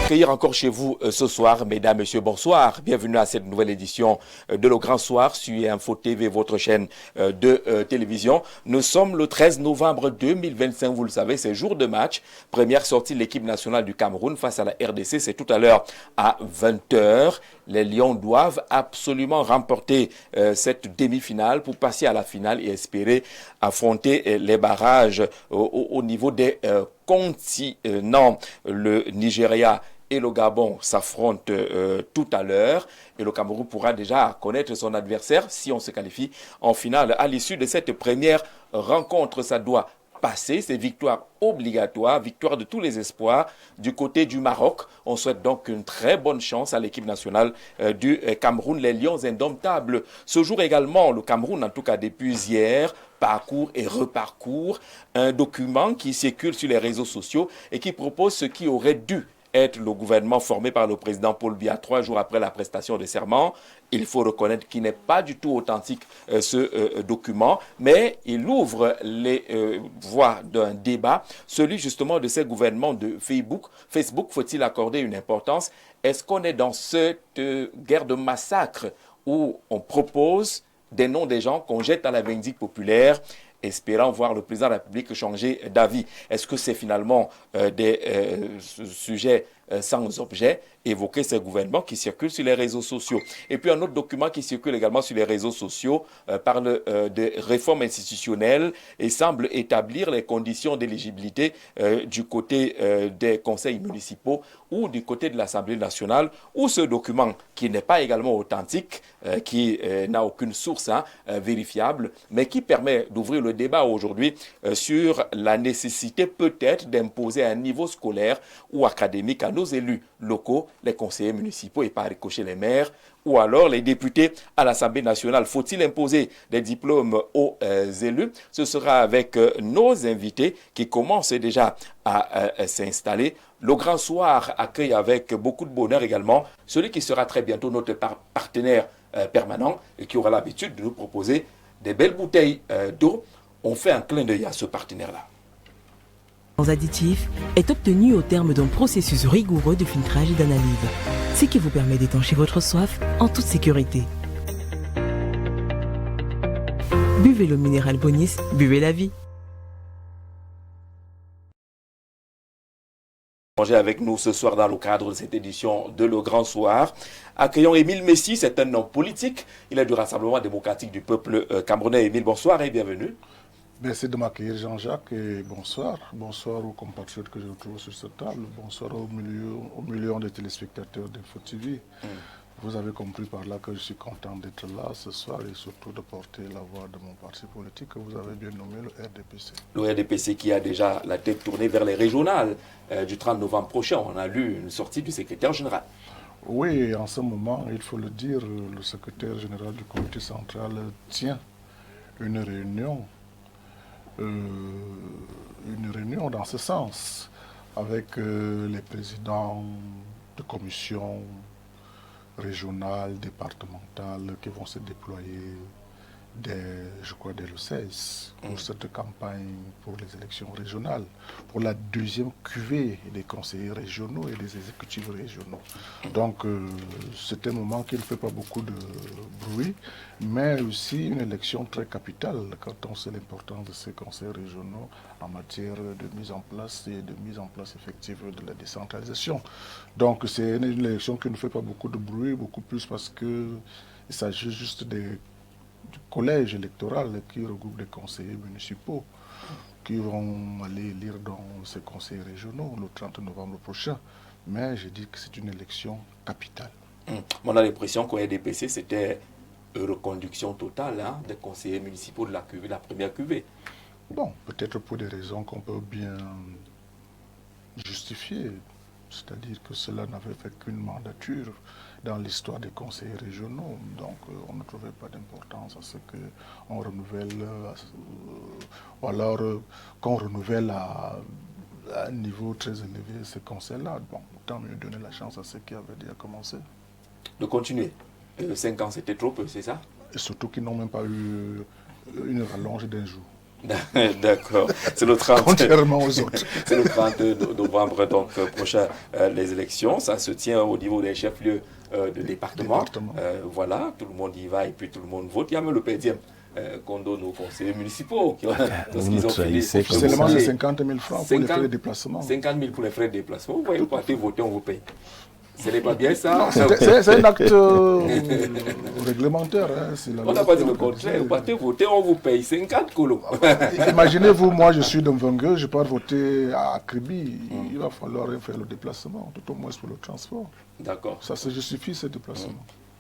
accueillir encore chez vous ce soir, mesdames, messieurs, bonsoir. Bienvenue à cette nouvelle édition de Le Grand Soir sur Info TV, votre chaîne de télévision. Nous sommes le 13 novembre 2025, vous le savez, c'est jour de match. Première sortie de l'équipe nationale du Cameroun face à la RDC, c'est tout à l'heure à 20 h. Les Lions doivent absolument remporter cette demi-finale pour passer à la finale et espérer affronter les barrages au niveau des continents. Le Nigeria et le Gabon s'affrontent tout à l'heure et le Cameroun pourra déjà connaître son adversaire si on se qualifie en finale. À l'issue de cette première rencontre, ça doit passer, c'est victoire obligatoire, victoire de tous les espoirs du côté du Maroc. On souhaite donc une très bonne chance à l'équipe nationale du Cameroun, les Lions indomptables. Ce jour également, le Cameroun, en tout cas depuis hier, parcours et reparcours, un document qui circule sur les réseaux sociaux et qui propose ce qui aurait dû être le gouvernement formé par le président Paul Biya 3 jours après la prestation de serment. Il faut reconnaître qu'il n'est pas du tout authentique ce document, mais il ouvre les voies d'un débat, celui justement de ces gouvernements de Facebook. Facebook, faut-il accorder une importance? Est-ce qu'on est dans cette guerre de massacre où on propose des noms des gens qu'on jette à la vindicte populaire, espérant voir le président de la République changer d'avis? Est-ce que c'est finalement des sujets sans objet, évoquer ces gouvernements qui circulent sur les réseaux sociaux? Et puis un autre document qui circule également sur les réseaux sociaux parle de réformes institutionnelles et semble établir les conditions d'éligibilité du côté des conseils municipaux ou du côté de l'Assemblée nationale, où ce document qui n'est pas également authentique, qui n'a aucune source vérifiable, mais qui permet d'ouvrir le débat aujourd'hui sur la nécessité peut-être d'imposer un niveau scolaire ou académique à nos élus locaux, les conseillers municipaux et par ricochet les maires, ou alors les députés à l'Assemblée nationale. Faut-il imposer des diplômes aux élus? Ce sera avec nos invités qui commencent déjà à s'installer. Le Grand Soir accueille avec beaucoup de bonheur également celui qui sera très bientôt notre partenaire permanent et qui aura l'habitude de nous proposer des belles bouteilles d'eau. On fait un clin d'œil à ce partenaire-là. Additif est obtenu au terme d'un processus rigoureux de filtrage et d'analyse, ce qui vous permet d'étancher votre soif en toute sécurité. Buvez le minéral Bonis, buvez la vie. Avec nous ce soir dans le cadre de cette édition de Le Grand Soir. Accueillons Émile Messi, c'est un homme politique. Il est du Rassemblement démocratique du peuple camerounais. Émile, bonsoir et bienvenue. Merci de m'accueillir Jean-Jacques et bonsoir. Bonsoir aux compatriotes que je retrouve sur cette table. Bonsoir aux millions de téléspectateurs d'Info TV. Vous avez compris par là que je suis content d'être là ce soir et surtout de porter la voix de mon parti politique que vous avez bien nommé le RDPC. Le RDPC qui a déjà la tête tournée vers les régionales du 30 novembre prochain. On a lu une sortie du secrétaire général. Oui, en ce moment, il faut le dire, le secrétaire général du comité central tient une réunion dans ce sens avec les présidents de commissions régionales, départementales qui vont se déployer je crois dès le 16 pour cette campagne pour les élections régionales, pour la deuxième cuvée des conseillers régionaux et des exécutifs régionaux. Donc c'est un moment qui ne fait pas beaucoup de bruit, mais aussi une élection très capitale quand on sait l'importance de ces conseils régionaux en matière de mise en place et de mise en place effective de la décentralisation. Donc c'est une élection qui ne fait pas beaucoup de bruit, beaucoup plus parce qu'il s'agit juste du collège électoral qui regroupe des conseillers municipaux qui vont aller élire dans ces conseils régionaux le 30 novembre prochain. Mais je dis que c'est une élection capitale. On a l'impression qu'au RDPC, c'était reconduction totale des conseillers municipaux de la cuvée, la première cuvée. Bon, peut-être pour des raisons qu'on peut bien justifier. C'est-à-dire que cela n'avait fait qu'une mandature dans l'histoire des conseils régionaux. Donc on ne trouvait pas d'importance à ce qu'on renouvelle, ou alors qu'on renouvelle à un niveau très élevé ces conseils-là. Bon, autant mieux donner la chance à ceux qui avaient déjà commencé. De continuer. 5 ans, c'était trop peu, c'est ça? Et surtout qu'ils n'ont même pas eu une rallonge d'un jour. D'accord. C'est le 30. Contrairement aux autres. C'est le 30 novembre donc prochain les élections. Ça se tient au niveau des chefs-lieux de département. Voilà, tout le monde y va et puis tout le monde vote. Il y a même le PDM qu'on donne aux conseillers municipaux. Lorsqu'ils ont fini, seulement 50 000 francs pour les frais de déplacement. 50 000 pour les frais de déplacement. Vous voyez, vous partez voter, on vous paye. Ce n'est pas bien ça. C'est un acte réglementaire. Hein, on n'a pas dit le contraire. Vous partez voter, on vous paye 50 colos. Imaginez-vous, moi je suis dans Vengue, je pars voter à Kribi. Il va falloir faire le déplacement, tout au moins pour le transport. D'accord. Ça se justifie ce déplacement.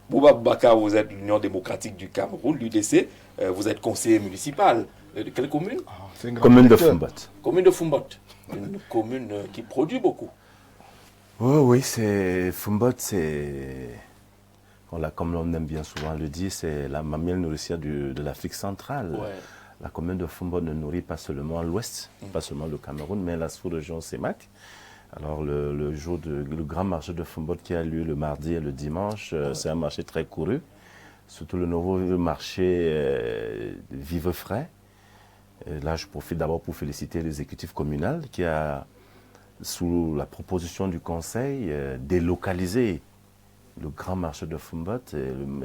Bouba Baka, vous êtes l'Union démocratique du Cameroun, l'UDC. Vous êtes conseiller municipal. De quelle commune? Commune de Fumbot. Commune de Fumbot. Une commune qui produit beaucoup. Oui, c'est Fumbot, c'est, comme on aime bien souvent le dire, c'est la mamelle nourricière de l'Afrique centrale. Ouais. La commune de Fumbot ne nourrit pas seulement l'Ouest, pas seulement le Cameroun, mais la sous-région CEMAC. Alors le grand marché de Fumbot qui a lieu le mardi et le dimanche, c'est un marché très couru. Surtout le nouveau marché Vive Frais. Et là, je profite d'abord pour féliciter l'exécutif communal qui a, sous la proposition du conseil, délocalisé le grand marché de Fumbot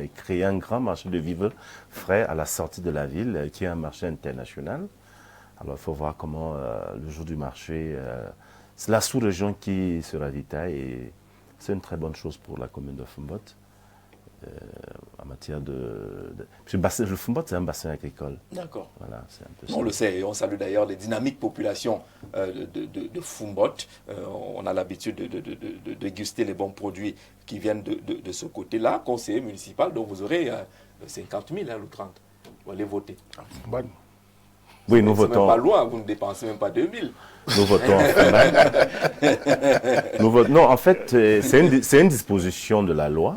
et créé un grand marché de Vive Frais à la sortie de la ville, qui est un marché international. Alors il faut voir comment le jour du marché, c'est la sous-région qui se ravitaille et c'est une très bonne chose pour la commune de Fumbot. En matière le Fumbot, c'est un bassin agricole. D'accord. Voilà, c'est un peu on le sait, et on salue d'ailleurs les dynamiques populations de Fumbot. On a l'habitude de déguster les bons produits qui viennent de ce côté-là. Conseiller municipal, donc vous aurez 50 000 le 30. Vous allez voter. Bon. Oui, nous votons. C'est même pas loin, vous ne dépensez même pas 2 000. Nous votons. Non, en fait, c'est une disposition de la loi.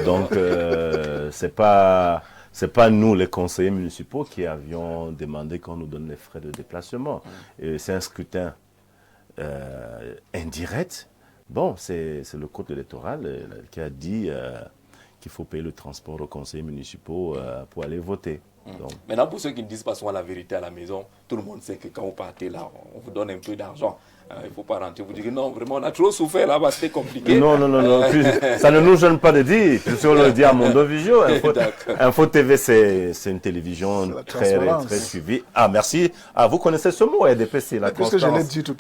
Donc, c'est pas nous, les conseillers municipaux, qui avions demandé qu'on nous donne les frais de déplacement. C'est un scrutin indirect. Bon, c'est le code électoral qui a dit qu'il faut payer le transport aux conseillers municipaux pour aller voter. Donc. Maintenant, pour ceux qui ne disent pas souvent la vérité à la maison, tout le monde sait que quand vous partez là, on vous donne un peu d'argent. Il ne faut pas rentrer, vous dire non, vraiment, on a trop souffert là-bas, c'était compliqué. Non. Puis, ça ne nous gêne pas de dire. Puisque on le dit à Mondo Visio, Info TV, c'est une télévision très suivie. Ah, merci. Ah, vous connaissez ce mot, RDP, c'est la transparence. Parce que je l'ai dit tout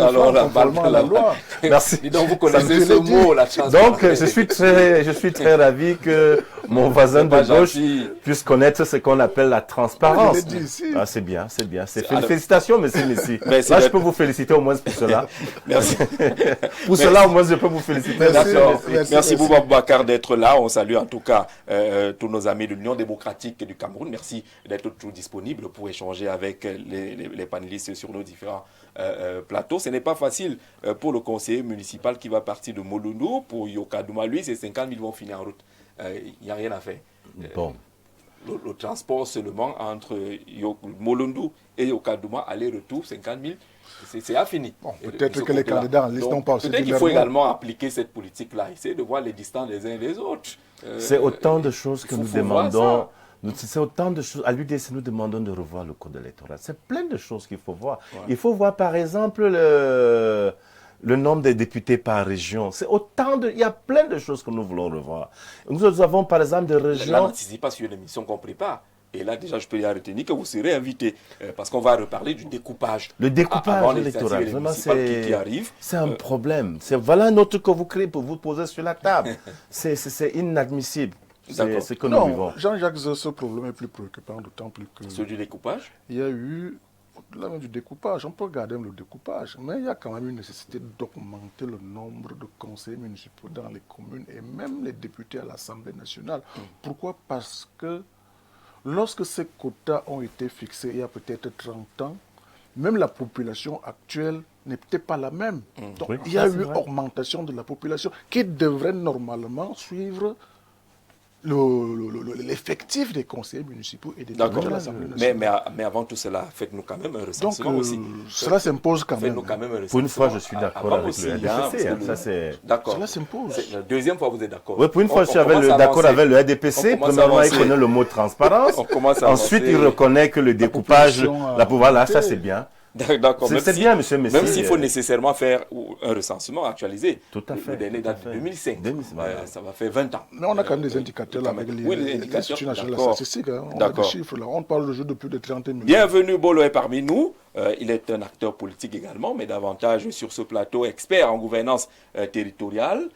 à l'heure. La loi. Merci. Donc, vous connaissez ce mot, la transparence. Donc, je suis très ravi que mon voisin de gauche puisse connaître ce qu'on appelle la transparence. Ah, c'est bien. Félicitations, monsieur Messi. Là, je peux vous féliciter au moins pour cela. Merci. Pour cela, au moins, je peux vous féliciter. Merci Bouba Boubacar d'être là. On salue en tout cas tous nos amis de l'Union démocratique du Cameroun. Merci d'être toujours disponible pour échanger avec les panélistes sur nos différents plateaux. Ce n'est pas facile pour le conseiller municipal qui va partir de Molundou. Pour Yokadouma, lui, c'est 50 000 vont finir en route. Il n'y a rien à faire. Bon. Le transport seulement entre Molundou et Yokadouma, aller-retour, 50 000, c'est infini. Bon, peut-être que les candidats en liste n'ont pas aussi. Peut-être qu'il faut également appliquer cette politique-là, essayer de voir les distances des uns et des autres. C'est autant de choses que nous demandons. C'est autant de choses. À l'UDC, nous demandons de revoir le code électoral. C'est plein de choses qu'il faut voir. Ouais. Il faut voir, par exemple, le nombre des députés par région. Il y a plein de choses que nous voulons revoir. Nous avons, par exemple, des régions... Là, n'anticipez pas sur une émission qu'on prépare. Et là, déjà, je peux y retenir que vous serez invité. Parce qu'on va reparler du découpage. Le découpage électoral, vraiment, c'est un problème. Voilà un autre que vous créez pour vous poser sur la table. C'est inadmissible. C'est ce que nous vivons. Jean-Jacques, ce problème est plus préoccupant, d'autant plus que... Celui du découpage? Il y a eu... Au-delà même du découpage, on peut regarder le découpage, mais il y a quand même une nécessité d'augmenter le nombre de conseillers municipaux dans les communes et même les députés à l'Assemblée nationale. Pourquoi? Parce que lorsque ces quotas ont été fixés il y a peut-être 30 ans, même la population actuelle n'était pas la même. Donc il y a eu augmentation de la population qui devrait normalement suivre l'effectif des conseillers municipaux et des députés de l'Assemblée nationale. Mais avant tout cela, faites-nous quand même un recensement aussi. Cela s'impose quand même. Faites-nous quand même un recensement. Pour une fois, je suis d'accord avec aussi, le RDPC. D'accord. Cela s'impose. La deuxième fois, vous êtes d'accord. Oui, pour une fois, je suis d'accord avec le RDPC. Premièrement, il connaît le mot transparence. Ensuite, il reconnaît que le découpage, la pouvoir là, ça c'est bien. D'accord. C'est bien, monsieur Messi. Même s'il faut nécessairement faire un recensement actualisé. Tout à fait. Le dernier date de 2005. Ça va faire 20 ans. Mais on a quand même des indicateurs avec l'Institut national de la statistique. On a des chiffres là. On parle de jeu de plus de 30 millions. Bienvenue, Bolo est parmi nous. Il est un acteur politique également, mais davantage sur ce plateau, expert en gouvernance territoriale.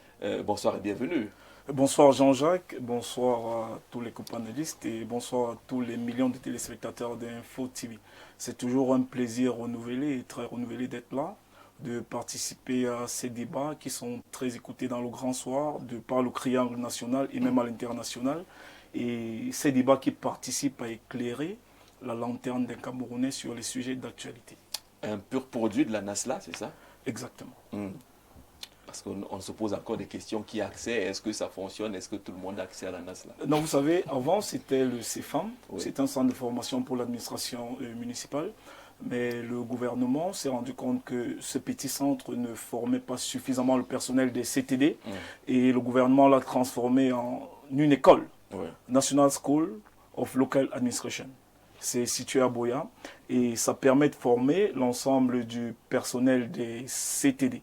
Bonsoir et bienvenue. Bonsoir Jean-Jacques, bonsoir à tous les copanélistes et bonsoir à tous les millions de téléspectateurs d'Info TV. C'est toujours un plaisir renouvelé et très renouvelé d'être là, de participer à ces débats qui sont très écoutés dans le grand soir, de par le triangle national et même à l'international. Et ces débats qui participent à éclairer la lanterne des Camerounais sur les sujets d'actualité. Un pur produit de la NASLA, c'est ça? Exactement. Parce qu'on se pose encore des questions. Qui a accès? Est-ce que ça fonctionne? Est-ce que tout le monde a accès à la NASLA? Non, vous savez, avant c'était le CFAM, c'est un centre de formation pour l'administration municipale. Mais le gouvernement s'est rendu compte que ce petit centre ne formait pas suffisamment le personnel des CTD. Et le gouvernement l'a transformé en une école, National School of Local Administration. C'est situé à Boya et ça permet de former l'ensemble du personnel des CTD.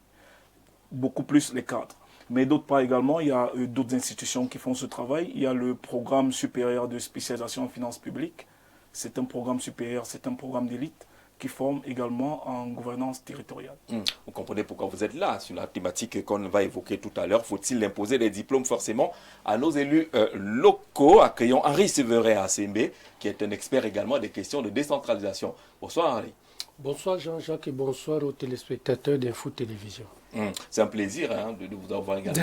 Beaucoup plus les cadres. Mais d'autre part également, il y a d'autres institutions qui font ce travail. Il y a le programme supérieur de spécialisation en finances publiques. C'est un programme supérieur, c'est un programme d'élite qui forme également en gouvernance territoriale. Vous comprenez pourquoi vous êtes là, sur la thématique qu'on va évoquer tout à l'heure. Faut-il imposer des diplômes forcément à nos élus locaux? Accueillons Henri Séverin à CMB, qui est un expert également des questions de décentralisation. Bonsoir Henri. Bonsoir Jean-Jacques et bonsoir aux téléspectateurs d'Info Télévision. C'est un plaisir de vous avoir également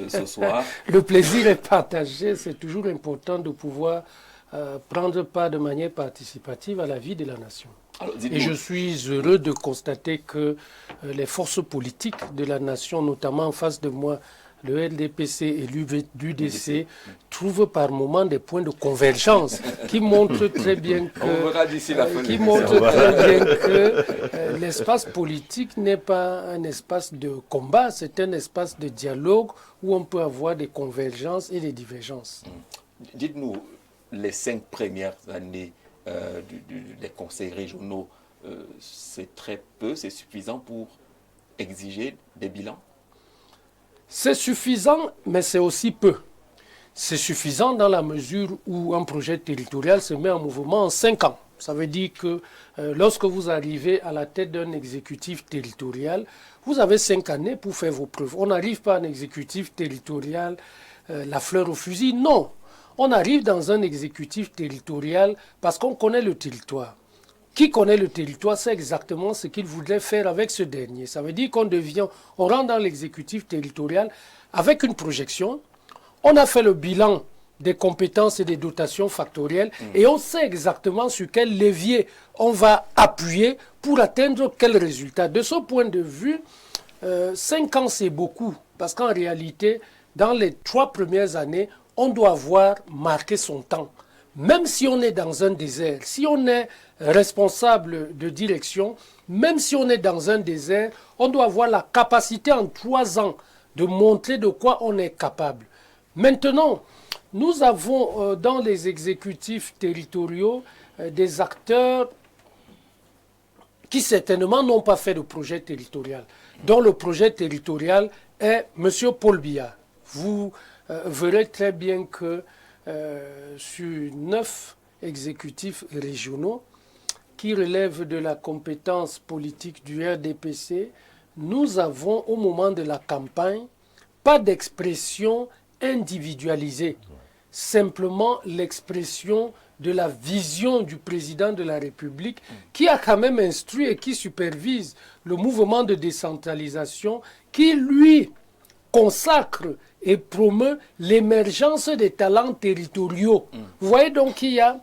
ce soir. Le plaisir est partagé, c'est toujours important de pouvoir prendre part de manière participative à la vie de la nation. Alors, et je suis heureux de constater que les forces politiques de la nation, notamment en face de moi, le LDPC et l'UDC, trouvent par moments des points de convergence qui montrent très bien que l'espace politique n'est pas un espace de combat, c'est un espace de dialogue où on peut avoir des convergences et des divergences. Dites-nous, les 5 premières années des conseils régionaux, c'est très peu, c'est suffisant pour exiger des bilans? C'est suffisant, mais c'est aussi peu. C'est suffisant dans la mesure où un projet territorial se met en mouvement en 5 ans. Ça veut dire que lorsque vous arrivez à la tête d'un exécutif territorial, vous avez 5 années pour faire vos preuves. On n'arrive pas à un exécutif territorial la fleur au fusil, non. On arrive dans un exécutif territorial parce qu'on connaît le territoire. Qui connaît le territoire, c'est exactement ce qu'il voudrait faire avec ce dernier. Ça veut dire qu'on rentre dans l'exécutif territorial avec une projection. On a fait le bilan des compétences et des dotations factorielles et on sait exactement sur quel levier on va appuyer pour atteindre quel résultat. De ce point de vue, 5 ans, c'est beaucoup parce qu'en réalité, dans les 3 premières années, on doit avoir marqué son temps. Même si on est dans un désert, si on est responsable de direction, même si on est dans un désert, on doit avoir la capacité en 3 ans de montrer de quoi on est capable. Maintenant, nous avons dans les exécutifs territoriaux des acteurs qui certainement n'ont pas fait de projet territorial, dont le projet territorial est M. Paul Biya. Vous verrez très bien que sur 9 exécutifs régionaux qui relèvent de la compétence politique du RDPC, nous avons au moment de la campagne pas d'expression individualisée, simplement l'expression de la vision du président de la République qui a quand même instruit et qui supervise le mouvement de décentralisation qui, lui, consacre et promeut l'émergence des talents territoriaux. Vous voyez donc qu'il y a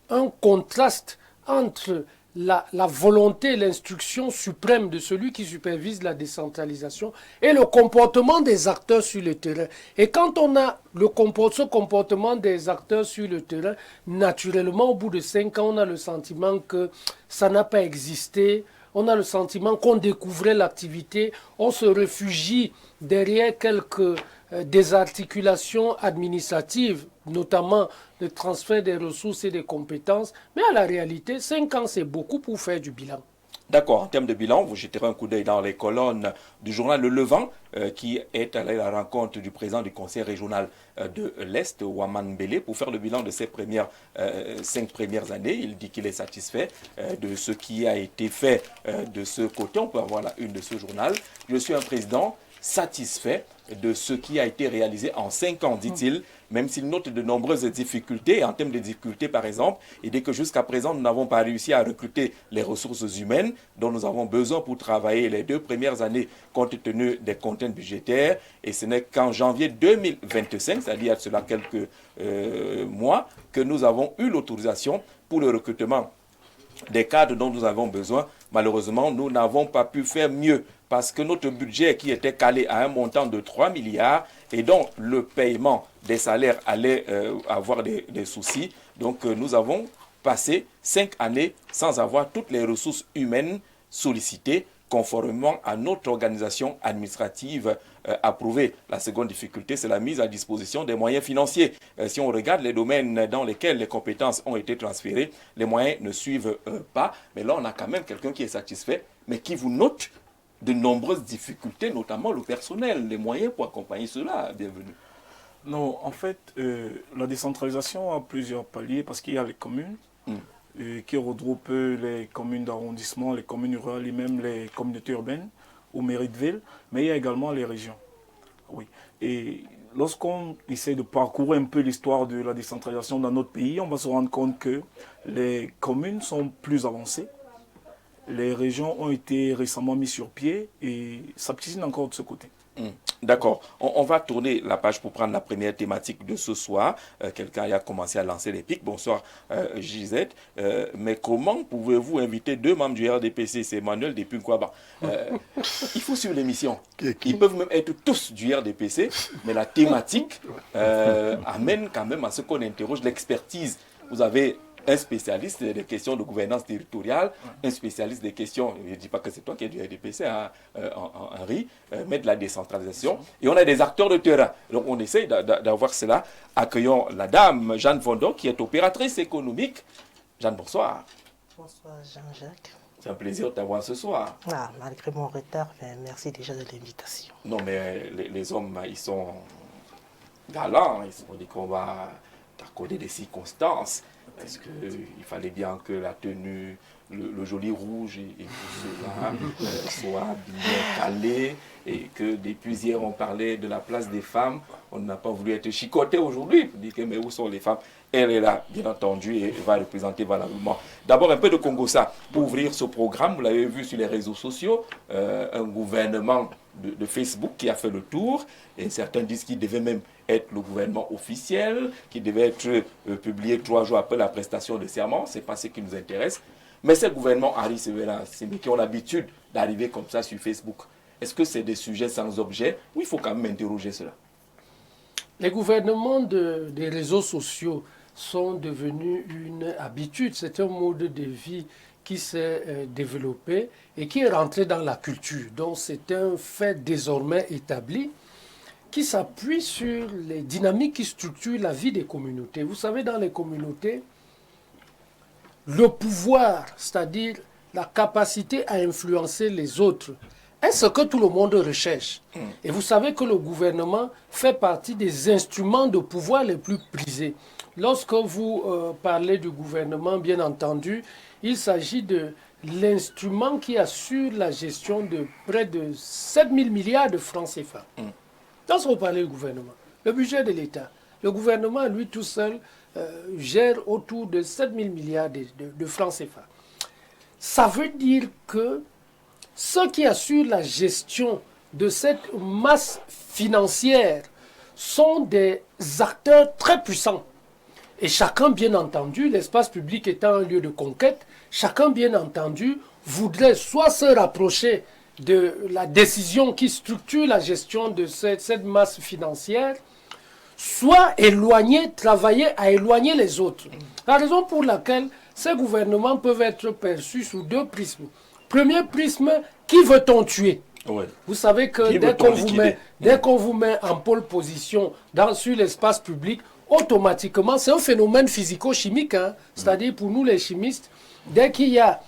un contraste entre la volonté, l'instruction suprême de celui qui supervise la décentralisation et le comportement des acteurs sur le terrain. Et quand on a ce comportement des acteurs sur le terrain, naturellement, au bout de 5 ans, on a le sentiment que ça n'a pas existé. On a le sentiment qu'on découvrait l'activité, on se réfugie derrière quelques désarticulations administratives, notamment le transfert des ressources et des compétences. Mais à la réalité, 5 ans, c'est beaucoup pour faire du bilan. D'accord, en termes de bilan, vous jeterez un coup d'œil dans les colonnes du journal Le Levant, qui est allé à la rencontre du président du conseil régional de l'Est, Ouaman Bélé, pour faire le bilan de ses 5 premières années. Il dit qu'il est satisfait de ce qui a été fait de ce côté. On peut avoir la une de ce journal. Je suis un président satisfait de ce qui a été réalisé en 5 ans, dit-il, même s'il note de nombreuses difficultés. En termes de difficultés, par exemple, il dit que jusqu'à présent, nous n'avons pas réussi à recruter les ressources humaines dont nous avons besoin pour travailler les 2 premières années compte tenu des contraintes budgétaires. Et ce n'est qu'en janvier 2025, c'est-à-dire il y a cela quelques mois, que nous avons eu l'autorisation pour le recrutement des cadres dont nous avons besoin. Malheureusement, nous n'avons pas pu faire mieux parce que notre budget qui était calé à un montant de 3 milliards et dont le paiement des salaires allait avoir des soucis. Donc nous avons passé 5 années sans avoir toutes les ressources humaines sollicitées conformément à notre organisation administrative approuvée. La seconde difficulté, c'est la mise à disposition des moyens financiers. Si on regarde les domaines dans lesquels les compétences ont été transférées, les moyens ne suivent pas. Mais là, on a quand même quelqu'un qui est satisfait, mais qui vous note de nombreuses difficultés, notamment le personnel, les moyens pour accompagner cela. Bienvenue. Non, en fait, la décentralisation a plusieurs paliers parce qu'il y a les communes qui regroupent les communes d'arrondissement, les communes rurales et même les communautés urbaines ou mairies de ville, mais il y a également les régions. Oui. Et lorsqu'on essaie de parcourir un peu l'histoire de la décentralisation dans notre pays, on va se rendre compte que les communes sont plus avancées. Les régions ont été récemment mises sur pied et ça piétine encore de ce côté. D'accord. On va tourner la page pour prendre la première thématique de ce soir. Quelqu'un a commencé à lancer les pics. Bonsoir Gisette. Mais comment pouvez-vous inviter 2 membres du RDPC, c'est Emmanuel depuis Kwaba. Il faut suivre l'émission. Ils peuvent même être tous du RDPC, mais la thématique amène quand même à ce qu'on interroge l'expertise. Vous avez un spécialiste des questions de gouvernance territoriale, un spécialiste des questions, je ne dis pas que c'est toi qui es du RDPC, hein, Henri, mais de la décentralisation. Et on a des acteurs de terrain. Donc on essaye d'avoir cela. Accueillons la dame Jeanne Vondon, qui est opératrice économique. Jeanne, bonsoir. Bonsoir Jean-Jacques. C'est un plaisir de t'avoir ce soir. Ah, malgré mon retard, merci déjà de l'invitation. Non, mais les hommes, ils sont galants. Ils se sont dit qu'on va t'accorder des circonstances. Parce qu'il fallait bien que la tenue, le joli rouge et tout cela soit bien calé. Et que depuis hier, on parlait de la place des femmes. On n'a pas voulu être chicoté aujourd'hui. On dit que mais où sont les femmes? Elle est là, bien entendu, et va représenter valablement. D'abord, un peu de Congossa pour ouvrir ce programme. Vous l'avez vu sur les réseaux sociaux. Un gouvernement de Facebook qui a fait le tour. Et certains disent qu'il devait même être le gouvernement officiel, qui devait être publié 3 jours après la prestation de serment. Ce n'est pas ce qui nous intéresse. Mais c'est le gouvernement Henri Severa, qui ont l'habitude d'arriver comme ça sur Facebook. Est-ce que c'est des sujets sans objet ou il faut quand même interroger cela? Les gouvernements des réseaux sociaux sont devenus une habitude. C'est un mode de vie qui s'est développé et qui est rentré dans la culture. Donc c'est un fait désormais établi qui s'appuie sur les dynamiques qui structurent la vie des communautés. Vous savez, dans les communautés, le pouvoir, c'est-à-dire la capacité à influencer les autres, est ce que tout le monde recherche. Et vous savez que le gouvernement fait partie des instruments de pouvoir les plus prisés. Lorsque vous parlez du gouvernement, bien entendu, il s'agit de l'instrument qui assure la gestion de près de 7 000 milliards de francs CFA. Lorsque vous parlez du gouvernement, le budget de l'État, le gouvernement, lui tout seul, gère autour de 7 000 milliards de francs CFA. Ça veut dire que ceux qui assurent la gestion de cette masse financière sont des acteurs très puissants. Et chacun, bien entendu, l'espace public étant un lieu de conquête, chacun, bien entendu, voudrait soit se rapprocher de la décision qui structure la gestion de cette masse financière, soit travailler à éloigner les autres. La raison pour laquelle ces gouvernements peuvent être perçus sous deux prismes. Premier prisme, qui veut-on tuer? Ouais. Vous savez que dès qu'on vous met en pole position sur l'espace public, automatiquement, c'est un phénomène physico-chimique. Hein? C'est-à-dire, pour nous les chimistes, dès qu'il y a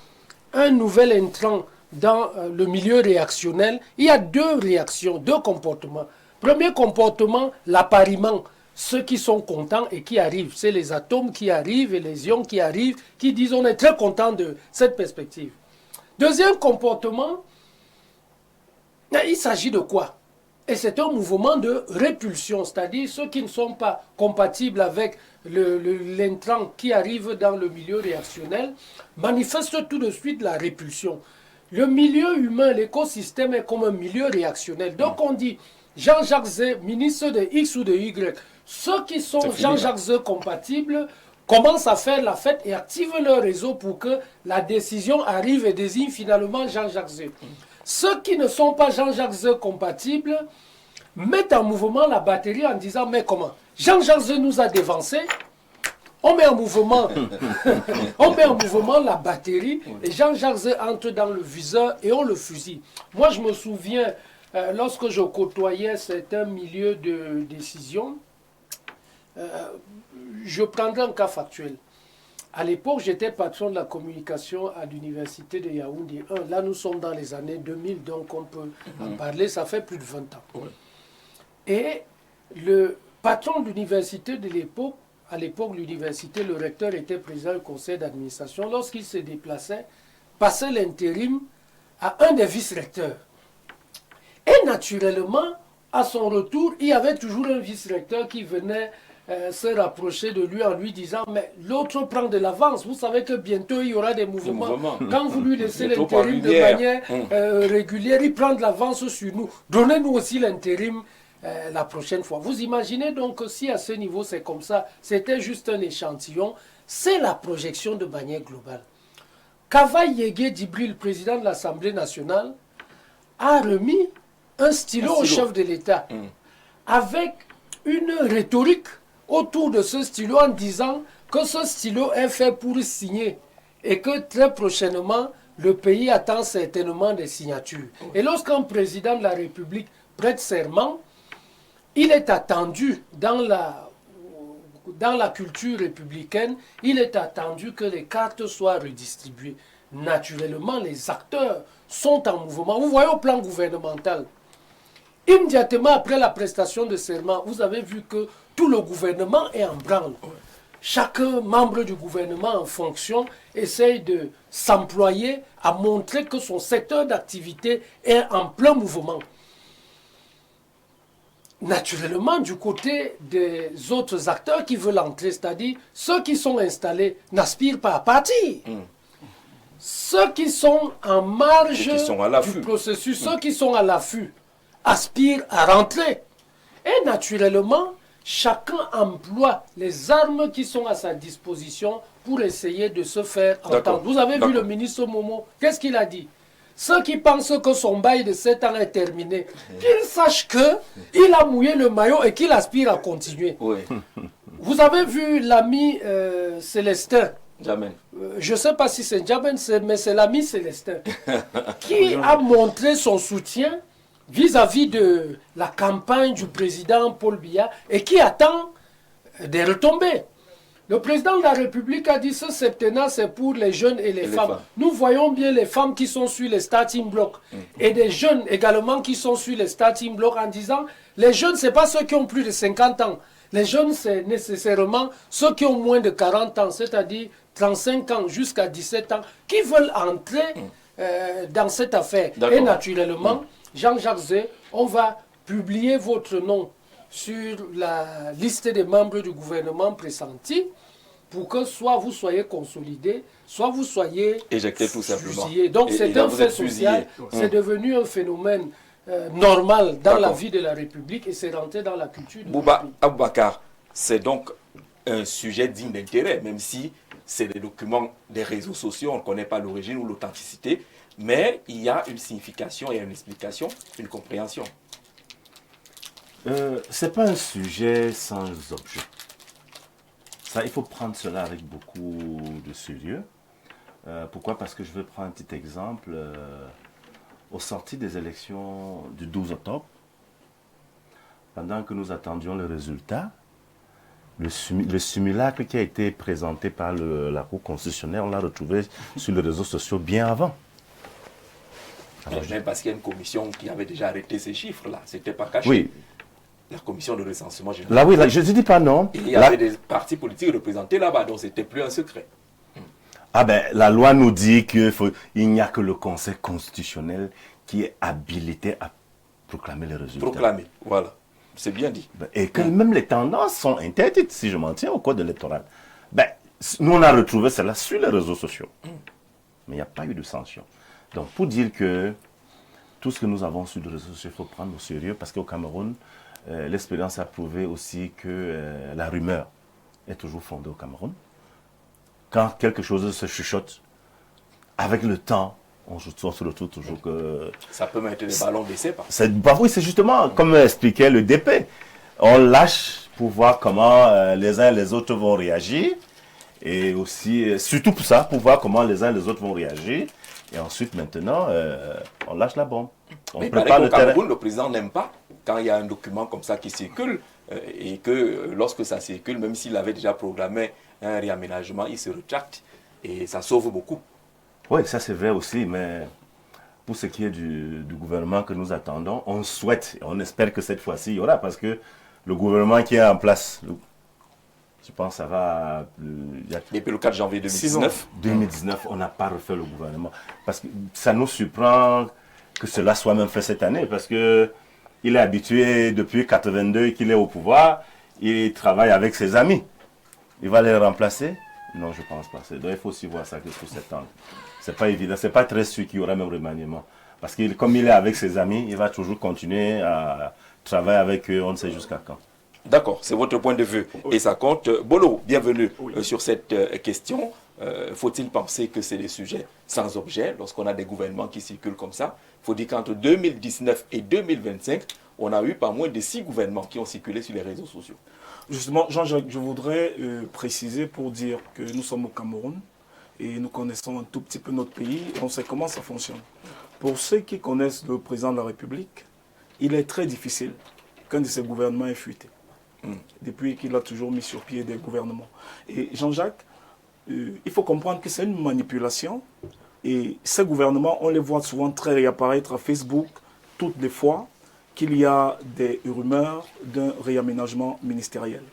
un nouvel entrant dans le milieu réactionnel, il y a deux réactions, deux comportements. Premier comportement, l'appariement. Ceux qui sont contents et qui arrivent, c'est les atomes qui arrivent et les ions qui arrivent, qui disent on est très content de cette perspective. Deuxième comportement, il s'agit de quoi? Et c'est un mouvement de répulsion, c'est-à-dire ceux qui ne sont pas compatibles avec l'intrant qui arrive dans le milieu réactionnel manifestent tout de suite la répulsion. Le milieu humain, l'écosystème est comme un milieu réactionnel. Donc on dit Jean-Jacques Zé, ministre de X ou de Y, ceux qui sont Jean-Jacques Zé compatibles commencent à faire la fête et activent leur réseau pour que la décision arrive et désigne finalement Jean-Jacques Zé. Ceux qui ne sont pas Jean-Jacques Zé compatibles mettent en mouvement la batterie en disant mais comment? Jean-Jacques Zé nous a dévancés, on met en mouvement, la batterie et Jean-Jacques Zé entre dans le viseur et on le fusille. Moi je me souviens, lorsque je côtoyais certains milieux de décision, je prendrai un cas factuel. À l'époque, j'étais patron de la communication à l'université de Yaoundé 1. Là, nous sommes dans les années 2000, donc on peut en parler, ça fait plus de 20 ans. Ouais. Et le patron de l'université de l'époque, à l'époque, l'université, le recteur était président du conseil d'administration. Lorsqu'il se déplaçait, passait l'intérim à un des vice-recteurs. Et naturellement, à son retour, il y avait toujours un vice-recteur qui venait se rapprocher de lui en lui disant mais l'autre prend de l'avance, vous savez que bientôt il y aura des mouvements. Quand vous lui laissez l'intérim de manière régulière, il prend de l'avance sur nous. Donnez-nous aussi l'intérim la prochaine fois. Vous imaginez donc que si à ce niveau c'est comme ça, c'était juste un échantillon, c'est la projection de manière globale. Kava Yégué Dibri, le président de l'Assemblée nationale, a remis un stylo au chef de l'État avec une rhétorique autour de ce stylo en disant que ce stylo est fait pour signer et que très prochainement, le pays attend certainement des signatures. Et lorsqu'un président de la République prête serment, il est attendu dans la culture républicaine, il est attendu que les cartes soient redistribuées. Naturellement, les acteurs sont en mouvement. Vous voyez au plan gouvernemental, immédiatement après la prestation de serment, vous avez vu que tout le gouvernement est en branle. Chaque membre du gouvernement en fonction essaye de s'employer à montrer que son secteur d'activité est en plein mouvement. Naturellement, du côté des autres acteurs qui veulent entrer, c'est-à-dire ceux qui sont installés, n'aspirent pas à partir. Ceux qui sont en marge du processus, ceux qui sont à l'affût, aspirent à rentrer. Et naturellement, chacun emploie les armes qui sont à sa disposition pour essayer de se faire entendre. Vous avez vu le ministre Momo, qu'est-ce qu'il a dit? Ceux qui pensent que son bail de 7 ans est terminé, qu'ils sachent qu'il a mouillé le maillot et qu'il aspire à continuer. Oui. Vous avez vu l'ami Célestin. Jamais. Je ne sais pas si c'est Jamen, mais c'est l'ami Célestin qui a montré son soutien vis-à-vis de la campagne du président Paul Biya et qui attend des retombées. Le président de la République a dit ce septennat c'est pour les jeunes et les femmes. Nous voyons bien les femmes qui sont sur les starting blocks et des jeunes également qui sont sur les starting blocks en disant les jeunes ce n'est pas ceux qui ont plus de 50 ans. Les jeunes c'est nécessairement ceux qui ont moins de 40 ans, c'est-à-dire 35 ans jusqu'à 17 ans qui veulent entrer dans cette affaire. Et naturellement, Jean-Jacques Zé, on va publier votre nom sur la liste des membres du gouvernement pressenti pour que soit vous soyez consolidés, soit vous soyez éjectés tout simplement. Fusillés. Donc c'est un fait social, c'est devenu un phénomène normal dans la vie de la République et c'est rentré dans la culture de Bouba Aboubakar, c'est donc un sujet digne d'intérêt, même si c'est des documents des réseaux sociaux, on ne connaît pas l'origine ou l'authenticité, mais il y a une signification, il y a une explication, une compréhension. Ce n'est pas un sujet sans objet. Ça, il faut prendre cela avec beaucoup de sérieux. Pourquoi? Parce que je vais prendre un petit exemple. Au sorti des élections du 12 octobre, pendant que nous attendions le résultat, le simulacre qui a été présenté par la Cour constitutionnelle, on l'a retrouvé sur les réseaux sociaux bien avant. Alors, même parce qu'il y a une commission qui avait déjà arrêté ces chiffres-là, c'était pas caché. Oui. La commission de recensement général. Là, oui, là, je ne dis pas non. Et il y avait des partis politiques représentés là-bas, donc c'était plus un secret. Ah ben, la loi nous dit qu'il n'y a que le Conseil constitutionnel qui est habilité à proclamer les résultats. Proclamer, voilà. C'est bien dit. Et que même les tendances sont interdites, si je m'en tiens au code électoral. Ben, nous, on a retrouvé cela sur les réseaux sociaux. Mais il n'y a pas eu de sanction. Donc, pour dire que tout ce que nous avons sur les réseaux sociaux, il faut prendre au sérieux, parce qu'au Cameroun, l'expérience a prouvé aussi que la rumeur est toujours fondée au Cameroun. Quand quelque chose se chuchote, avec le temps, on se retrouve toujours que... Ça peut mettre des ballons d'essai, oui, c'est justement comme expliquait le DP. On lâche pour voir comment les uns et les autres vont réagir. Et aussi, surtout pour ça, pour voir comment les uns et les autres vont réagir. Et ensuite, maintenant, on lâche la bombe. Mais prépare le Cameroun, le président n'aime pas quand il y a un document comme ça qui circule et que lorsque ça circule, même s'il avait déjà programmé un réaménagement, il se rétracte et ça sauve beaucoup. Oui, ça c'est vrai aussi, mais pour ce qui est du gouvernement que nous attendons, on souhaite, on espère que cette fois-ci il y aura, parce que le gouvernement qui est en place, je pense que ça va... Depuis le 4 janvier 2019. 2019, on n'a pas refait le gouvernement. Parce que ça nous surprend que cela soit même fait cette année, parce que il est habitué depuis 82 qu'il est au pouvoir, il travaille avec ses amis. Il va les remplacer? Non, je ne pense pas. Donc il faut aussi voir ça sous cet angle. Ce n'est pas évident, ce n'est pas très sûr qu'il y aura même remaniement. Parce que comme il est avec ses amis, il va toujours continuer à travailler avec eux, on ne sait jusqu'à quand. D'accord, c'est votre point de vue. Oui. Et ça compte. Bolo, bienvenue sur cette question. Faut-il penser que c'est des sujets sans objet lorsqu'on a des gouvernements qui circulent comme ça? Il faut dire qu'entre 2019 et 2025, on a eu pas moins de 6 gouvernements qui ont circulé sur les réseaux sociaux. Justement, Jean-Jacques, je voudrais préciser pour dire que nous sommes au Cameroun et nous connaissons un tout petit peu notre pays et on sait comment ça fonctionne. Pour ceux qui connaissent le président de la République, il est très difficile qu'un de ses gouvernements ait fuité. Depuis qu'il a toujours mis sur pied des gouvernements. Et Jean-Jacques, il faut comprendre que c'est une manipulation et ces gouvernements, on les voit souvent très réapparaître à Facebook toutes les fois qu'il y a des rumeurs d'un réaménagement ministériel.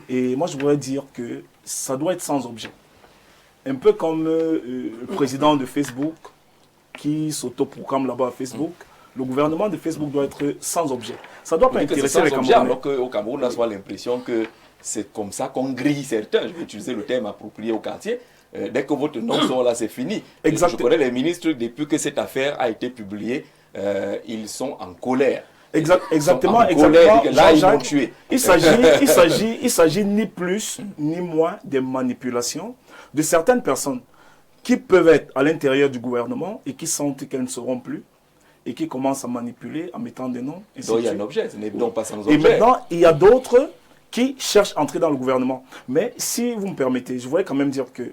Et moi, je voudrais dire que ça doit être sans objet. Un peu comme le président de Facebook qui s'autoproclame là-bas à Facebook, le gouvernement de Facebook doit être sans objet. Ça ne doit pas intéresser les Camerounais. Alors qu'au Cameroun, on a soit l'impression que c'est comme ça qu'on grille certains. Je vais utiliser le terme approprié au quartier. Dès que votre nom sort là, c'est fini. Je connais les ministres, depuis que cette affaire a été publiée, ils sont en colère. Exactement. Là, ils vont tuer. Il s'agit ni plus ni moins des manipulations de certaines personnes qui peuvent être à l'intérieur du gouvernement et qui sentent qu'elles ne seront plus et qui commencent à manipuler en mettant des noms. Donc il y a un objet, ce n'est donc pas sans objet. Et maintenant, il y a d'autres qui cherchent à entrer dans le gouvernement. Mais si vous me permettez, je voudrais quand même dire que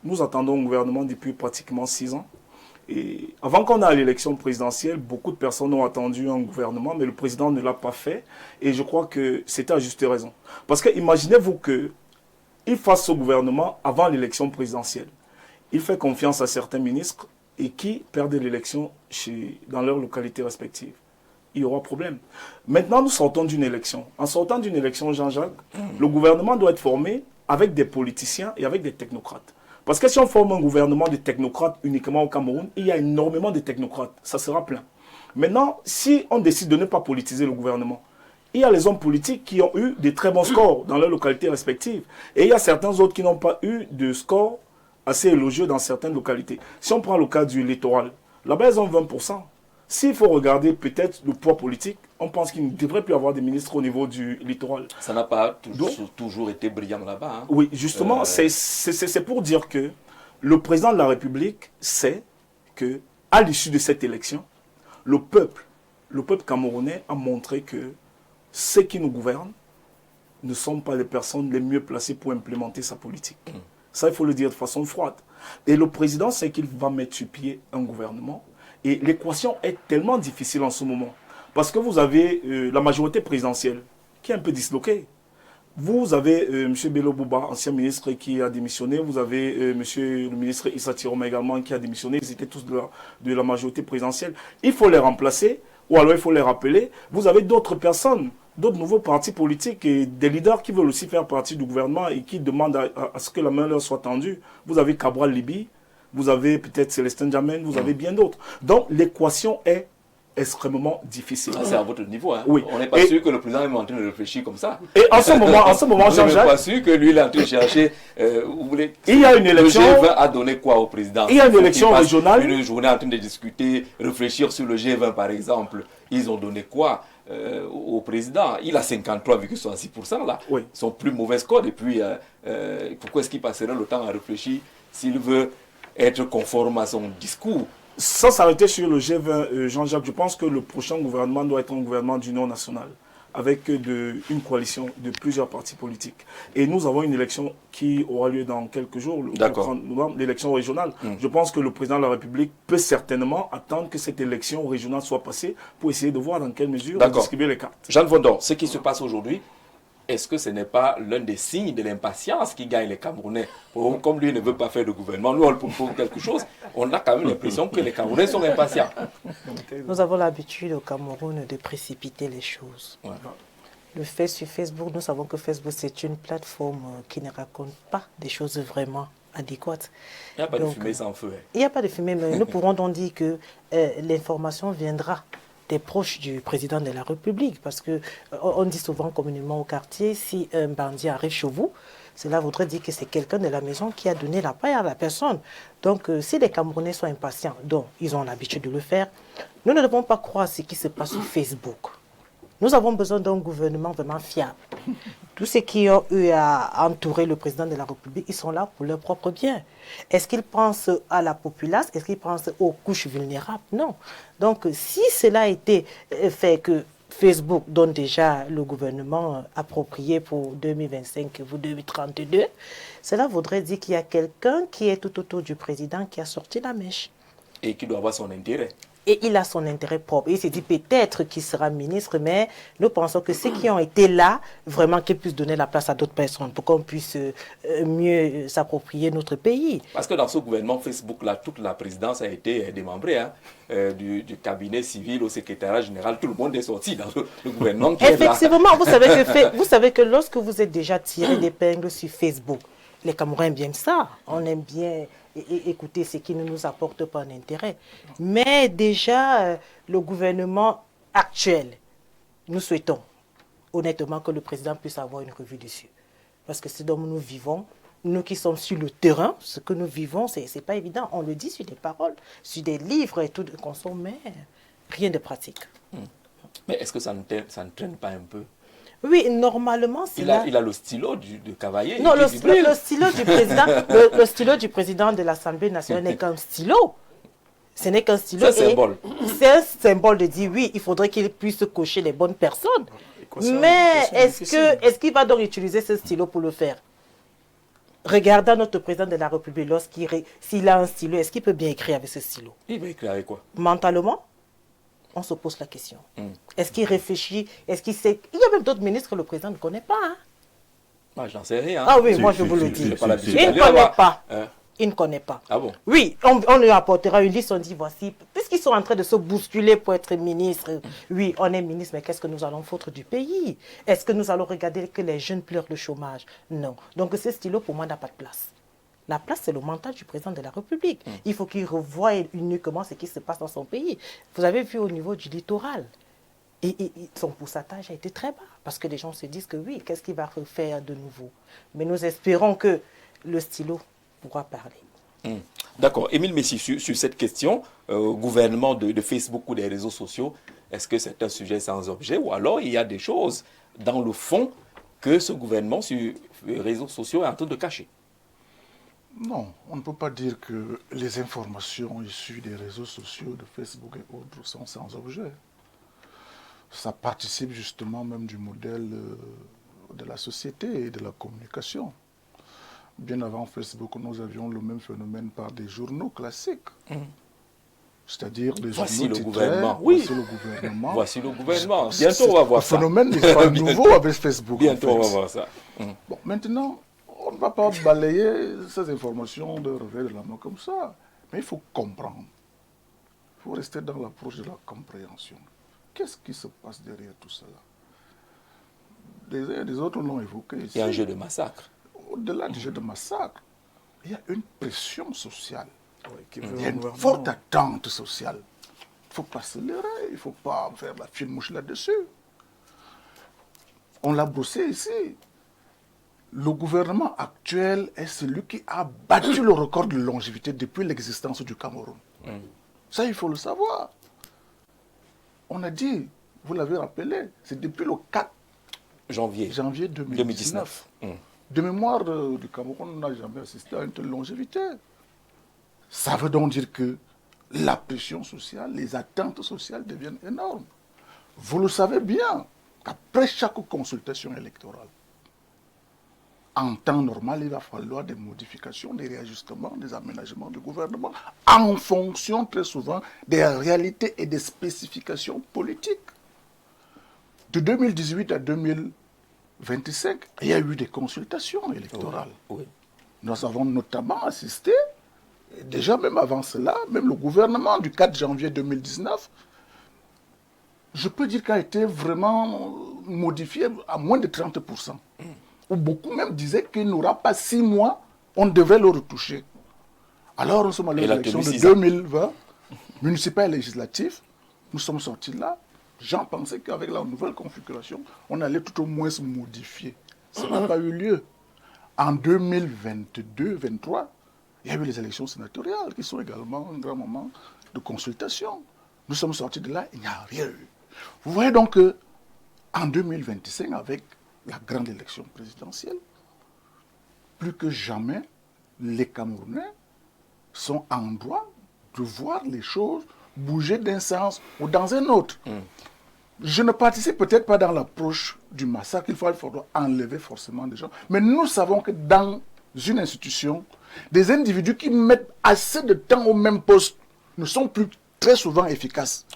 nous attendons un gouvernement depuis pratiquement 6 ans. Et avant qu'on ait l'élection présidentielle, beaucoup de personnes ont attendu un gouvernement, mais le président ne l'a pas fait. Et je crois que c'était à juste raison. Parce que imaginez-vous qu'il fasse ce gouvernement avant l'élection présidentielle. Il fait confiance à certains ministres et qui perdent l'élection dans leurs localités respectives. Il y aura problème. Maintenant, nous sortons d'une élection. En sortant d'une élection, Jean-Jacques, le gouvernement doit être formé avec des politiciens et avec des technocrates. Parce que si on forme un gouvernement de technocrates uniquement au Cameroun, il y a énormément de technocrates. Ça sera plein. Maintenant, si on décide de ne pas politiser le gouvernement, il y a les hommes politiques qui ont eu de très bons scores dans leurs localités respectives. Et il y a certains autres qui n'ont pas eu de scores assez élogieux dans certaines localités. Si on prend le cas du littoral, là-bas, ils ont 20%. S'il faut regarder peut-être le poids politique, on pense qu'il ne devrait plus avoir des ministres au niveau du littoral. Ça n'a pas toujours été brillant là-bas. Hein. Oui, justement, c'est pour dire que le président de la République sait que, à l'issue de cette élection, le peuple camerounais a montré que ceux qui nous gouvernent ne sont pas les personnes les mieux placées pour implémenter sa politique. Ça, il faut le dire de façon froide. Et le président sait qu'il va mettre sur pied un gouvernement. Et l'équation est tellement difficile en ce moment. Parce que vous avez la majorité présidentielle qui est un peu disloquée. Vous avez M. Bello Bouba, ancien ministre, qui a démissionné. Vous avez M. le ministre Issa Tiroma également qui a démissionné. Ils étaient tous de la majorité présidentielle. Il faut les remplacer, ou alors il faut les rappeler. Vous avez d'autres personnes, d'autres nouveaux partis politiques et des leaders qui veulent aussi faire partie du gouvernement et qui demandent à ce que la main leur soit tendue. Vous avez Cabral Libi, vous avez peut-être Célestin Djamen, vous avez bien d'autres. Donc l'équation est extrêmement difficile. C'est à votre niveau. Hein. Oui. On n'est pas sûr que le président est en train de réfléchir comme ça. Et en ce moment, Jean-Jacques, Jean-Jacques, pas sûr que lui il est en train de chercher. Vous voulez. Il y a une élection. Le G20 a donné quoi au président? Il y a une élection régionale. Une journée en train de discuter, réfléchir sur le G20 par exemple. Ils ont donné quoi au président? Il a 53,66% là. Oui. Son plus mauvais score. Et puis, pourquoi est-ce qu'il passerait le temps à réfléchir s'il veut être conforme à son discours? Sans s'arrêter sur le G20, Jean-Jacques, je pense que le prochain gouvernement doit être un gouvernement d'union nationale, avec une coalition de plusieurs partis politiques. Et nous avons une élection qui aura lieu dans quelques jours, l'élection régionale. Je pense que le président de la République peut certainement attendre que cette élection régionale soit passée pour essayer de voir dans quelle mesure on distribue les cartes. Jean Vondon, ce qui se passe aujourd'hui, est-ce que ce n'est pas l'un des signes de l'impatience qui gagne les Camerounais? Comme lui ne veut pas faire de gouvernement, nous on propose quelque chose, on a quand même l'impression que les Camerounais sont impatients. Nous avons l'habitude au Cameroun de précipiter les choses. Ouais. Le fait sur Facebook, nous savons que Facebook c'est une plateforme qui ne raconte pas des choses vraiment adéquates. Il n'y a pas de fumée sans feu. Hein. Il n'y a pas de fumée, mais nous pourrons donc dire que l'information viendra des proches du président de la République, parce que on dit souvent communément au quartier, si un bandit arrive chez vous, cela voudrait dire que c'est quelqu'un de la maison qui a donné la paille à la personne. Donc, si les Camerounais sont impatients, dont ils ont l'habitude de le faire, nous ne devons pas croire ce qui se passe sur Facebook. Nous avons besoin d'un gouvernement vraiment fiable. Tous ceux qui ont eu à entourer le président de la République, ils sont là pour leur propre bien. Est-ce qu'ils pensent à la populace? Est-ce qu'ils pensent aux couches vulnérables? Non. Donc, si cela a été fait que Facebook donne déjà le gouvernement approprié pour 2025 ou 2032, cela voudrait dire qu'il y a quelqu'un qui est tout autour du président qui a sorti la mèche. Et qui doit avoir son intérêt. Et il a son intérêt propre. Il s'est dit peut-être qu'il sera ministre, mais nous pensons que ceux qui ont été là, vraiment qu'ils puissent donner la place à d'autres personnes pour qu'on puisse mieux s'approprier notre pays. Parce que dans ce gouvernement Facebook, là, toute la présidence a été démembrée, hein, du cabinet civil au secrétariat général, tout le monde est sorti dans le gouvernement qui Effectivement, vous savez que lorsque vous êtes déjà tiré d'épingle sur Facebook, les Camerounais aiment bien ça. On aime bien écouter ce qui ne nous apporte pas d'intérêt. Mais déjà, le gouvernement actuel, nous souhaitons honnêtement que le président puisse avoir une revue dessus. Parce que c'est dont nous vivons, nous qui sommes sur le terrain, ce que nous vivons, ce n'est pas évident. On le dit sur des paroles, sur des livres et tout, qu'on sent, mais rien de pratique. Mais est-ce que ça ne traîne pas un peu? Oui, normalement, c'est là. Il a le stylo de Cavaillé. Non, le stylo du président, le stylo du président de l'Assemblée nationale n'est qu'un stylo. Ce n'est qu'un stylo. C'est un symbole. C'est un symbole de dire oui, il faudrait qu'il puisse cocher les bonnes personnes. Mais est-ce qu'il va donc utiliser ce stylo pour le faire? Regardons notre président de la République, s'il a un stylo, est-ce qu'il peut bien écrire avec ce stylo? Il va écrire avec quoi? Mentalement, on se pose la question. Est-ce qu'il réfléchit? Est-ce qu'il sait? Il y a même d'autres ministres que le président ne connaît pas. Hein? Moi, j'en sais rien. Ah oui, moi je vous le dis. Il ne connaît pas. Il ne connaît pas. Ah bon? Oui, on lui apportera une liste, on dit voici, puisqu'ils sont en train de se bousculer pour être ministre, oui, on est ministre, mais qu'est-ce que nous allons foutre du pays? Est-ce que nous allons regarder que les jeunes pleurent le chômage? Non. Donc ce stylo, pour moi, n'a pas de place. La place, c'est le mental du président de la République. Il faut qu'il revoie uniquement ce qui se passe dans son pays. Vous avez vu au niveau du littoral, et son pourcentage a été très bas, parce que les gens se disent que oui, qu'est-ce qu'il va refaire de nouveau? Mais nous espérons que le stylo pourra parler. D'accord. Émile Messi, sur cette question, gouvernement de Facebook ou des réseaux sociaux, est-ce que c'est un sujet sans objet ou alors il y a des choses dans le fond que ce gouvernement sur les réseaux sociaux est en train de cacher? Non, on ne peut pas dire que les informations issues des réseaux sociaux, de Facebook et autres, sont sans objet. Ça participe justement même du modèle de la société et de la communication. Bien avant Facebook, nous avions le même phénomène par des journaux classiques. C'est-à-dire les Voici journaux le titrés, gouvernement. Voici le gouvernement. Voici le gouvernement. Bientôt, on va voir ça. Le phénomène n'est pas nouveau avec Facebook. Bientôt, en fait. on va voir ça. Bon, maintenant, on ne va pas balayer ces informations de revers de la main comme ça. Mais il faut comprendre. Il faut rester dans l'approche de la compréhension. Qu'est-ce qui se passe derrière tout cela? Des autres l'ont évoqué ici. Il y a un jeu de massacre. Au-delà du jeu de massacre, il y a une pression sociale. qui Il veut y a un une gouvernement. forte attente sociale. Il ne faut pas se leurrer, il ne faut pas faire la fine mouche là-dessus. On l'a brossé ici. Le gouvernement actuel est celui qui a battu le record de longévité depuis l'existence du Cameroun. Ça, il faut le savoir. On a dit, vous l'avez rappelé, c'est depuis le 4 Janvier janvier 2019. De mémoire, du Cameroun n'a jamais assisté à une telle longévité. Ça veut donc dire que la pression sociale, les attentes sociales deviennent énormes. Vous le savez bien qu'après chaque consultation électorale, en temps normal, il va falloir des modifications, des réajustements, des aménagements du gouvernement en fonction très souvent des réalités et des spécifications politiques. De 2018 à 2025, il y a eu des consultations électorales. Oui. Nous avons notamment assisté, et déjà même avant cela, même le gouvernement du 4 janvier 2019, je peux dire qu'il a été vraiment modifié à moins de 30%. Où beaucoup même disaient qu'il n'aura pas 6 mois, on devait le retoucher. Alors nous sommes allés aux élections de 2020, municipales et législatives, nous sommes sortis là. J'en pensais qu'avec la nouvelle configuration, on allait tout au moins se modifier. Ça n'a pas eu lieu. En 2022-2023, il y a eu les élections sénatoriales qui sont également un grand moment de consultation. Nous sommes sortis de là, il n'y a rien eu. Vous voyez donc qu'en 2025, avec la grande élection présidentielle, plus que jamais, les Camerounais sont en droit de voir les choses bouger d'un sens ou dans un autre. Je ne participe peut-être pas dans l'approche du massacre, il faudra enlever forcément des gens, mais nous savons que dans une institution, des individus qui mettent assez de temps au même poste ne sont plus très souvent efficaces.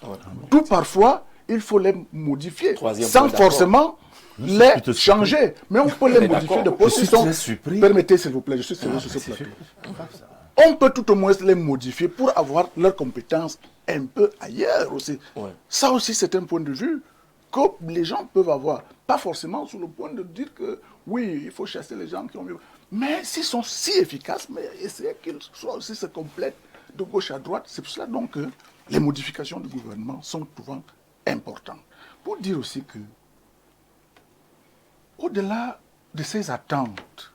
Tout parfois, il faut les modifier, sans forcément les changer. Mais on peut les modifier de poste. Permettez, s'il vous plaît, je suis sérieux sur ce plateau. On peut tout au moins les modifier pour avoir leurs compétences un peu ailleurs aussi. Ça aussi, c'est un point de vue que les gens peuvent avoir. Pas forcément sur le point de dire que, oui, il faut chasser les gens qui ont mieux. Mais s'ils sont si efficaces, mais essayez qu'ils soient aussi se complètent de gauche à droite. C'est pour cela donc que les modifications du gouvernement sont souvent importantes. Pour dire aussi que, au-delà de ces attentes,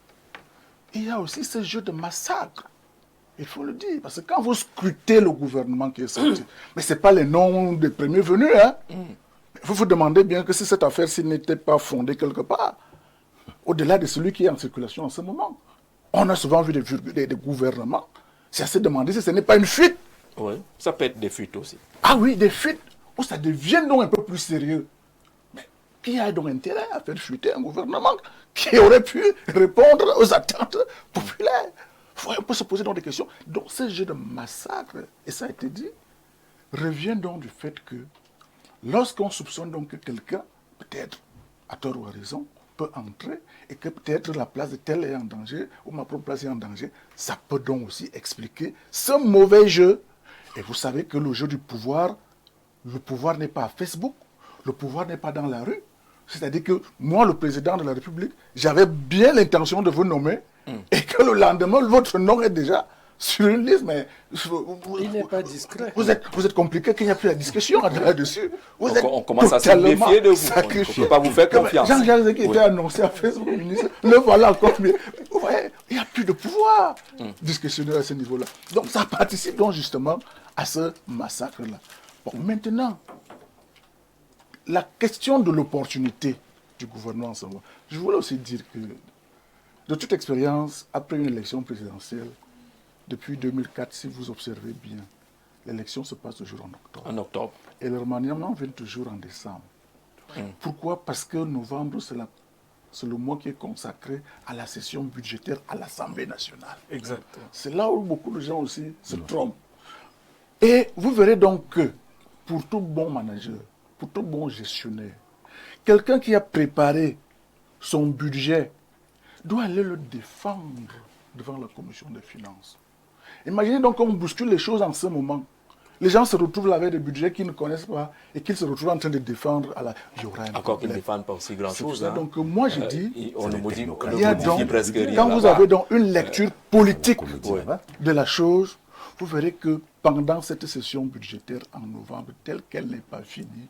il y a aussi ce jeu de massacre. Il faut le dire, parce que quand vous scrutez le gouvernement qui est sorti, mais ce n'est pas les noms des premiers venus, hein. Vous vous demandez bien que si cette affaire-ci n'était pas fondée quelque part, au-delà de celui qui est en circulation en ce moment. On a souvent vu des gouvernements. C'est à se demander si ce n'est pas une fuite. Oui, ça peut être des fuites aussi. Ah oui, des fuites, où ça devient donc un peu plus sérieux. Mais qui a donc intérêt à faire fuiter un gouvernement qui aurait pu répondre aux attentes populaires? On peut se poser donc des questions. Donc ce jeu de massacre, et ça a été dit, revient donc du fait que lorsqu'on soupçonne donc que quelqu'un, peut-être à tort ou à raison, peut entrer et que peut-être la place de tel est en danger ou ma propre place est en danger, ça peut donc aussi expliquer ce mauvais jeu. Et vous savez que le jeu du pouvoir, le pouvoir n'est pas à Facebook, le pouvoir n'est pas dans la rue. C'est-à-dire que moi, le président de la République, j'avais bien l'intention de vous nommer et que le lendemain, votre nom est déjà sur une liste, mais Il n'est pas discret. vous êtes compliqué qu'il n'y a plus la discussion là-dessus. On commence à se méfier de vous. On ne peut pas vous faire confiance. Jean-Jacques Zeki était annoncé à Facebook ministre. Le voilà encore. Mais vous voyez, il n'y a plus de pouvoir discrétionnaire à ce niveau-là. Donc ça participe donc justement à ce massacre-là. Bon, maintenant, la question de l'opportunité du gouvernement en ce moment. Je voulais aussi dire que, de toute expérience, après une élection présidentielle, depuis 2004, si vous observez bien, l'élection se passe toujours en octobre. En octobre. Et le remaniement vient toujours en décembre. Pourquoi? Parce que novembre, c'est le mois qui est consacré à la session budgétaire à l'Assemblée nationale. Exactement. C'est là où beaucoup de gens aussi se trompent. Et vous verrez donc que, pour tout bon manager, pour tout bon gestionnaire, quelqu'un qui a préparé son budget doit aller le défendre devant la commission des finances. Imaginez donc qu'on bouscule les choses en ce moment. Les gens se retrouvent là avec des budgets qu'ils ne connaissent pas et qu'ils se retrouvent en train de défendre à la... Il y aura un Encore qu'ils ne problème. défendent pas aussi grand-chose. Hein. Donc moi je dis, on ne modifie, il y a donc, presque rien. quand vous là-bas. avez donc une lecture politique Ouais. de la chose, vous verrez que pendant cette session budgétaire en novembre, telle qu'elle n'est pas finie,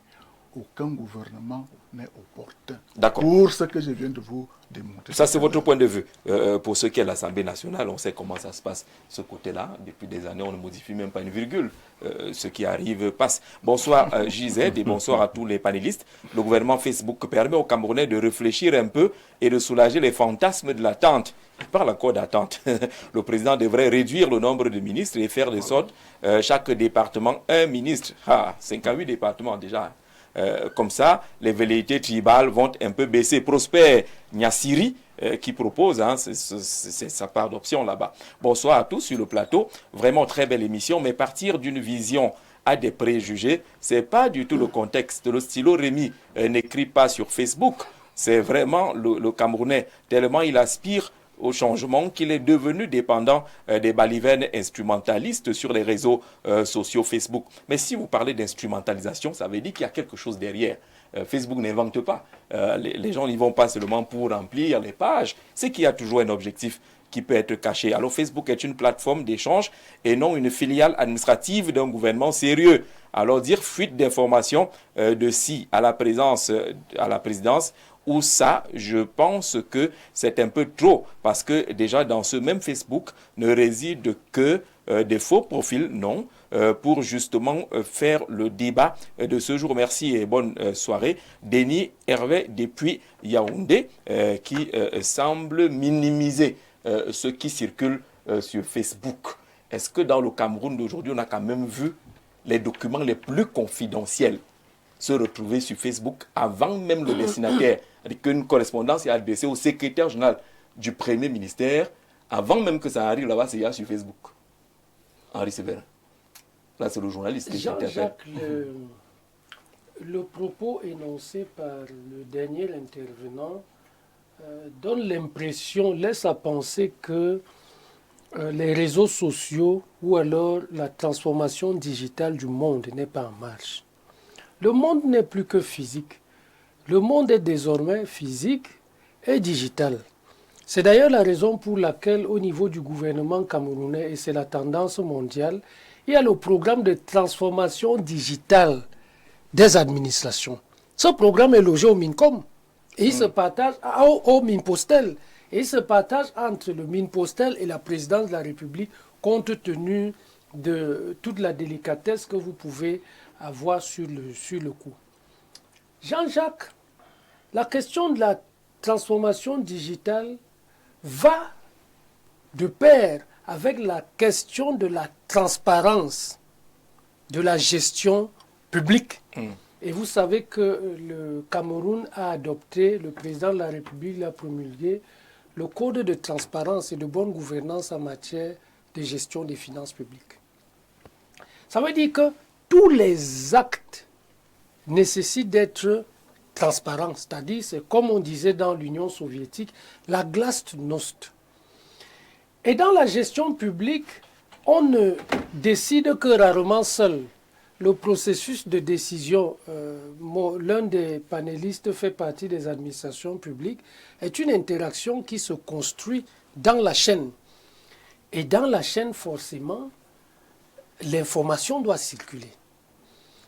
aucun gouvernement n'est opportun. D'accord. Pour ce que je viens de vous démontrer. Ça, c'est votre point de vue. Pour ce qui est de l'Assemblée nationale, on sait comment ça se passe. Ce côté-là, depuis des années, on ne modifie même pas une virgule. Ce qui arrive passe. Bonsoir JZ et bonsoir à tous les panélistes. Le gouvernement Facebook permet aux Camerounais de réfléchir un peu et de soulager les fantasmes de l'attente. Il parle encore d'attente. Le président devrait réduire le nombre de ministres et faire de sorte chaque département un ministre. 58 départements déjà. Comme ça, les velléités tribales vont un peu baisser. Prosper Nyassiri qui propose, c'est sa part d'option là-bas. Bonsoir à tous sur le plateau. Vraiment très belle émission, mais partir d'une vision à des préjugés, c'est pas du tout le contexte. Le stylo Rémi n'écrit pas sur Facebook. C'est vraiment le Camerounais, tellement il aspire au changement qu'il est devenu dépendant des balivernes instrumentalistes sur les réseaux sociaux Facebook. Mais si vous parlez d'instrumentalisation, ça veut dire qu'il y a quelque chose derrière. Facebook n'invente pas. Les gens n'y vont pas seulement pour remplir les pages. C'est qu'il y a toujours un objectif qui peut être caché. Alors Facebook est une plateforme d'échange et non une filiale administrative d'un gouvernement sérieux. Alors dire fuite d'informations de si à la présidence, ou ça, je pense que c'est un peu trop, parce que déjà dans ce même Facebook ne résident que des faux profils, non, pour justement faire le débat de ce jour. Merci et bonne soirée. Denis Hervé depuis Yaoundé, qui semble minimiser ce qui circule sur Facebook. Est-ce que dans le Cameroun d'aujourd'hui, on a quand même vu les documents les plus confidentiels se retrouver sur Facebook avant même le destinataire? C'est-à-dire qu'une correspondance est adressée au secrétaire général du Premier ministère, avant même que ça arrive là-bas, c'est sur Facebook. Henri Séverin. Là, c'est le journaliste qui s'interpelle. Jean-Jacques, le propos énoncé par le dernier intervenant donne l'impression, laisse à penser que les réseaux sociaux ou alors la transformation digitale du monde n'est pas en marche. Le monde n'est plus que physique. Le monde est désormais physique et digital. C'est d'ailleurs la raison pour laquelle au niveau du gouvernement camerounais, et c'est la tendance mondiale, il y a le programme de transformation digitale des administrations. Ce programme est logé au MINCOM et il se partage au MINPOSTEL. Et il se partage entre le MINPOSTEL et la présidence de la République compte tenu de toute la délicatesse que vous pouvez avoir sur le coup. Jean-Jacques, la question de la transformation digitale va de pair avec la question de la transparence de la gestion publique. Et vous savez que le Cameroun a adopté, le président de la République l'a promulgué, le code de transparence et de bonne gouvernance en matière de gestion des finances publiques. Ça veut dire que tous les actes nécessitent d'être transparents, c'est-à-dire, c'est comme on disait dans l'Union soviétique, la glasnost. Et dans la gestion publique, on ne décide que rarement seul. Le processus de décision, l'un des panélistes fait partie des administrations publiques, est une interaction qui se construit dans la chaîne. Et dans la chaîne, forcément, l'information doit circuler.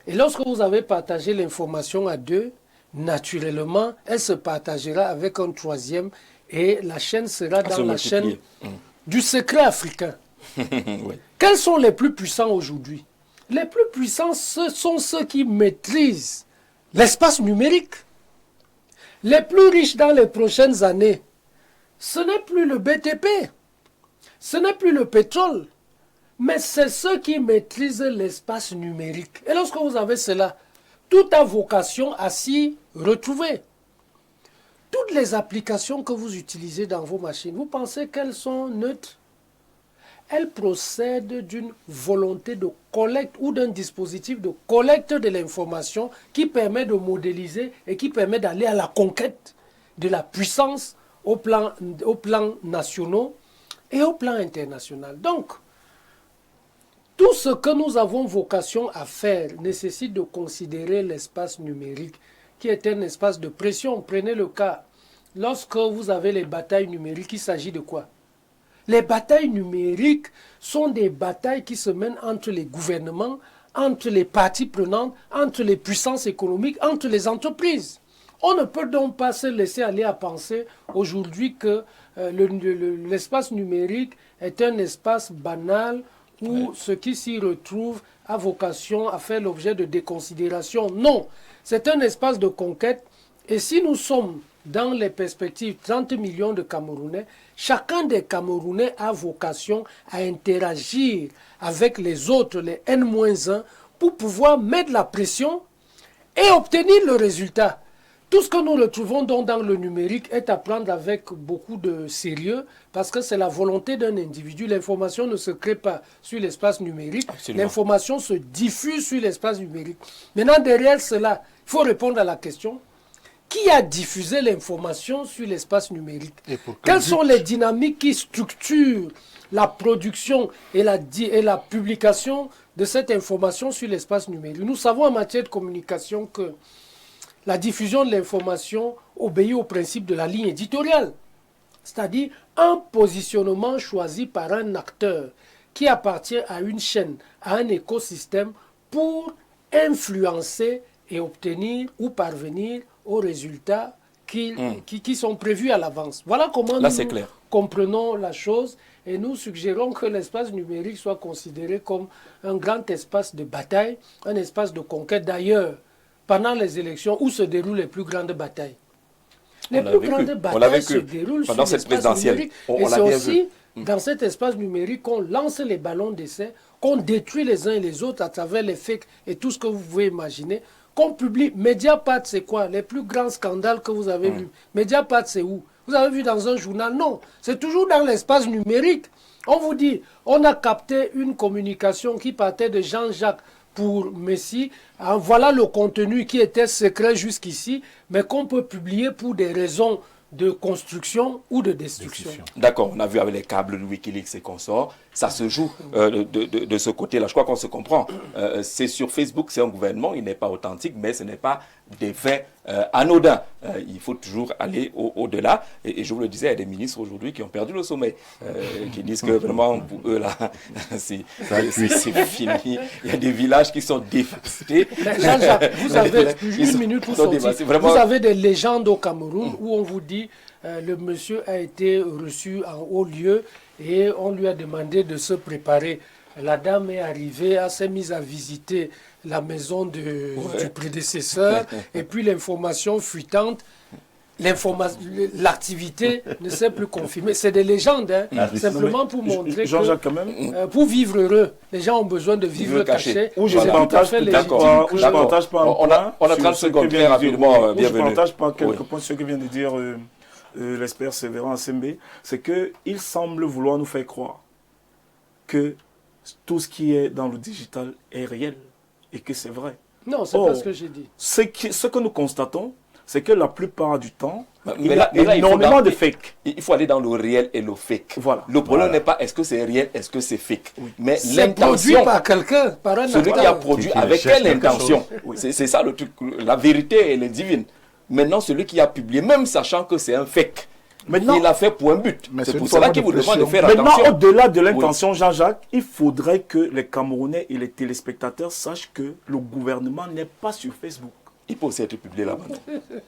Et lorsque vous avez partagé l'information à deux, naturellement, elle se partagera avec un troisième et la chaîne sera dans la chaîne du secret africain. Oui. Quels sont les plus puissants aujourd'hui? Les plus puissants, ce sont ceux qui maîtrisent l'espace numérique. Les plus riches dans les prochaines années, ce n'est plus le BTP, ce n'est plus le pétrole, mais c'est ceux qui maîtrisent l'espace numérique. Et lorsque vous avez cela, tout a vocation à s'y retrouver. Toutes les applications que vous utilisez dans vos machines, vous pensez qu'elles sont neutres? Elles procèdent d'une volonté de collecte ou d'un dispositif de collecte de l'information qui permet de modéliser et qui permet d'aller à la conquête de la puissance au plan national et au plan international. Donc, tout ce que nous avons vocation à faire nécessite de considérer l'espace numérique qui est un espace de pression. Prenez le cas, lorsque vous avez les batailles numériques, il s'agit de quoi? Les batailles numériques sont des batailles qui se mènent entre les gouvernements, entre les parties prenantes, entre les puissances économiques, entre les entreprises. On ne peut donc pas se laisser aller à penser aujourd'hui que l'espace numérique est un espace banal où ce qui s'y retrouve a vocation à faire l'objet de déconsidération. Non, c'est un espace de conquête. Et si nous sommes dans les perspectives 30 millions de Camerounais, chacun des Camerounais a vocation à interagir avec les autres, les N-1, pour pouvoir mettre la pression et obtenir le résultat. Tout ce que nous retrouvons donc dans le numérique est à prendre avec beaucoup de sérieux parce que c'est la volonté d'un individu. L'information ne se crée pas sur l'espace numérique. L'information se diffuse sur l'espace numérique. Maintenant, derrière cela, il faut répondre à la question: qui a diffusé l'information sur l'espace numérique? Quelles sont les dynamiques qui structurent la production et la publication de cette information sur l'espace numérique? Nous savons en matière de communication que la diffusion de l'information obéit au principe de la ligne éditoriale, c'est-à-dire un positionnement choisi par un acteur qui appartient à une chaîne, à un écosystème pour influencer et obtenir ou parvenir aux résultats qui sont prévus à l'avance. Voilà comment nous comprenons la chose et nous suggérons que l'espace numérique soit considéré comme un grand espace de bataille, un espace de conquête. D'ailleurs, pendant les élections, où se déroulent les plus grandes batailles? Les plus grandes batailles se déroulent pendant sur cette l'espace présidentielle. numérique. On Et l'a c'est bien aussi dans cet espace numérique qu'on lance les ballons d'essai, qu'on détruit les uns et les autres à travers les fakes et tout ce que vous pouvez imaginer, qu'on publie. Mediapart, c'est quoi? Les plus grands scandales que vous avez vus. Mediapart, c'est où? Vous avez vu dans un journal? Non, c'est toujours dans l'espace numérique. On vous dit, on a capté une communication qui partait de Jean-Jacques pour Messi. Alors, voilà le contenu qui était secret jusqu'ici, mais qu'on peut publier pour des raisons de construction ou de destruction. D'accord, on a vu avec les câbles de Wikileaks et consorts, ça se joue de ce côté-là. Je crois qu'on se comprend. C'est sur Facebook, c'est un gouvernement, il n'est pas authentique, mais ce n'est pas des faits anodins. Il faut toujours aller au-delà. Et je vous le disais, il y a des ministres aujourd'hui qui ont perdu le sommeil, qui disent que vraiment, pour eux, là, c'est fini. Il y a des villages qui sont dévastés. Jean-Jacques, vous avez une minute pour sortir. Vraiment... Vous avez des légendes au Cameroun où on vous dit le monsieur a été reçu en haut lieu et on lui a demandé de se préparer. La dame est arrivée, elle s'est mise à visiter la maison du prédécesseur et puis l'information fuitante, l'activité ne s'est plus confirmée. C'est des légendes, hein, simplement pour montrer Jean-Jacques, quand même. Pour vivre heureux, les gens ont besoin de vivre cachés. Où je ne partage pas on a 30 secondes très rapidement. Je ne partage pas quelques points sur ce que vient de dire l'expert Sévérin Sembe. C'est qu'il semble vouloir nous faire croire que tout ce qui est dans le digital est réel et que c'est vrai. Non, c'est pas ce que j'ai dit. Ce que nous constatons, c'est que la plupart du temps, il y a énormément de fake. Il faut aller dans le réel et le fake. Voilà. Le problème n'est pas est-ce que c'est réel, est-ce que c'est fake. Oui. Mais c'est produit par quelqu'un, par un celui qui a produit, avec quelle intention. Oui. C'est ça le truc. La vérité, elle est divine. Maintenant, celui qui a publié, même sachant que c'est un fake, Maintenant, il l'a fait pour un but. Mais C'est c'est pour une cela forme qu'il de vous demande de pression. faire Maintenant, attention. au-delà de l'intention, Jean-Jacques, il faudrait que les Camerounais et les téléspectateurs sachent que le gouvernement n'est pas sur Facebook. Il peut aussi être publié là-bas.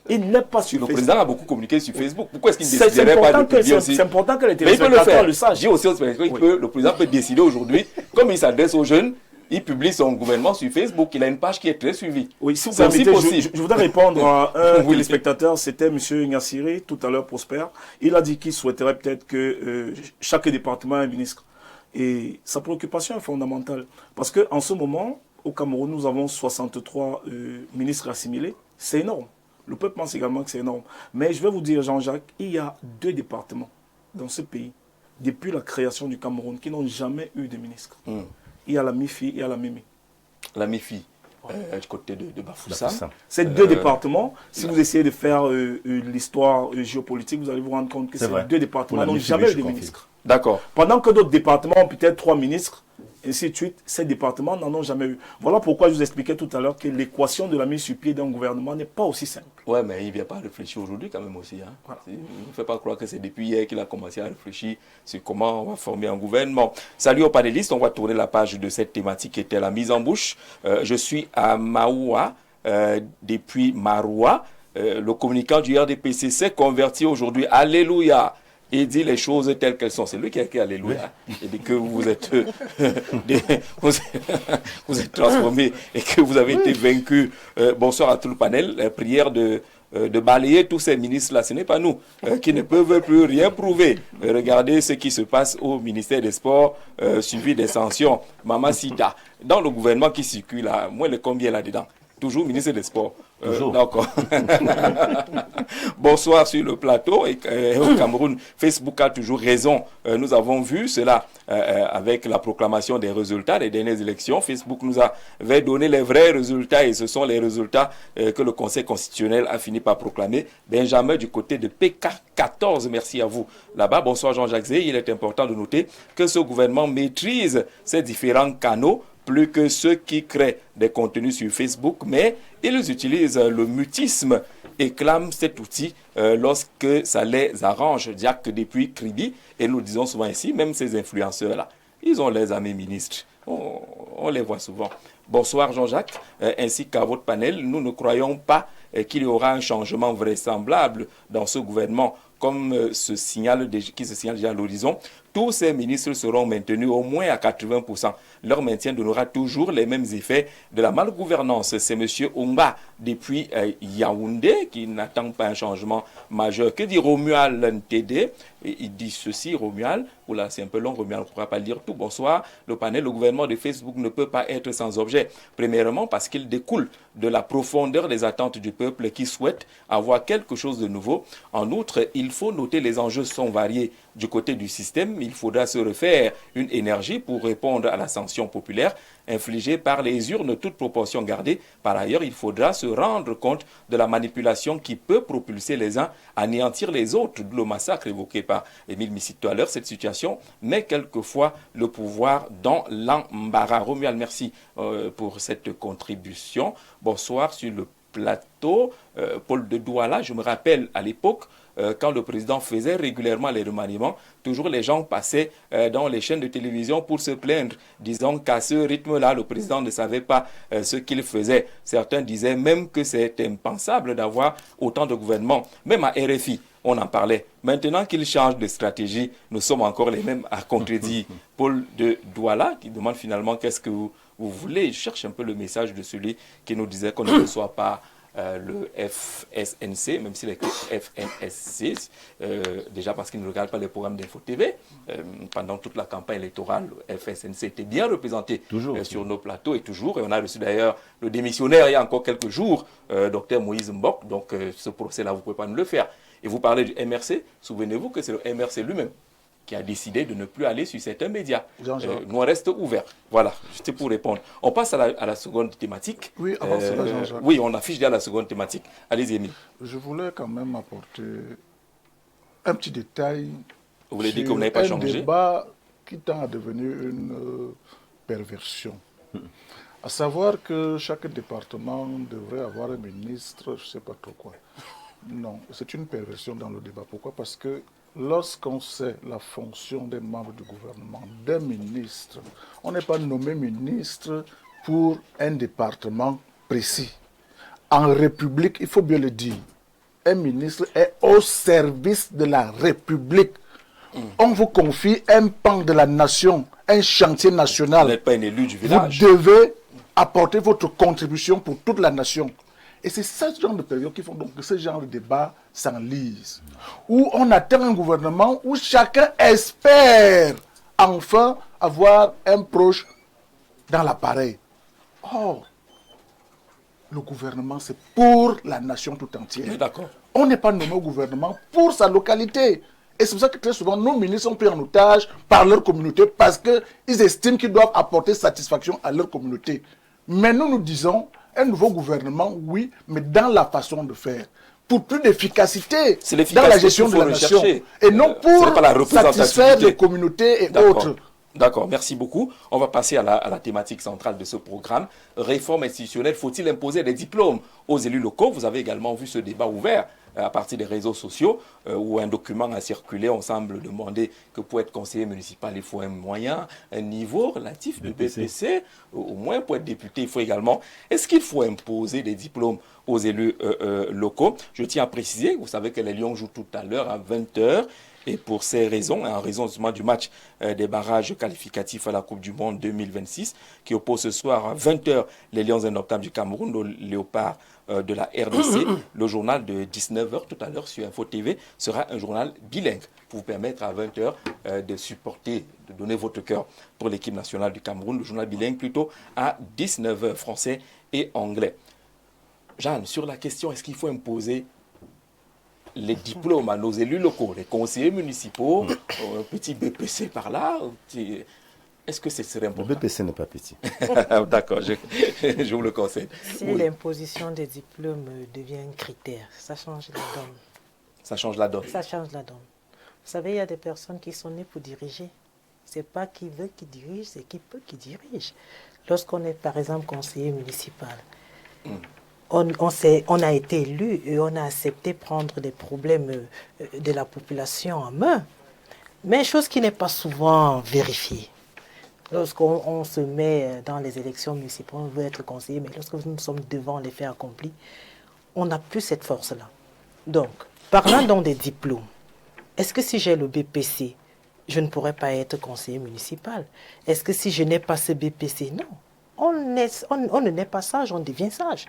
Il n'est pas sur Le Facebook. président a beaucoup communiqué sur Facebook. Pourquoi est-ce qu'il ne C'est déciderait pas de important, publier aussi? c'est important que les Mais il peut le téléspectateurs faire. le sachent. Dis aussi, le président peut décider aujourd'hui, comme il s'adresse aux jeunes, il publie son gouvernement sur Facebook. Il a une page qui est très suivie. Oui, si vous C'est aussi permettez, possible. je voudrais répondre à un Oui. téléspectateur, c'était M. Ignassiri, tout à l'heure Prosper. Il a dit qu'il souhaiterait peut-être que chaque département ait un ministre. Et sa préoccupation est fondamentale. Parce qu'en ce moment, au Cameroun, nous avons 63 ministres assimilés. C'est énorme. Le peuple pense également que c'est énorme. Mais je vais vous dire, Jean-Jacques, il y a 2 départements dans ce pays, depuis la création du Cameroun, qui n'ont jamais eu de ministre. Il y a la MIFI et il y a la MIMI. La MIFI, du côté de Bafoussam. Ces 2 départements, si vous essayez de faire l'histoire géopolitique, vous allez vous rendre compte que ces 2 départements n'ont jamais eu de ministre. D'accord. Pendant que d'autres départements ont peut-être 3 ministres, et ainsi de suite, ces départements n'en ont jamais eu. Voilà pourquoi je vous expliquais tout à l'heure que l'équation de la mise sur pied d'un gouvernement n'est pas aussi simple. Ouais, mais il ne vient pas réfléchir aujourd'hui quand même aussi. Hein. Voilà. Il ne fait pas croire que c'est depuis hier qu'il a commencé à réfléchir sur comment on va former un gouvernement. Salut aux panélistes, on va tourner la page de cette thématique qui était la mise en bouche. Je suis à Maoua, depuis Maroua. Le communicant du RDPC s'est converti aujourd'hui. Alléluia! Et dit les choses telles qu'elles sont. C'est lui qui a écrit Alléluia. Et dit que vous êtes transformé et que vous avez été vaincu. Bonsoir à tout le panel. Prière de balayer tous ces ministres-là. Ce n'est pas nous qui ne peuvent plus rien prouver. Regardez ce qui se passe au ministère des Sports, suivi des sanctions. Mama Sita, dans le gouvernement qui circule, là, moi, le combien là-dedans? Toujours ministre des Sports. D'accord. Bonsoir sur le plateau. Et, au Cameroun, Facebook a toujours raison. Nous avons vu cela avec la proclamation des résultats des dernières élections. Facebook nous avait donné les vrais résultats et ce sont les résultats que le Conseil constitutionnel a fini par proclamer. Benjamin du côté de PK14, merci à vous. Là-bas, bonsoir Jean-Jacques Zé. Il est important de noter que ce gouvernement maîtrise ces différents canaux plus que ceux qui créent des contenus sur Facebook, mais ils utilisent le mutisme et clament cet outil lorsque ça les arrange. Dire que depuis Kribi, et nous disons souvent ici, même ces influenceurs-là, ils ont les amis ministres. On les voit souvent. Bonsoir Jean-Jacques, ainsi qu'à votre panel. Nous ne croyons pas qu'il y aura un changement vraisemblable dans ce gouvernement, comme qui se signale déjà à l'horizon. Tous ces ministres seront maintenus au moins à 80%. Leur maintien donnera toujours les mêmes effets de la malgouvernance. C'est M. Oumba, depuis Yaoundé, qui n'attend pas un changement majeur. Que dit Romuald Ntede? Il dit ceci, Romuald. Oula, c'est un peu long, Romuald ne pourra pas lire tout. Bonsoir. Le panel, le gouvernement de Facebook ne peut pas être sans objet. Premièrement, parce qu'il découle de la profondeur des attentes du peuple qui souhaite avoir quelque chose de nouveau. En outre, il faut noter les enjeux sont variés du côté du système. Il faudra se refaire une énergie pour répondre à la sanction populaire infligée par les urnes, toute proportion gardée. Par ailleurs, il faudra se rendre compte de la manipulation qui peut propulser les uns à anéantir les autres. Le massacre évoqué par Émile Missi tout à l'heure, cette situation met quelquefois le pouvoir dans l'embarras. Romuald, merci pour cette contribution. Bonsoir sur le plateau. Paul de Douala, je me rappelle à l'époque, quand le président faisait régulièrement les remaniements, toujours les gens passaient dans les chaînes de télévision pour se plaindre, disant qu'à ce rythme-là, le président ne savait pas ce qu'il faisait. Certains disaient même que c'est impensable d'avoir autant de gouvernements. Même à RFI, on en parlait. Maintenant qu'il change de stratégie, nous sommes encore les mêmes à contredire. Paul de Douala qui demande finalement qu'est-ce que vous voulez. Je cherche un peu le message de celui qui nous disait qu'on ne reçoit pas le FSNC, même s'il est écrit FNSC, déjà parce qu'il ne regarde pas les programmes d'Info TV. Pendant toute la campagne électorale, le FSNC était bien représenté sur nos plateaux et toujours. Et on a reçu d'ailleurs le démissionnaire il y a encore quelques jours, Dr Moïse Mbok. Donc ce procès-là, vous ne pouvez pas nous le faire. Et vous parlez du MRC, souvenez-vous que c'est le MRC lui-même qui a décidé de ne plus aller sur certains médias. Nous, on reste ouverts. Voilà, c'était pour répondre. On passe à la seconde thématique. Oui, avant cela, Jean-Jacques. Oui, on affiche déjà la seconde thématique. Allez-y, Émile. Je voulais quand même apporter un petit détail. Vous voulez dire que vous n'avez pas changé? Un débat qui tend à devenir une perversion. À savoir que chaque département devrait avoir un ministre, je ne sais pas trop quoi. Non, c'est une perversion dans le débat. Pourquoi? Parce que lorsqu'on sait la fonction des membres du gouvernement, des ministres, on n'est pas nommé ministre pour un département précis. En République, il faut bien le dire, un ministre est au service de la République. On vous confie un pan de la nation, un chantier national. Vous n'êtes pas un élu du village. Vous devez apporter votre contribution pour toute la nation. Et c'est ce genre de période qui font donc que ce genre de débat s'enlise. Où on atteint un gouvernement où chacun espère enfin avoir un proche dans l'appareil. Or, le gouvernement, c'est pour la nation tout entière. D'accord. On n'est pas nommé au gouvernement pour sa localité. Et c'est pour ça que très souvent, nos ministres sont pris en otage par leur communauté parce qu'ils estiment qu'ils doivent apporter satisfaction à leur communauté. Mais nous disons, un nouveau gouvernement, oui, mais dans la façon de faire. Pour plus d'efficacité dans la gestion de la nation. Et non pour satisfaire les communautés et autres. D'accord, merci beaucoup. On va passer à la thématique centrale de ce programme. Réforme institutionnelle, faut-il imposer des diplômes aux élus locaux? Vous avez également vu ce débat ouvert à partir des réseaux sociaux où un document a circulé. On semble demander que pour être conseiller municipal, il faut un moyen, un niveau relatif de BPC. Au moins pour être député, il faut également... Est-ce qu'il faut imposer des diplômes aux élus locaux? Je tiens à préciser, vous savez que les Lions jouent tout à l'heure à 20h. Et pour ces raisons, en raison justement du match des barrages qualificatifs à la Coupe du Monde 2026, qui oppose ce soir à 20h les Lions indomptables du Cameroun aux Léopards de la RDC, le journal de 19h tout à l'heure sur Info TV sera un journal bilingue pour vous permettre à 20h de supporter, de donner votre cœur pour l'équipe nationale du Cameroun. Le journal bilingue plutôt à 19h, français et anglais. Jeanne, sur la question, est-ce qu'il faut imposer les diplômes à nos élus locaux, les conseillers municipaux, un petit BPC par là, est-ce que ce serait important? Le BPC n'est pas petit. D'accord, je vous le conseille. Si l'imposition des diplômes devient un critère, ça change la donne. Ça change la donne. Ça change la donne. Vous savez, il y a des personnes qui sont nées pour diriger. Ce n'est pas qui veut qui dirige, c'est qui peut qui dirige. Lorsqu'on est, par exemple, conseiller municipal, on a été élu et on a accepté prendre les problèmes de la population en main. Mais chose qui n'est pas souvent vérifiée. Lorsqu'on se met dans les élections municipales, on veut être conseiller, mais lorsque nous sommes devant les faits accomplis, on n'a plus cette force-là. Donc, parlant donc des diplômes, est-ce que si j'ai le BPC, je ne pourrais pas être conseiller municipal? Est-ce que si je n'ai pas ce BPC? Non. On ne naît pas sage, on devient sage.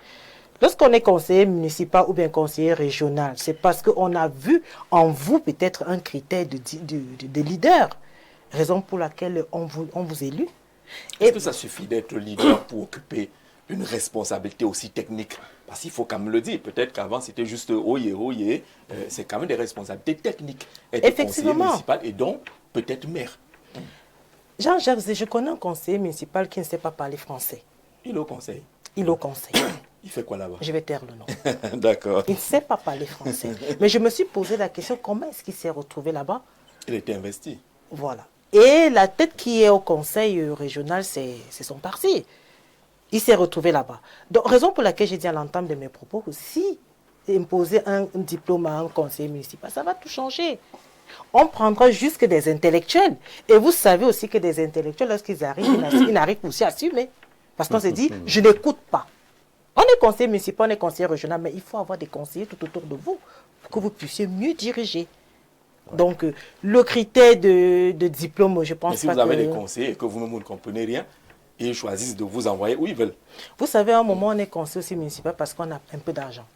Lorsqu'on est conseiller municipal ou bien conseiller régional, c'est parce qu'on a vu en vous peut-être un critère de leader, raison pour laquelle on vous élu. Est-ce que ça suffit d'être leader pour occuper une responsabilité aussi technique? Parce qu'il faut quand même le dire, peut-être qu'avant c'était juste oyé, c'est quand même des responsabilités techniques. Être conseiller municipal et donc peut-être maire. Jean-Jacques, je connais un conseiller municipal qui ne sait pas parler français. Il est au conseil. Il est au conseil. Il fait quoi là-bas? Je vais taire le nom. D'accord. Il ne sait pas parler français. Mais je me suis posé la question, comment est-ce qu'il s'est retrouvé là-bas? Il était investi. Voilà. Et la tête qui est au conseil régional, c'est son parti. Il s'est retrouvé là-bas. Donc, raison pour laquelle j'ai dit à l'entame de mes propos que si imposer un diplôme à un conseiller municipal, ça va tout changer. On prendra jusque des intellectuels. Et vous savez aussi que des intellectuels, lorsqu'ils arrivent, ils arrivent aussi à assumer. Parce qu'on se dit, je n'écoute pas. On est conseiller municipal, on est conseiller régional, mais il faut avoir des conseillers tout autour de vous pour que vous puissiez mieux diriger. Donc, le critère de diplôme, je pense pas que... si vous avez des conseillers et que vous-même vous ne comprenez rien, ils choisissent de vous envoyer où ils veulent. Vous savez, à un moment, on est conseiller aussi municipal parce qu'on a un peu d'argent.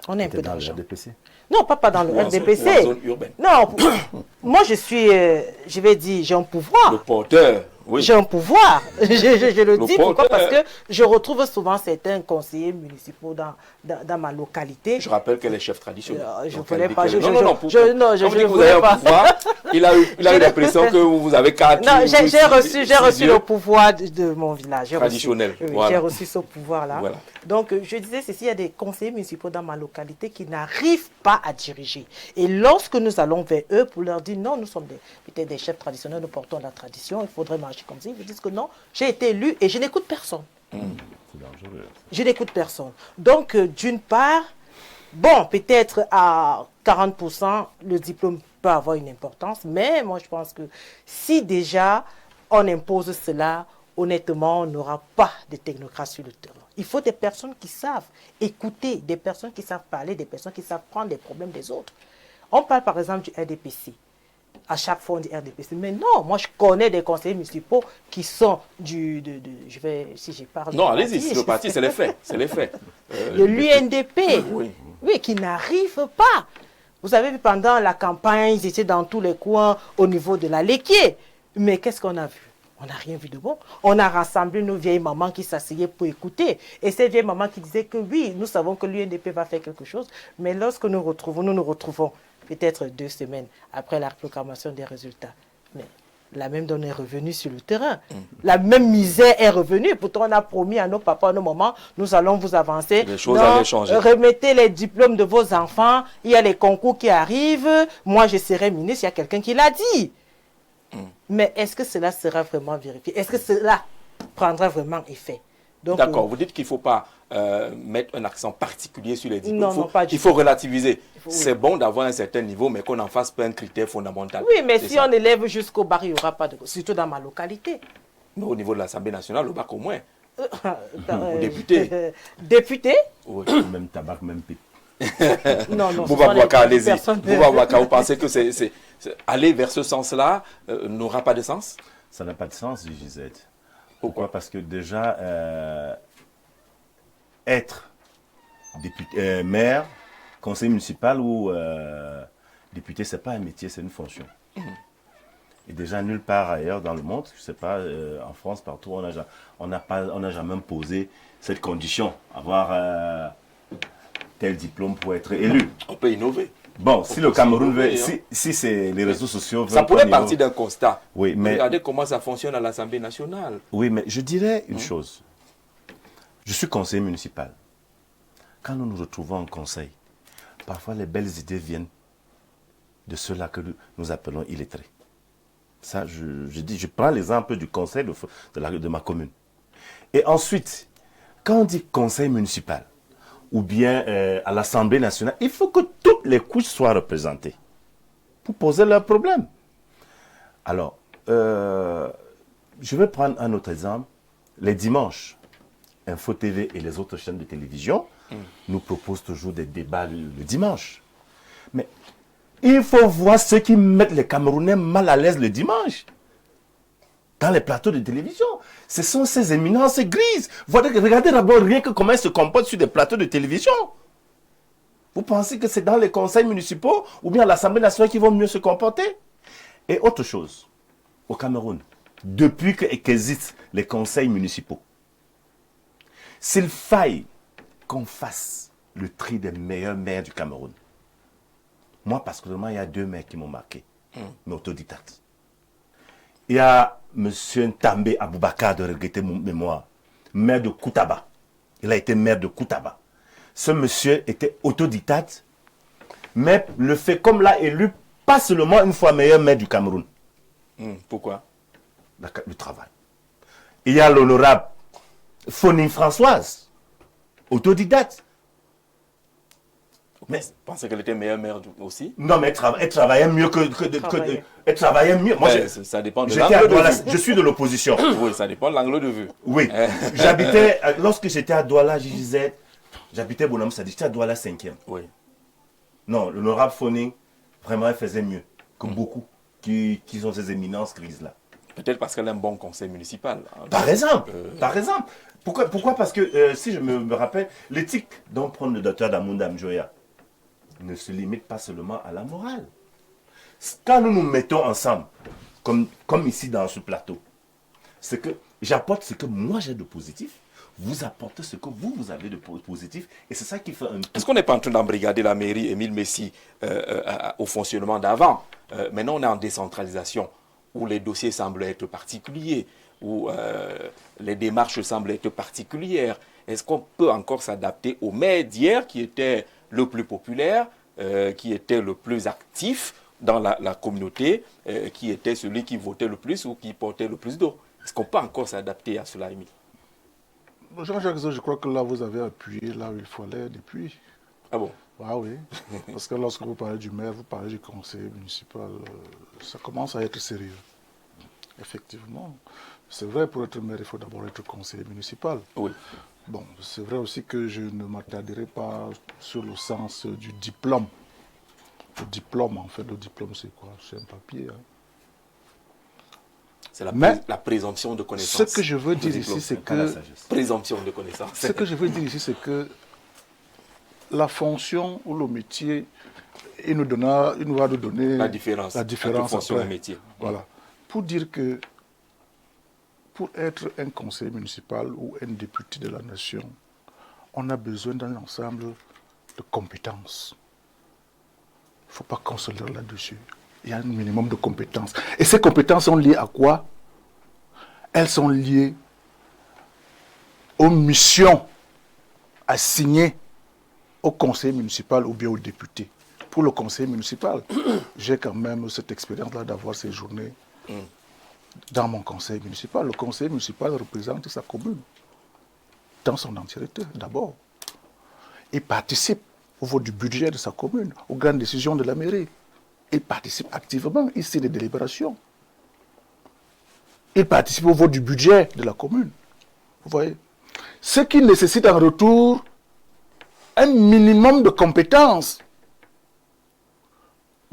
On a un peu d'argent. Dans le RDPC? Non, pas dans le RDPC. Ou en zone urbaine. Non, moi je suis, je vais dire, j'ai un pouvoir. Le porteur, oui. J'ai un pouvoir. Je le dis porteur. pourquoi? Parce que je retrouve souvent certains conseillers municipaux dans ma localité. Je rappelle qu'elle est chef traditionnel. Je ne voulais pas. Je Vous ne voulais pas. Il a eu l'impression que vous avez 4. Non, j'ai reçu le pouvoir de mon village. Traditionnel. J'ai reçu ce pouvoir-là. Voilà. Donc, je disais ceci, il y a des conseillers municipaux dans ma localité qui n'arrivent pas à diriger. Et lorsque nous allons vers eux pour leur dire non, nous sommes peut-être des chefs traditionnels, nous portons la tradition, il faudrait marcher comme ça, ils vous disent que non, j'ai été élu et je n'écoute personne. C'est dangereux. Je n'écoute personne. Donc, d'une part, Bon, peut-être à 40%, le diplôme peut avoir une importance, mais moi je pense que si déjà on impose cela, honnêtement, on n'aura pas de technocrates sur le terrain. Il faut des personnes qui savent écouter, des personnes qui savent parler, des personnes qui savent prendre les problèmes des autres. On parle par exemple du RDPC. À chaque fois on dit RDPC. Mais non, moi je connais des conseillers municipaux qui sont je vais, si je parle... Non, allez-y, c'est le parti, c'est les faits. C'est les faits. De l'UNDP, Oui. oui, qui n'arrivent pas. Vous avez vu pendant la campagne, ils étaient dans tous les coins au niveau de la Léquier. Mais qu'est-ce qu'on a vu? On n'a rien vu de bon. On a rassemblé nos vieilles mamans qui s'asseyaient pour écouter. Et ces vieilles mamans qui disaient que oui, nous savons que l'UNDP va faire quelque chose. Mais lorsque nous nous retrouvons peut-être 2 semaines après la proclamation des résultats. Mais la même donne est revenue sur le terrain. La même misère est revenue. Pourtant, on a promis à nos papas, à nos mamans, nous allons vous avancer. Les choses allaient changer. Remettez les diplômes de vos enfants. Il y a les concours qui arrivent. Moi, je serai ministre. Il y a quelqu'un qui l'a dit. Mais est-ce que cela sera vraiment vérifié? Est-ce que cela prendra vraiment effet? D'accord, vous dites qu'il ne faut pas mettre un accent particulier sur les diplômes. Non, pas du il faut tout. relativiser. Oui. C'est bon d'avoir un certain niveau, mais qu'on n'en fasse pas un critère fondamental. Oui, mais C'est si ça. on élève jusqu'au bar, il n'y aura pas de... Surtout dans ma localité. Mais au niveau de l'Assemblée nationale, au bac au moins. Député. Député? Oui. Même tabac, même pipe. Non, non. Bouba Bouaka, allez-y. Personne... Bouba Bouaka, vous pensez que aller vers ce sens-là n'aura pas de sens? Ça n'a pas de sens, Gisette. Pourquoi? Parce que déjà, être député, maire, conseiller municipal ou député, ce n'est pas un métier, c'est une fonction. Et déjà, nulle part ailleurs dans le monde, je ne sais pas, en France, partout, on n'a jamais posé cette condition, avoir tel diplôme pour être élu. On peut innover. Bon, si le Cameroun veut, innover, si c'est les réseaux sociaux... Ça veulent pourrait qu'on partir innove. d'un constat. Oui, mais... Regardez comment ça fonctionne à l'Assemblée nationale. Oui, mais je dirais une chose. Je suis conseiller municipal. Quand nous nous retrouvons en conseil, parfois les belles idées viennent de ceux-là que nous appelons illettrés. Ça, je prends l'exemple du conseil de ma commune. Et ensuite, quand on dit conseil municipal, ou bien à l'Assemblée nationale, il faut que toutes les couches soient représentées pour poser leurs problèmes. Alors, je vais prendre un autre exemple. Les dimanches, Info TV et les autres chaînes de télévision nous proposent toujours des débats le dimanche. Mais il faut voir ceux qui mettent les Camerounais mal à l'aise le dimanche. Dans les plateaux de télévision. Ce sont ces éminences grises. Regardez d'abord rien que comment ils se comportent sur des plateaux de télévision. Vous pensez que c'est dans les conseils municipaux ou bien à l'Assemblée nationale qu'ils vont mieux se comporter? Et autre chose, au Cameroun, depuis qu'existent les conseils municipaux, s'il faille qu'on fasse le tri des meilleurs maires du Cameroun, moi, particulièrement, il y a 2 maires qui m'ont marqué, mais autodidactes. Il y a M. Ntambe Aboubakar, de regretter mon mémoire, maire de Koutaba. Il a été maire de Koutaba. Ce monsieur était autodidacte, mais le fait comme l'a élu, pas seulement une fois meilleur maire du Cameroun. Pourquoi? Le travail. Il y a l'honorable Fonine Françoise, autodidacte. Mais vous pensez qu'elle était meilleure maire aussi? Non, mais elle travaillait mieux elle travaillait mieux. Moi, ça dépend de j'étais l'angle de Douala, vue. je suis de l'opposition. Oui, ça dépend de l'angle de vue. Oui. Lorsque j'étais à Douala, je disais, j'habitais Bonhomme Sadi, j'étais à Douala 5e. Oui. Non, l'honorable Foning, vraiment, elle faisait mieux que beaucoup qui ont ces éminences grises-là. Peut-être parce qu'elle a un bon conseil municipal. Par exemple, par exemple. Pourquoi? Parce que, si je me rappelle, l'éthique dont prend le docteur Damounda Mjoya ne se limite pas seulement à la morale. Quand nous nous mettons ensemble, comme ici dans ce plateau, c'est que j'apporte ce que moi j'ai de positif, vous apportez ce que vous avez de positif, et c'est ça qui fait un... Est-ce qu'on n'est pas en train d'embrigader la mairie Émile Messi au fonctionnement d'avant? Maintenant, on est en décentralisation, où les dossiers semblent être particuliers, où les démarches semblent être particulières. Est-ce qu'on peut encore s'adapter au maire d'hier qui était le plus populaire, qui était le plus actif dans la communauté, qui était celui qui votait le plus ou qui portait le plus d'eau? Est-ce qu'on peut encore s'adapter à cela, Émile? Jean-Jacques, je crois que là, vous avez appuyé là où il fallait depuis. Ah bon? Ah oui, parce que lorsque vous parlez du maire, vous parlez du conseiller municipal, ça commence à être sérieux. Effectivement. C'est vrai, pour être maire, il faut d'abord être conseiller municipal. Oui. Bon, c'est vrai aussi que je ne m'attarderai pas sur le sens du diplôme. Le diplôme, en fait, le diplôme, c'est quoi? C'est un papier. Hein. C'est la présomption de connaissance. Ce que je veux dire ici, c'est que... Présomption de connaissance. Ce que je veux dire ici, c'est que la fonction ou le métier, il va nous donner la différence entre fonction et métier. Voilà. Pour dire que pour être un conseiller municipal ou un député de la nation, on a besoin d'un ensemble de compétences. Il ne faut pas qu'on se leurre là-dessus. Il y a un minimum de compétences. Et ces compétences sont liées à quoi? Elles sont liées aux missions assignées au conseil municipal ou bien au député. Pour le conseil municipal, j'ai quand même cette expérience-là d'avoir séjourné dans mon conseil municipal. Le conseil municipal représente sa commune dans son entièreté, d'abord. Il participe au vote du budget de sa commune, aux grandes décisions de la mairie. Il participe activement, il signe des délibérations. Il participe au vote du budget de la commune. Vous voyez? Ce qui nécessite en retour un minimum de compétences.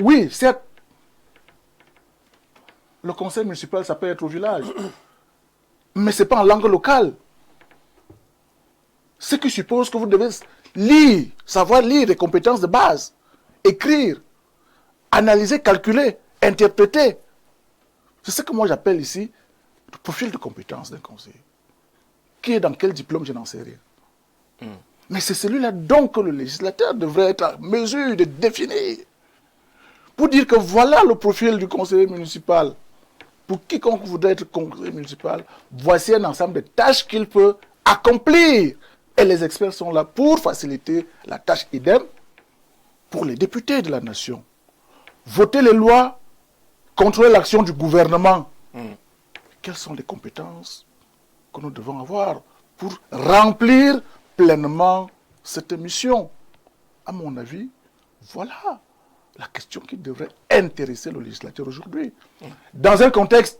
Oui, certes, le conseil municipal, ça peut être au village, mais ce n'est pas en langue locale. Ce qui suppose que vous devez lire, savoir lire des compétences de base, écrire, analyser, calculer, interpréter. C'est ce que moi j'appelle ici le profil de compétence d'un conseiller. Qui est dans quel diplôme, je n'en sais rien. Mais c'est celui-là donc que le législateur devrait être en mesure de définir. Pour dire que voilà le profil du conseiller municipal. Pour quiconque voudrait être conseiller municipal, voici un ensemble de tâches qu'il peut accomplir. Et les experts sont là pour faciliter la tâche idem pour les députés de la nation. Voter les lois, contrôler l'action du gouvernement. Quelles sont les compétences que nous devons avoir pour remplir pleinement cette mission? À mon avis, voilà la question qui devrait intéresser le législateur aujourd'hui. Dans un contexte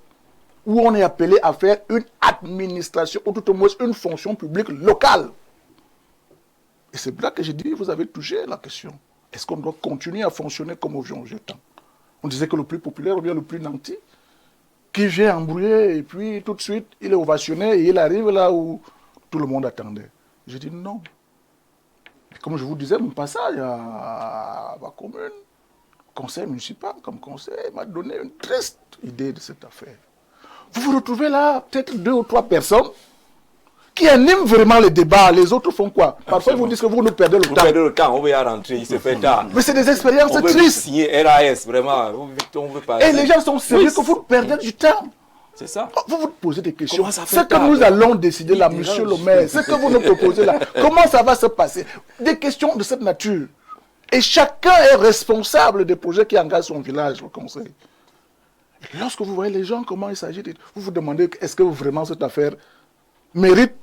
où on est appelé à faire une administration, ou tout au moins une fonction publique locale. Et c'est là que j'ai dit, vous avez touché la question. Est-ce qu'on doit continuer à fonctionner comme au vieux temps? On disait que le plus populaire ou bien le plus nanti, qui vient embrouiller et puis tout de suite, il est ovationné et il arrive là où tout le monde attendait. J'ai dit non. Et comme je vous disais, mon passage à ma commune, conseil municipal comme conseil, m'a donné une triste idée de cette affaire. Vous vous retrouvez là, peut-être 2 ou 3 personnes qui animent vraiment les débats. Les autres font quoi? Parfois, ils vous disent que vous nous perdez le temps. Vous perdez le temps, on va rentrer, il se fait tard. Mais c'est des expériences tristes. On veut signer RAS, vraiment. On veut pas. Et les gens sont sérieux que vous perdez du temps. C'est ça. Vous vous posez des questions. Ce que nous allons décider là, monsieur le maire, ce que vous nous proposez là, comment ça va se passer? Des questions de cette nature. Et chacun est responsable des projets qui engagent son village au conseil. Et lorsque vous voyez les gens, comment il s'agit, vous vous demandez, est-ce que vraiment cette affaire mérite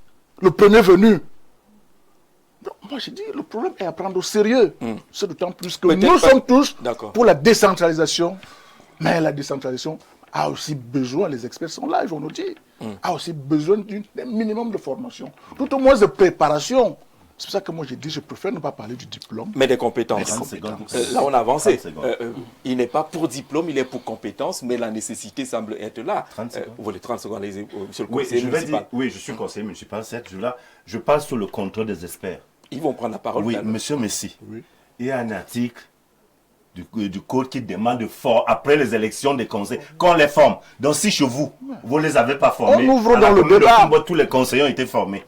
le premier venu? Donc, moi, j'ai dit, le problème est à prendre au sérieux. C'est d'autant plus que nous sommes tous pour la décentralisation. Mais la décentralisation a aussi besoin, les experts sont là, ils vont nous dire, a aussi besoin d'un minimum de formation. Tout au moins de préparation. C'est pour ça que moi j'ai dit, je préfère ne pas parler du diplôme. Mais des compétences. Là on a avancé. Il n'est pas pour diplôme, il est pour compétences, mais la nécessité semble être là. 30 secondes. Vous voulez 30 secondes, monsieur le oui, conseiller municipal. Oui, je suis conseiller municipal, certes. Je parle sous le contrôle des experts. Ils vont prendre la parole. Oui, monsieur Messi. Oui. Il y a un article du code qui demande après les élections des conseils, qu'on les forme. Donc si chez vous, vous ne les avez pas formés, on ouvre dans le débat. Tous les conseillers ont été formés.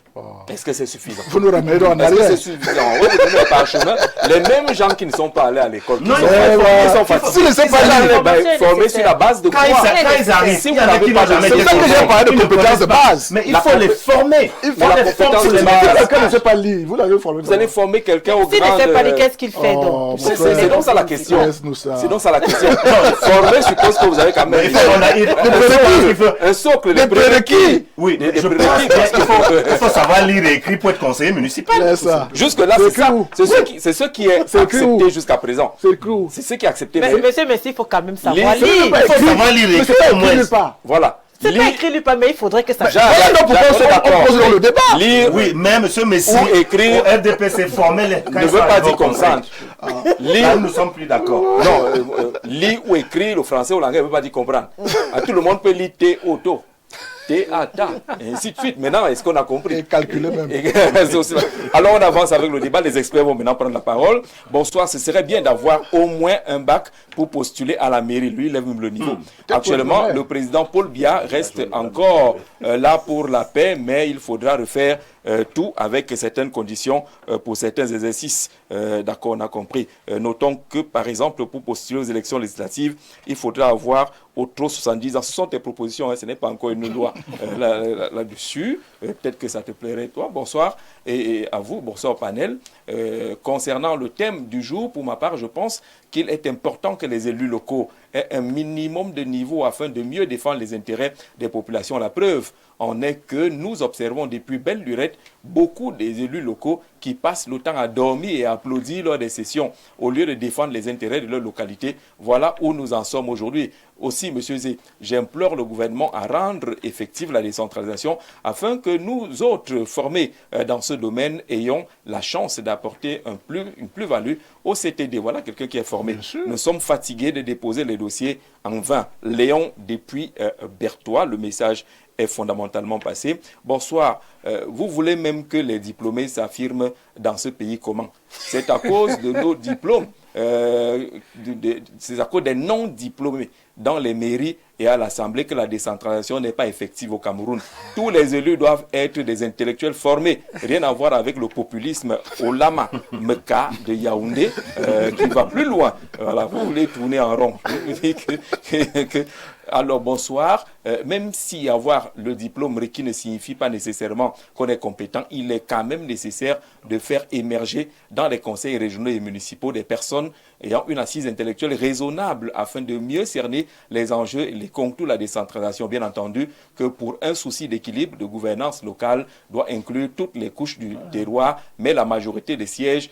Est-ce que c'est suffisant? Vous nous ramenez en arrière. Est-ce que c'est suffisant? Oui, vous donnez par chemin. Les mêmes gens qui ne sont pas allés à l'école, non, ils sont fatigués. S'ils ne sont pas allés, formés sur la base de quoi? Quand ils arrivent, si vous n'avez pas c'est ça que j'ai parlé de compétences de base. Mais il faut les former. Il faut les former. Quelqu'un ne sait pas lire. Vous l'avez formé. Vous allez former quelqu'un au grand... S'il ne sait pas lire, qu'est-ce qu'il fait donc? C'est donc ça la question. C'est donc ça la question. Former suppose que vous avez quand même un socle. Des prérequis. Oui, des je prérequis. pense qu'il faut savoir lire et écrire pour être conseiller municipal. C'est ça. Jusque-là, c'est ça. C'est ce qui est accepté jusqu'à présent. C'est écrit. C'est ce qui est accepté. Mais monsieur, il faut quand même savoir Les- lire. Il faut savoir lire et Mais c'est écrire pas au moins. écrit nulle part. Voilà. C'est pas écrit nulle part, mais il faudrait que ça... Jacques, Non, pourquoi on pose dans le débat? Lire Oui, mais monsieur Messi, ou écrire au RDPC formel, ne veut pas dire comprendre. Là, Lire, nous ne sommes plus d'accord. non, lire ou écrire le français ou l'anglais ne veut pas dire comprendre. Tout le monde peut lire T-auto, T-A-ta, et ainsi de suite. Maintenant, est-ce qu'on a compris? Et calculer même. C'est aussi là. Alors on avance avec le débat. Les experts vont maintenant prendre la parole. Bonsoir, ce serait bien d'avoir au moins un bac pour postuler à la mairie. Lui, il lève le niveau. Actuellement, le président Paul Biya reste encore là pour la paix, mais il faudra refaire tout avec certaines conditions pour certains exercices. D'accord, on a compris. Notons que, par exemple, pour postuler aux élections législatives, il faudra avoir au trop 70 ans. Ce sont tes propositions, hein, ce n'est pas encore une loi là-dessus. Peut-être que ça te plairait, toi. Bonsoir. Et à vous, bonsoir panel. Concernant le thème du jour, pour ma part, je pense qu'il est important que les élus locaux aient un minimum de niveau afin de mieux défendre les intérêts des populations. La preuve en est que nous observons depuis belle lurette beaucoup des élus locaux qui passent le temps à dormir et à applaudir lors des sessions au lieu de défendre les intérêts de leur localité. Voilà où nous en sommes aujourd'hui. Aussi, M. Zé, j'implore le gouvernement à rendre effective la décentralisation afin que nous autres formés dans ce domaine ayons la chance d'apporter une plus-value au CTD. Voilà quelqu'un qui est formé. Nous sommes fatigués de déposer les dossiers en vain. Léon depuis Berthois, le message est fondamentalement passé. Bonsoir. Vous voulez même que les diplômés s'affirment dans ce pays comment? C'est à cause de nos diplômes, c'est à cause des non-diplômés dans les mairies et à l'Assemblée que la décentralisation n'est pas effective au Cameroun. Tous les élus doivent être des intellectuels formés. Rien à voir avec le populisme au Lama Meka de Yaoundé qui va plus loin. Voilà, vous voulez tourner en rond. Alors bonsoir, même si avoir le diplôme requis ne signifie pas nécessairement qu'on est compétent, il est quand même nécessaire de faire émerger dans les conseils régionaux et municipaux des personnes ayant une assise intellectuelle raisonnable afin de mieux cerner les enjeux et les contours de la décentralisation. Bien entendu que pour un souci d'équilibre de gouvernance locale doit inclure toutes les couches du terroir, mais la majorité des sièges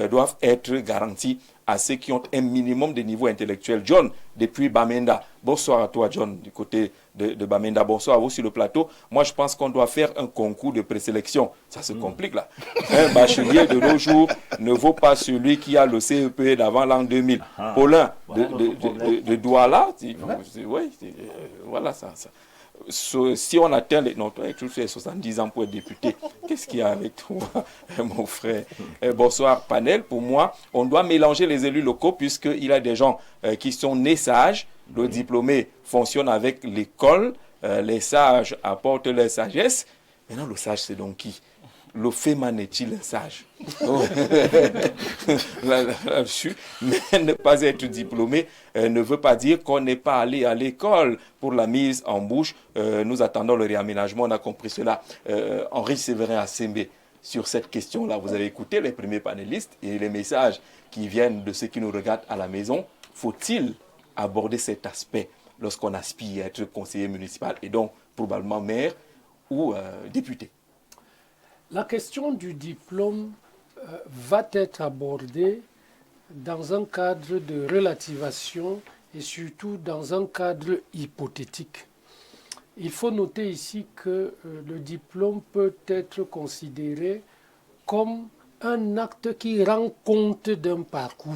doivent être garantis à ceux qui ont un minimum de niveau intellectuel. John, depuis Bamenda. Bonsoir à toi, John, du côté de Bamenda. Bonsoir à vous sur le plateau. Moi, je pense qu'on doit faire un concours de présélection. Ça se complique, là. Un bachelier de nos jours ne vaut pas celui qui a le CEP d'avant l'an 2000. Paulin, de Douala, voilà ça. Si on atteint les... Non, toi, tu fais 70 ans pour être député. Qu'est-ce qu'il y a avec toi, mon frère? Bonsoir, panel. Pour moi, on doit mélanger les élus locaux puisqu'il y a des gens qui sont nés sages. Le diplômé fonctionne avec l'école. Les sages apportent leur sagesse. Maintenant, le sage, c'est donc qui? Le Féman est-il un sage? Là-dessus, mais ne pas être diplômé ne veut pas dire qu'on n'est pas allé à l'école pour la mise en bouche. Nous attendons le réaménagement, on a compris cela. Henri Séverin Assembe, sur cette question-là, vous avez écouté les premiers panélistes et les messages qui viennent de ceux qui nous regardent à la maison. Faut-il aborder cet aspect lorsqu'on aspire à être conseiller municipal et donc probablement maire ou député? La question du diplôme va être abordée dans un cadre de relativation et surtout dans un cadre hypothétique. Il faut noter ici que le diplôme peut être considéré comme un acte qui rend compte d'un parcours.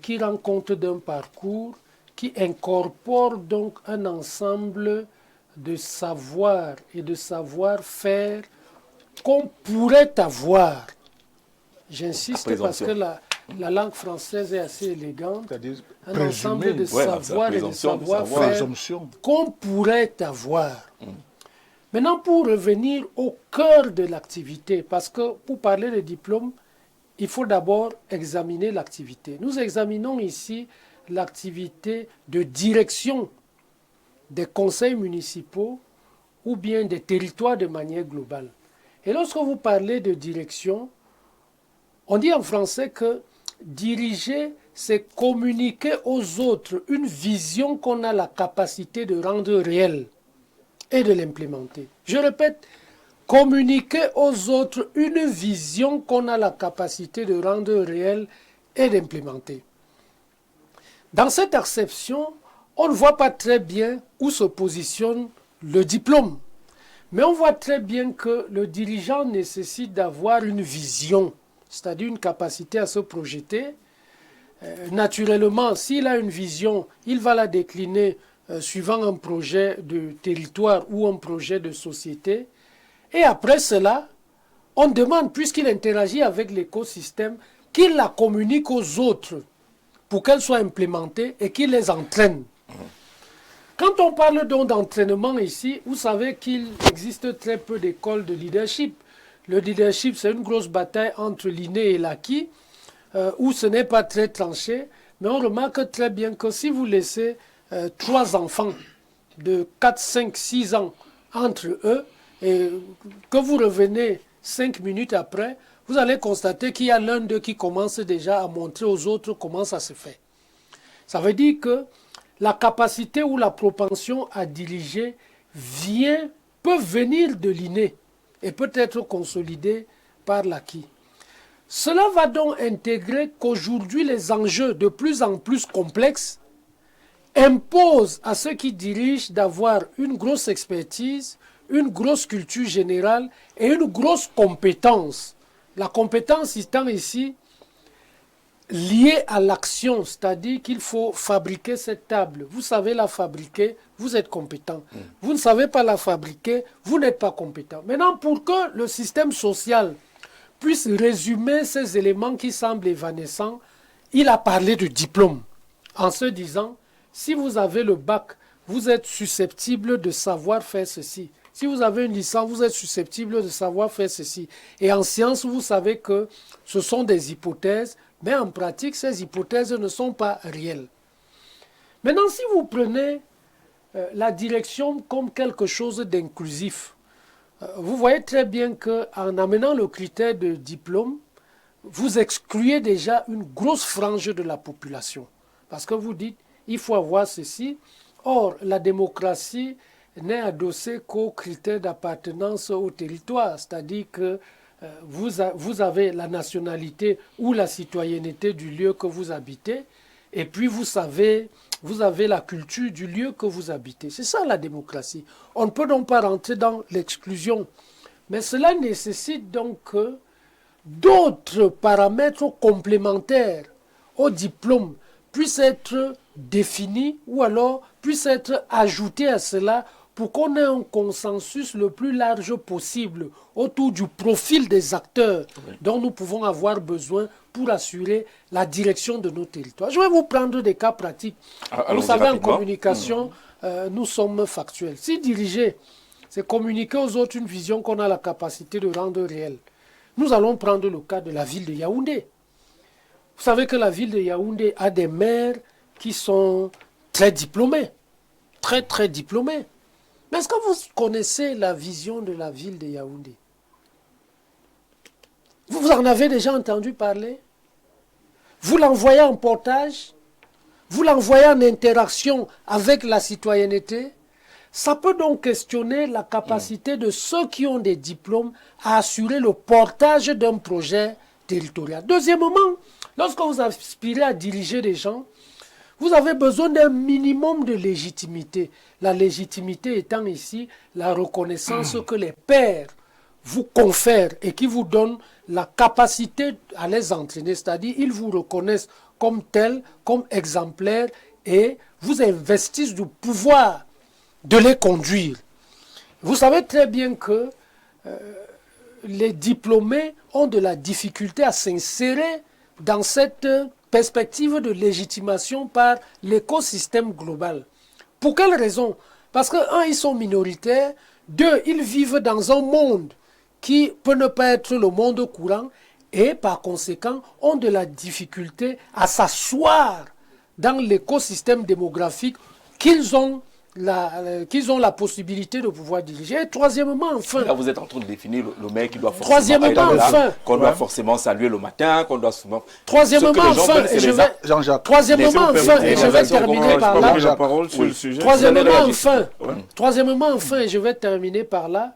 Qui rend compte d'un parcours qui incorpore donc un ensemble de savoir et de savoir-faire qu'on pourrait avoir. J'insiste parce que la langue française est assez élégante. Un ensemble de savoir et de savoir-faire qu'on pourrait avoir. Maintenant, pour revenir au cœur de l'activité, parce que pour parler de diplôme, il faut d'abord examiner l'activité. Nous examinons ici l'activité de direction des conseils municipaux ou bien des territoires de manière globale. Et lorsque vous parlez de direction, on dit en français que diriger, c'est communiquer aux autres une vision qu'on a la capacité de rendre réelle et de l'implémenter. Je répète, communiquer aux autres une vision qu'on a la capacité de rendre réelle et d'implémenter. Dans cette acception, on ne voit pas très bien où se positionne le diplôme. Mais on voit très bien que le dirigeant nécessite d'avoir une vision, c'est-à-dire une capacité à se projeter. Naturellement, s'il a une vision, il va la décliner suivant un projet de territoire ou un projet de société. Et après cela, on demande, puisqu'il interagit avec l'écosystème, qu'il la communique aux autres pour qu'elle soit implémentée et qu'il les entraîne. Quand on parle donc d'entraînement ici, vous savez qu'il existe très peu d'écoles de leadership. Le leadership, c'est une grosse bataille entre l'inné et l'acquis, où ce n'est pas très tranché. Mais on remarque très bien que si vous laissez 3 enfants de 4, 5, 6 ans entre eux, et que vous revenez 5 minutes après, vous allez constater qu'il y a l'un d'eux qui commence déjà à montrer aux autres comment ça se fait. Ça veut dire que la capacité ou la propension à diriger peut venir de l'inné et peut être consolidée par l'acquis. Cela va donc intégrer qu'aujourd'hui les enjeux de plus en plus complexes imposent à ceux qui dirigent d'avoir une grosse expertise, une grosse culture générale et une grosse compétence. La compétence étant ici liée à l'action, c'est-à-dire qu'il faut fabriquer cette table. Vous savez la fabriquer, vous êtes compétent. Vous ne savez pas la fabriquer, vous n'êtes pas compétent. Maintenant, pour que le système social puisse résumer ces éléments qui semblent évanescents, il a parlé de diplôme, en se disant, si vous avez le bac, vous êtes susceptible de savoir faire ceci. Si vous avez une licence, vous êtes susceptible de savoir faire ceci. Et en sciences, vous savez que ce sont des hypothèses, mais en pratique, ces hypothèses ne sont pas réelles. Maintenant, si vous prenez la direction comme quelque chose d'inclusif, vous voyez très bien qu'en amenant le critère de diplôme, vous excluez déjà une grosse frange de la population. Parce que vous dites, il faut avoir ceci. Or, la démocratie n'est adossée qu'aux critères d'appartenance au territoire, c'est-à-dire que vous avez la nationalité ou la citoyenneté du lieu que vous habitez, et puis vous avez la culture du lieu que vous habitez. C'est ça la démocratie. On ne peut donc pas rentrer dans l'exclusion. Mais cela nécessite donc que d'autres paramètres complémentaires au diplôme puissent être définis ou alors puissent être ajoutés à cela pour qu'on ait un consensus le plus large possible autour du profil des acteurs dont nous pouvons avoir besoin pour assurer la direction de nos territoires. Je vais vous prendre des cas pratiques. Vous savez, en communication, nous sommes factuels. Si diriger, c'est communiquer aux autres une vision qu'on a la capacité de rendre réelle. Nous allons prendre le cas de la ville de Yaoundé. Vous savez que la ville de Yaoundé a des maires qui sont très diplômés, très très diplômés. Mais est-ce que vous connaissez la vision de la ville de Yaoundé? Vous en avez déjà entendu parler? Vous l'envoyez en portage? Vous l'envoyez en interaction avec la citoyenneté? Ça peut donc questionner la capacité de ceux qui ont des diplômes à assurer le portage d'un projet territorial. Deuxièmement, lorsque vous aspirez à diriger des gens, vous avez besoin d'un minimum de légitimité. La légitimité étant ici la reconnaissance que les pairs vous confèrent et qui vous donnent la capacité à les entraîner. C'est-à-dire ils vous reconnaissent comme tels, comme exemplaires et vous investissent du pouvoir de les conduire. Vous savez très bien que les diplômés ont de la difficulté à s'insérer dans cette perspective de légitimation par l'écosystème global. Pour quelle raison? Parce que, un, ils sont minoritaires, deux, ils vivent dans un monde qui peut ne pas être le monde courant et par conséquent ont de la difficulté à s'asseoir dans l'écosystème démographique qu'ils ont la possibilité de pouvoir diriger. Et troisièmement, enfin... Là, vous êtes en train de définir le maire qui doit forcément... Troisièmement, enfin... Qu'on doit forcément saluer le matin, qu'on doit souvent... Troisièmement, enfin, et je vais... Jean-Jacques. Troisièmement, enfin, et je vais terminer par là... la parole sur le sujet. Troisièmement, enfin, et je vais terminer par là,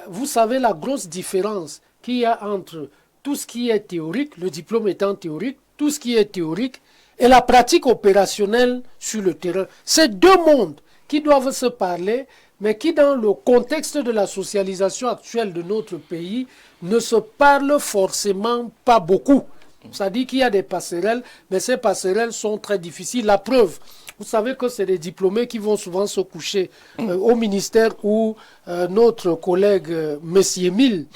vous savez la grosse différence qu'il y a entre tout ce qui est théorique, le diplôme étant théorique, tout ce qui est théorique, et la pratique opérationnelle sur le terrain. C'est deux mondes qui doivent se parler, mais qui, dans le contexte de la socialisation actuelle de notre pays, ne se parlent forcément pas beaucoup. C'est-à-dire qu'il y a des passerelles, mais ces passerelles sont très difficiles. La preuve, vous savez que c'est des diplômés qui vont souvent se coucher au ministère où notre collègue Messie Émile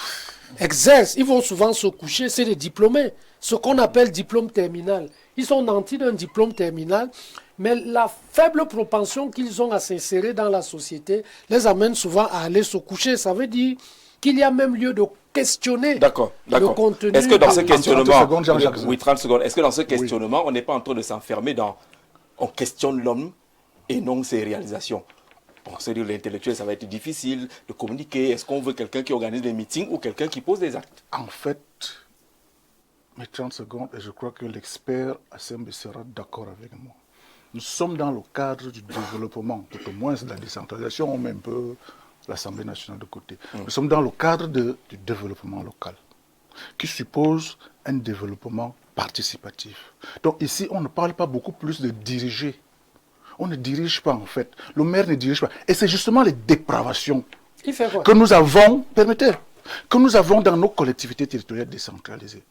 exerce. Ils vont souvent se coucher, c'est des diplômés, ce qu'on appelle diplôme terminal. Ils sont nantis d'un diplôme terminal, mais la faible propension qu'ils ont à s'insérer dans la société les amène souvent à aller se coucher. Ça veut dire qu'il y a même lieu de questionner le contenu. Est-ce que dans ce questionnement, 30 secondes, oui, 30 secondes, est-ce que dans ce questionnement, on n'est pas en train de s'enfermer dans, on questionne l'homme et non ses réalisations? On se dit l'intellectuel, ça va être difficile de communiquer. Est-ce qu'on veut quelqu'un qui organise des meetings ou quelqu'un qui pose des actes? En fait, mes 30 secondes, et je crois que l'expert Assembe sera d'accord avec moi. Nous sommes dans le cadre du développement, tout au moins de la décentralisation, on met un peu l'Assemblée nationale de côté. Nous sommes dans le cadre du développement local, qui suppose un développement participatif. Donc ici, on ne parle pas beaucoup plus de diriger. On ne dirige pas en fait. Le maire ne dirige pas. Et c'est justement les dépravations que nous avons, que nous avons dans nos collectivités territoriales décentralisées.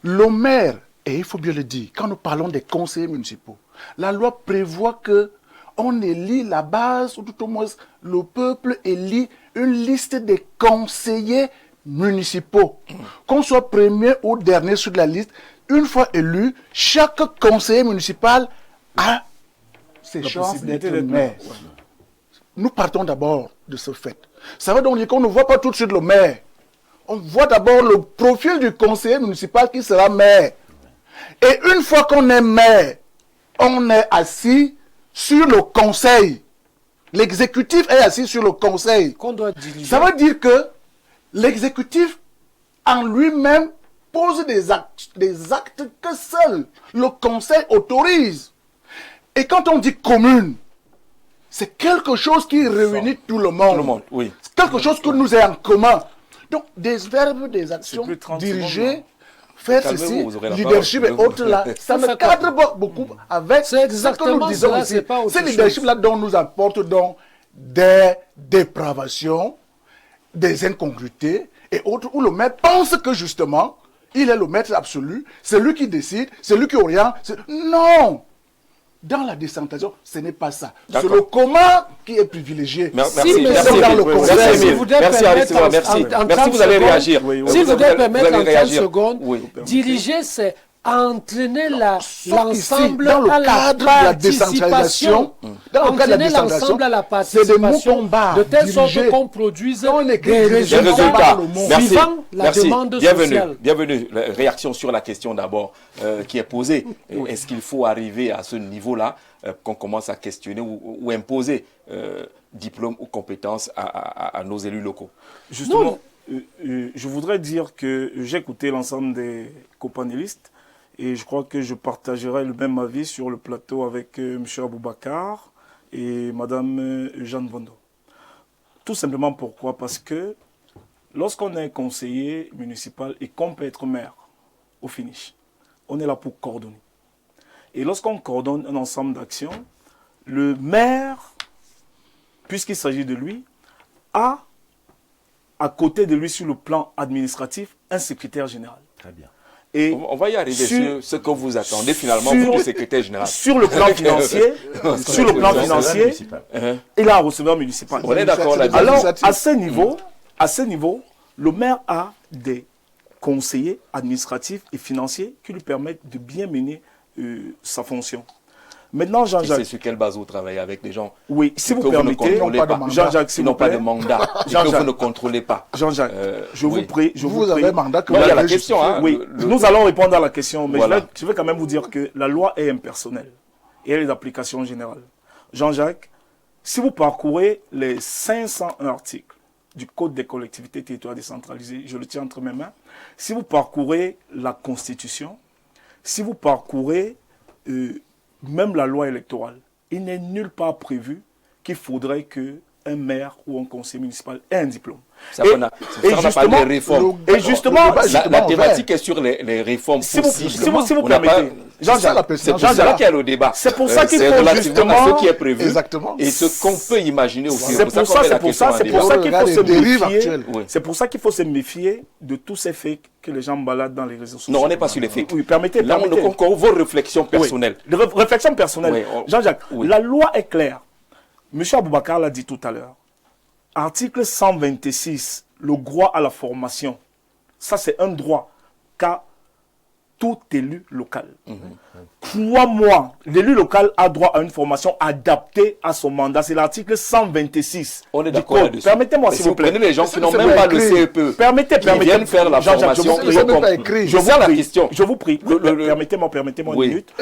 Le maire, et il faut bien le dire, quand nous parlons des conseillers municipaux, la loi prévoit que on élit la base, ou tout au moins le peuple élit une liste des conseillers municipaux. Qu'on soit premier ou dernier sur la liste, une fois élu, chaque conseiller municipal a ses chances d'être maire. Nous partons d'abord de ce fait. Ça veut donc dire qu'on ne voit pas tout de suite le maire. On voit d'abord le profil du conseiller municipal qui sera maire. Et une fois qu'on est maire, on est assis sur le conseil. L'exécutif est assis sur le conseil. Qu'on doit diriger. Ça veut dire que l'exécutif en lui-même pose des actes que seul le conseil autorise. Et quand on dit commune, c'est quelque chose qui réunit tout le monde. Tout le monde, oui. C'est quelque chose que nous est en commun. Donc, des verbes, des actions, diriger, faire ceci, leadership et autres là, ça me cadre beaucoup avec ce que nous disons ici. Ce leadership-là dont nous apporte donc des dépravations, des incongruités et autres, où le maire pense que justement, il est le maître absolu, c'est lui qui décide, c'est lui qui oriente. Non! Dans la décentralisation, ce n'est pas ça. C'est le commun qui est privilégié. Merci, merci, vous allez réagir. Si vous devez permettre en 30 secondes, diriger, c'est entraîner l'ensemble à la décentralisation. Entraîner l'ensemble à la participation, de telle sorte qu'on produise des résultats suivant la demande sociale. Bienvenue. Réaction sur la question d'abord qui est posée. Est-ce qu'il faut arriver à ce niveau-là qu'on commence à questionner ou imposer diplôme ou compétences à nos élus locaux? Justement, je voudrais dire que j'ai écouté l'ensemble des copanélistes. Et je crois que je partagerai le même avis sur le plateau avec M. Aboubacar et Mme Jeanne Bondo. Tout simplement pourquoi? Parce que lorsqu'on est conseiller municipal et qu'on peut être maire, au finish, on est là pour coordonner. Et lorsqu'on coordonne un ensemble d'actions, le maire, puisqu'il s'agit de lui, a à côté de lui sur le plan administratif un secrétaire général. Très bien. Et on va y arriver sur ce que vous attendez finalement pour le secrétaire général. Sur le plan financier, il a un receveur municipal. On est d'accord là-dessus. Alors, à ce niveau, le maire a des conseillers administratifs et financiers qui lui permettent de bien mener sa fonction. Maintenant, Jean-Jacques... C'est sur quelle base vous travaillez avec des gens? Oui, si vous permettez, Jean-Jacques, s'ils n'ont pas de mandat, que vous ne contrôlez pas. Jean-Jacques, je vous prie. Vous avez un mandat que vous avez la question. Oui, nous allons répondre à la question, mais je vais quand même vous dire que la loi est impersonnelle et elle est d'application générale. Jean-Jacques, si vous parcourez les 501 articles du Code des collectivités territoriales décentralisées, je le tiens entre mes mains, si vous parcourez la Constitution, si vous parcourez... même la loi électorale, il n'est nulle part prévu qu'il faudrait qu'un un maire ou un conseiller municipal ait un diplôme. Ça, on a parlé des réformes. Et justement, la thématique est sur les réformes possibles. Si vous permettez, c'est pour ça qu'il y a le débat. C'est pour ça qu'il faut justement ce qui est prévu et ce qu'on peut imaginer aussi. C'est pour ça qu'il faut se méfier. C'est pour ça qu'il faut se méfier de tous ces faits que les gens baladent dans les réseaux sociaux. Non, on n'est pas sur les faits. Oui, permettez. Là, on encore vos réflexions personnelles. Réflexions personnelles. Jean-Jacques, la loi est claire. Monsieur Aboubakar l'a dit tout à l'heure. Article 126, le droit à la formation. Ça, c'est un droit qu'a tout élu local. 3 mois, l'élu local a droit à une formation adaptée à son mandat. C'est l'article 126. On est d'accord là-dessus. Permettez-moi, s'il vous plaît. Prenez les gens qui n'ont même pas le CEPE. Permettez. Ils viennent faire la formation. Je vous prie. Permettez-moi une minute.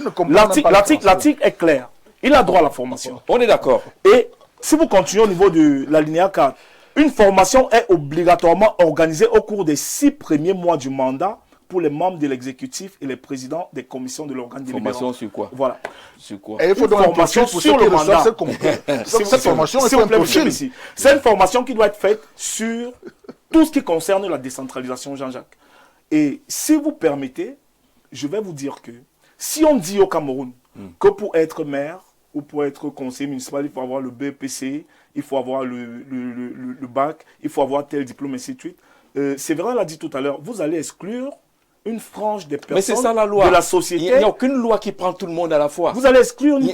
L'article est clair. Il a droit à la formation. On est d'accord. Et si vous continuez au niveau de l'alinéa 4, une formation est obligatoirement organisée au cours des 6 premiers mois du mandat pour les membres de l'exécutif et les présidents des commissions de l'organe délibérant. Formation sur quoi? Voilà. Sur quoi? Et il faut donc une formation sur le mandat. Cette formation est un profil. C'est une formation qui doit être faite sur tout ce qui concerne la décentralisation, Jean-Jacques. Et si vous permettez, je vais vous dire que si on dit au Cameroun que pour être maire ou pour être conseiller municipal, il faut avoir le BPC, il faut avoir le bac, il faut avoir tel diplôme, ainsi de suite. Séverin l'a dit tout à l'heure, vous allez exclure une frange des personnes de la société. Il n'y a aucune loi qui prend tout le monde à la fois. Vous allez exclure une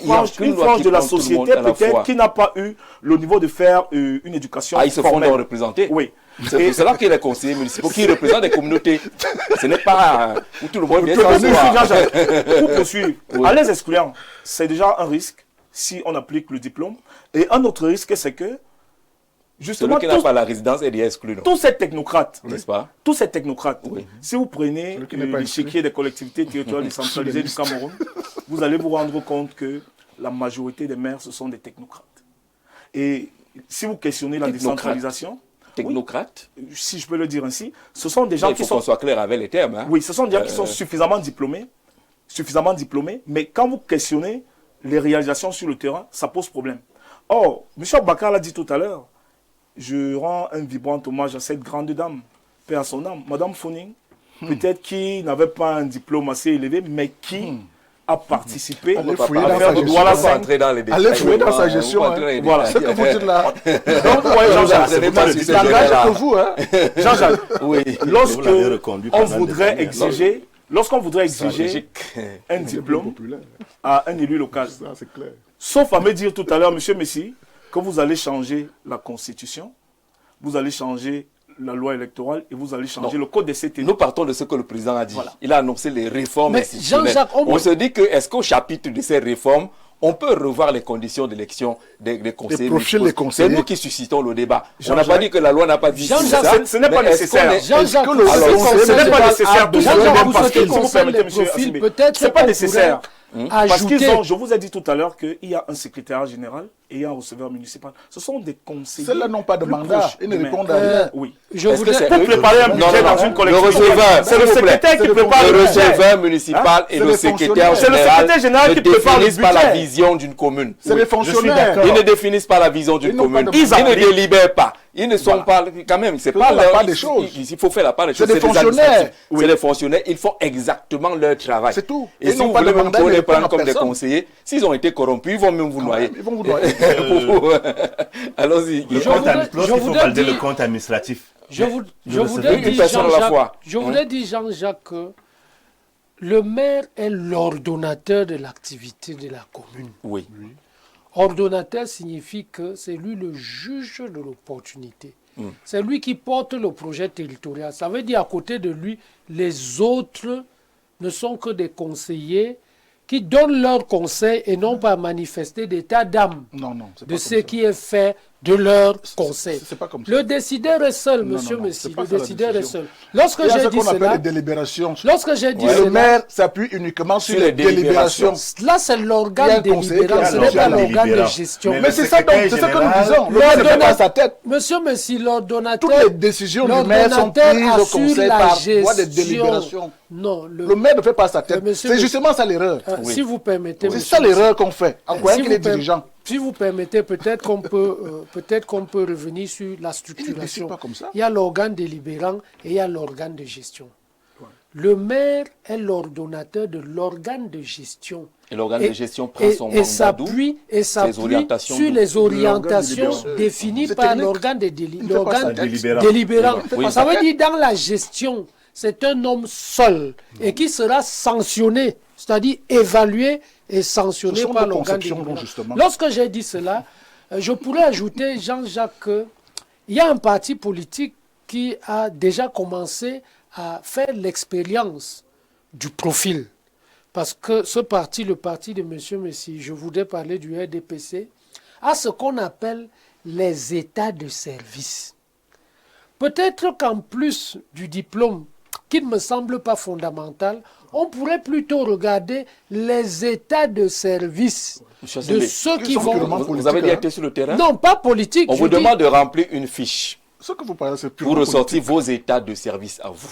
frange de la société peut-être qui n'a pas eu le niveau de faire une éducation formelle. Ils se font donc représenter. Oui. C'est pour cela qu'il y a les conseillers municipaux qui représentent des communautés. Ce n'est pas où tout le monde vient Pour poursuivre, à les exclure, c'est déjà un risque si on applique le diplôme. Et un autre risque, c'est que justement, celui qui n'a pas la résidence est déjà exclu. Tous ces technocrates, n'est-ce pas? Tous ces technocrates, si vous prenez l'échiquier des collectivités territoriales décentralisées du Cameroun, vous allez vous rendre compte que la majorité des maires, ce sont des technocrates. Et si vous questionnez la décentralisation... Technocrates, si je peux le dire ainsi, ce sont des gens qui sont... qu'on soit clair avec les termes. Hein. Oui, ce sont des gens qui sont suffisamment diplômés, mais quand vous questionnez les réalisations sur le terrain, ça pose problème. Or, M. Bakar l'a dit tout à l'heure, je rends un vibrant hommage à cette grande dame, paix à son âme, Madame Founing, peut-être qui n'avait pas un diplôme assez élevé, mais qui a participé à faire de Douala 5. Allez fouiller dans sa gestion. Voilà. Ce que vous dites là. Donc, vous voyez, Jean-Jacques, c'est l'engage que vous. Jean-Jacques, lorsqu'on voudrait exiger un diplôme à un élu local, sauf à me dire tout à l'heure, monsieur Messi, que vous allez changer la constitution, vous allez changer la loi électorale et vous allez changer le code des CT. Nous partons de ce que le président a dit. Voilà. Il a annoncé les réformes institutionnelles. On se dit que, est-ce qu'au chapitre de ces réformes, on peut revoir les conditions d'élection des conseillers? C'est nous qui suscitons le débat. On n'a pas dit que la loi n'a pas dit ça. Ce n'est pas nécessaire. Ce n'est pas nécessaire de changer parce que, si vous permettez, monsieur Assimi, ce n'est pas nécessaire. Parce je vous ai dit tout à l'heure qu'il y a un secrétaire général et il y a un receveur municipal. Ce sont des conseillers. Ceux-là n'ont pas de mandat. Ils ne répondent à rien. Oui. Pour préparer un budget dans une collectivité, c'est le secrétaire qui prépare le receveur municipal et le secrétaire général. C'est le secrétaire général qui prépare le budget. Pas la vision d'une commune. C'est les fonctionnaires. Ils ne définissent pas la vision d'une commune. Ils ne délibèrent pas. Ils ne sont pas, quand même, c'est pas la part des choses. Il faut faire la part des choses. C'est des fonctionnaires. C'est des fonctionnaires. Ils font exactement leur travail. C'est tout. Et si vous voulez même les prendre comme des conseillers, s'ils ont été corrompus, ils vont même vous noyer. Ils vont vous noyer. Allons-y. Lorsqu'il faut valider le compte administratif. Je voudrais dire, Jean-Jacques, que le maire est l'ordonnateur de l'activité de la commune. Oui. Ordonnateur signifie que c'est lui le juge de l'opportunité. C'est lui qui porte le projet territorial. Ça veut dire à côté de lui, les autres ne sont que des conseillers qui donnent leurs conseils et non pas manifester d'état d'âme de ce qui est fait de leur conseil. C'est pas comme ça. Le décideur est seul, monsieur Messi. Le décideur est seul. Lorsque j'ai dit cela, lorsque j'ai dit le maire s'appuie uniquement sur les délibérations. Là, c'est l'organe délibérant, ce n'est pas l'organe de gestion. Mais c'est ça, c'est ce que nous disons. Le maire ne fait pas sa tête. Monsieur Messi, l'ordonnateur... Toutes les décisions du maire sont prises au conseil par voie de délibération. Non, le maire ne fait pas sa tête. C'est justement ça l'erreur. Si vous permettez... C'est ça l'erreur qu'on fait en croyant qu'il est dirigeant. si vous permettez, peut-être qu'on peut revenir sur la structuration. Pas comme ça. Il y a l'organe délibérant et il y a l'organe de gestion. Le maire est l'ordonnateur de l'organe de gestion. Et l'organe de gestion prend son mandat d'où et s'appuie sur les orientations définies par l'organe délibérant. Oui. Ça veut dire dans la gestion, c'est un homme seul et qui sera sanctionné, c'est-à-dire évalué et sanctionné par l'organe délibérant. Lorsque j'ai dit cela, je pourrais ajouter, Jean-Jacques, qu'il y a un parti politique qui a déjà commencé à faire l'expérience du profil. Parce que ce parti, le parti de M. Messi, je voudrais parler du RDPC, a ce qu'on appelle les états de service. Peut-être qu'en plus du diplôme, qui ne me semble pas fondamental, on pourrait plutôt regarder les états de service de ceux qui vont... Vous avez déjà été sur le terrain? Non, pas politique. On vous demande de remplir une fiche. Ce que vous parlez, c'est pour ressortir vos états de service à vous.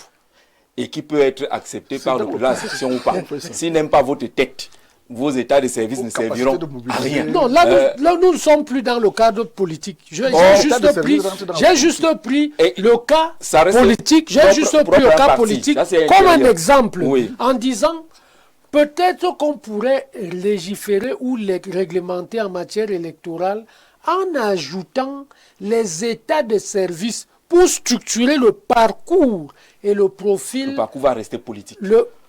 Et qui peut être accepté par le président de la section ou pas. S'il n'aime pas votre tête, vos états de service ne serviront à rien. Non, là, nous ne sommes plus dans le cadre politique. J'ai juste pris le cas politique. J'ai juste pris le cas politique comme un exemple en disant peut-être qu'on pourrait légiférer ou réglementer en matière électorale en ajoutant les états de service pour structurer le parcours et le profil. Le parcours va rester politique.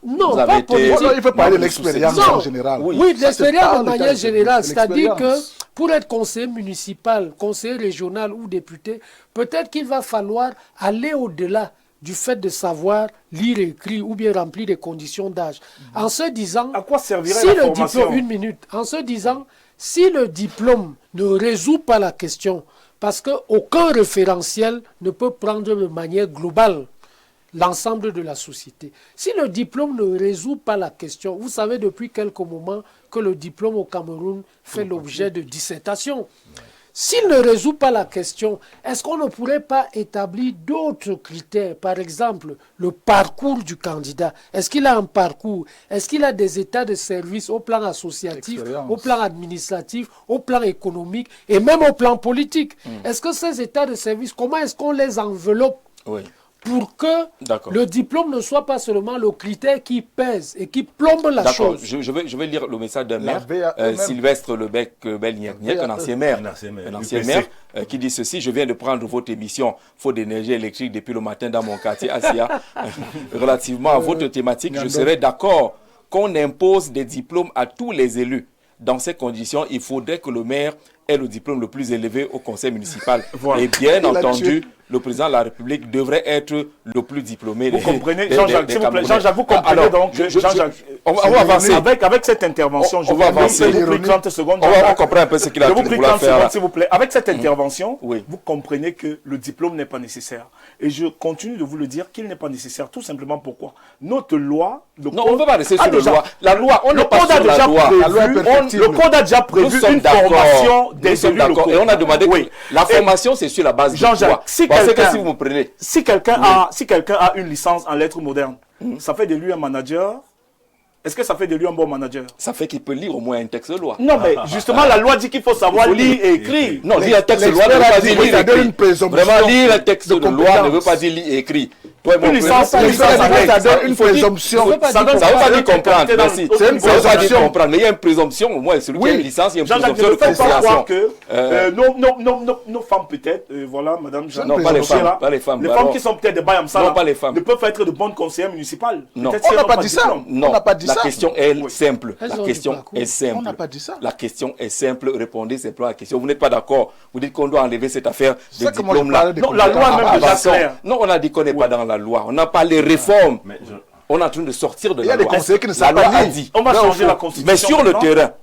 Non, pas politique. Il faut parler de l'expérience en général. Oui, l'expérience de manière générale. C'est-à-dire que pour être conseiller municipal, conseiller régional ou député, peut-être qu'il va falloir aller au-delà du fait de savoir lire et écrire ou bien remplir des conditions d'âge. En se disant... À quoi servirait si la le formation? diplôme, une minute. En se disant, si le diplôme ne résout pas la question, parce qu'aucun référentiel ne peut prendre de manière globale l'ensemble de la société. Si le diplôme ne résout pas la question, vous savez depuis quelques moments que le diplôme au Cameroun fait l'objet de dissertation. S'il ne résout pas la question, est-ce qu'on ne pourrait pas établir d'autres critères? Par exemple, le parcours du candidat. Est-ce qu'il a un parcours? Est-ce qu'il a des états de service au plan associatif, au plan administratif, au plan économique et même au plan politique? Est-ce que ces états de service, comment est-ce qu'on les enveloppe pour que le diplôme ne soit pas seulement le critère qui pèse et qui plombe la chose? Je vais lire le message d'un maire, Sylvestre Lebec-Belniak, un ancien maire, qui dit ceci: je viens de prendre votre émission Faute d'énergie électrique depuis le matin dans mon quartier Asia. Relativement à votre thématique, je serais d'accord qu'on impose des diplômes à tous les élus. Dans ces conditions, il faudrait que le maire ait le diplôme le plus élevé au conseil municipal. Et bien entendu, le président de la République devrait être le plus diplômé. Vous comprenez, Jean-Jacques, s'il vous plaît, Jean-Jacques, vous comprenez donc, Jean-Jacques, on va avancer. Avec cette intervention, je vous prie 30 secondes. On comprend un peu ce qu'il a dit. Je vous prie 30 secondes, s'il vous plaît. Avec cette intervention, vous comprenez que le diplôme n'est pas nécessaire. Et je continue de vous le dire qu'il n'est pas nécessaire. Tout simplement pourquoi notre loi... Non, on ne peut pas rester sur la loi. La loi, on n'est pas sur la loi. Le code a déjà prévu une formation des élus locaux. Et on a demandé que la formation, c'est sur la base de Jean-Jacques, si quelqu'un a une licence en lettres modernes, ça fait de lui un manager. Est-ce que ça fait de lui un bon manager? Ça fait qu'il peut lire au moins un texte de loi. Non, mais justement, la loi dit qu'il faut savoir lire et écrire. Non, lire un texte de loi ne veut pas dire lire et écrire. Vraiment, lire un texte de loi ne veut pas dire lire et écrire. Une licence, ça donne une présomption. Ça ne veut pas dire comprendre. Merci. Ça ne veut pas dire comprendre. Mais il y a une présomption, au moins, celui qui a une licence, il y a une présomption de compréhension. Nos femmes, peut-être, voilà, madame Jeanne. Non, pas les femmes. Pas les femmes. Les femmes qui sont peut-être des Bayamsa, non, pas les femmes. ne peuvent pas être de bonnes conseillères municipales. Non, on n'a pas dit ça. Non, la question est simple. La question est simple. On n'a pas dit ça. La question est simple. Répondez simplement à la question. Vous n'êtes pas d'accord. Vous dites qu'on doit enlever cette affaire de diplôme-là. Non, la loi même déjà claire. Non, on a dit qu'on n'est pas dans la loi. On n'a pas les réformes. On est en train de sortir de la loi. Il y a des conseillers qui ne savent pas lire. On va changer la constitution. Mais sur le terrain...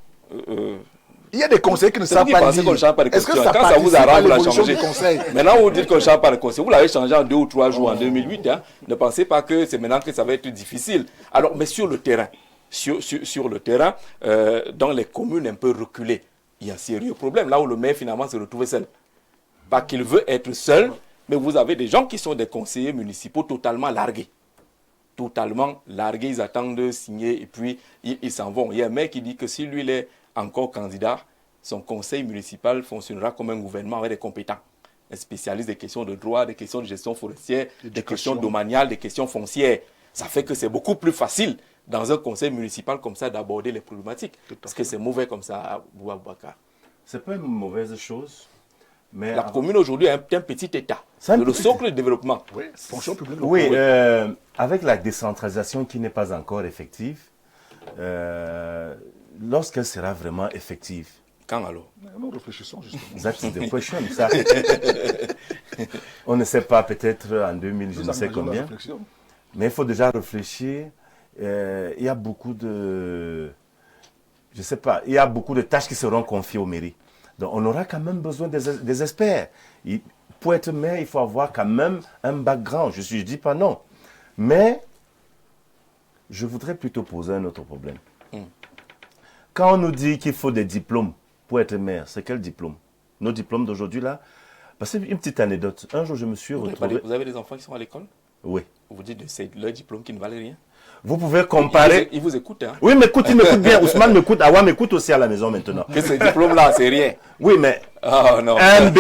Il y a des conseillers qui ne savent pas lire. Est-ce que ça, quand ça vous arrange, vous la changez? Maintenant, vous dites qu'on ne change pas le conseil. Vous l'avez changé en 2 ou 3 jours en 2008. Hein. Ne pensez pas que c'est maintenant que ça va être difficile. Alors, mais sur le terrain, sur le terrain, dans les communes un peu reculées, il y a un sérieux problème. Là où le maire finalement se retrouve seul. Pas qu'il veut être seul, mais vous avez des gens qui sont des conseillers municipaux totalement largués. Totalement largués, ils attendent de signer et puis ils s'en vont. Il y a un maire qui dit que si lui il est encore candidat, son conseil municipal fonctionnera comme un gouvernement avec des compétents. Un spécialiste des questions de droit, des questions de gestion forestière, des questions domaniales, des questions foncières. Ça fait que c'est beaucoup plus facile dans un conseil municipal comme ça d'aborder les problématiques. Parce que c'est mauvais comme ça, Boubacar. C'est pas une mauvaise chose. Mais la commune aujourd'hui est un petit État. C'est le socle de développement. Oui, fonction publique. Oui, avec la décentralisation qui n'est pas encore effective, lorsqu'elle sera vraiment effective. Quand alors? Nous réfléchissons justement. That's the question. Ça. On ne sait pas, peut-être en 2000, je ne sais combien. Mais il faut déjà réfléchir. Il y a beaucoup de... Je ne sais pas. Il y a beaucoup de tâches qui seront confiées aux mairies. Donc on aura quand même besoin des experts. Pour être maire, il faut avoir quand même un background. Je ne dis pas non. Mais je voudrais plutôt poser un autre problème. Quand on nous dit qu'il faut des diplômes pour être maire, c'est quel diplôme? Nos diplômes d'aujourd'hui là? Parce que une petite anecdote. Un jour, je me suis retrouvé... Vous avez des enfants qui sont à l'école? Oui. Vous dites que c'est leur diplôme qui ne valait rien? Vous pouvez comparer... Ils vous écoutent, hein? Oui, mais écoute, il m'écoute bien. Ousmane m'écoute. Awa m'écoute aussi à la maison maintenant. Que ce diplôme-là, c'est rien. Oui, mais oh, non. un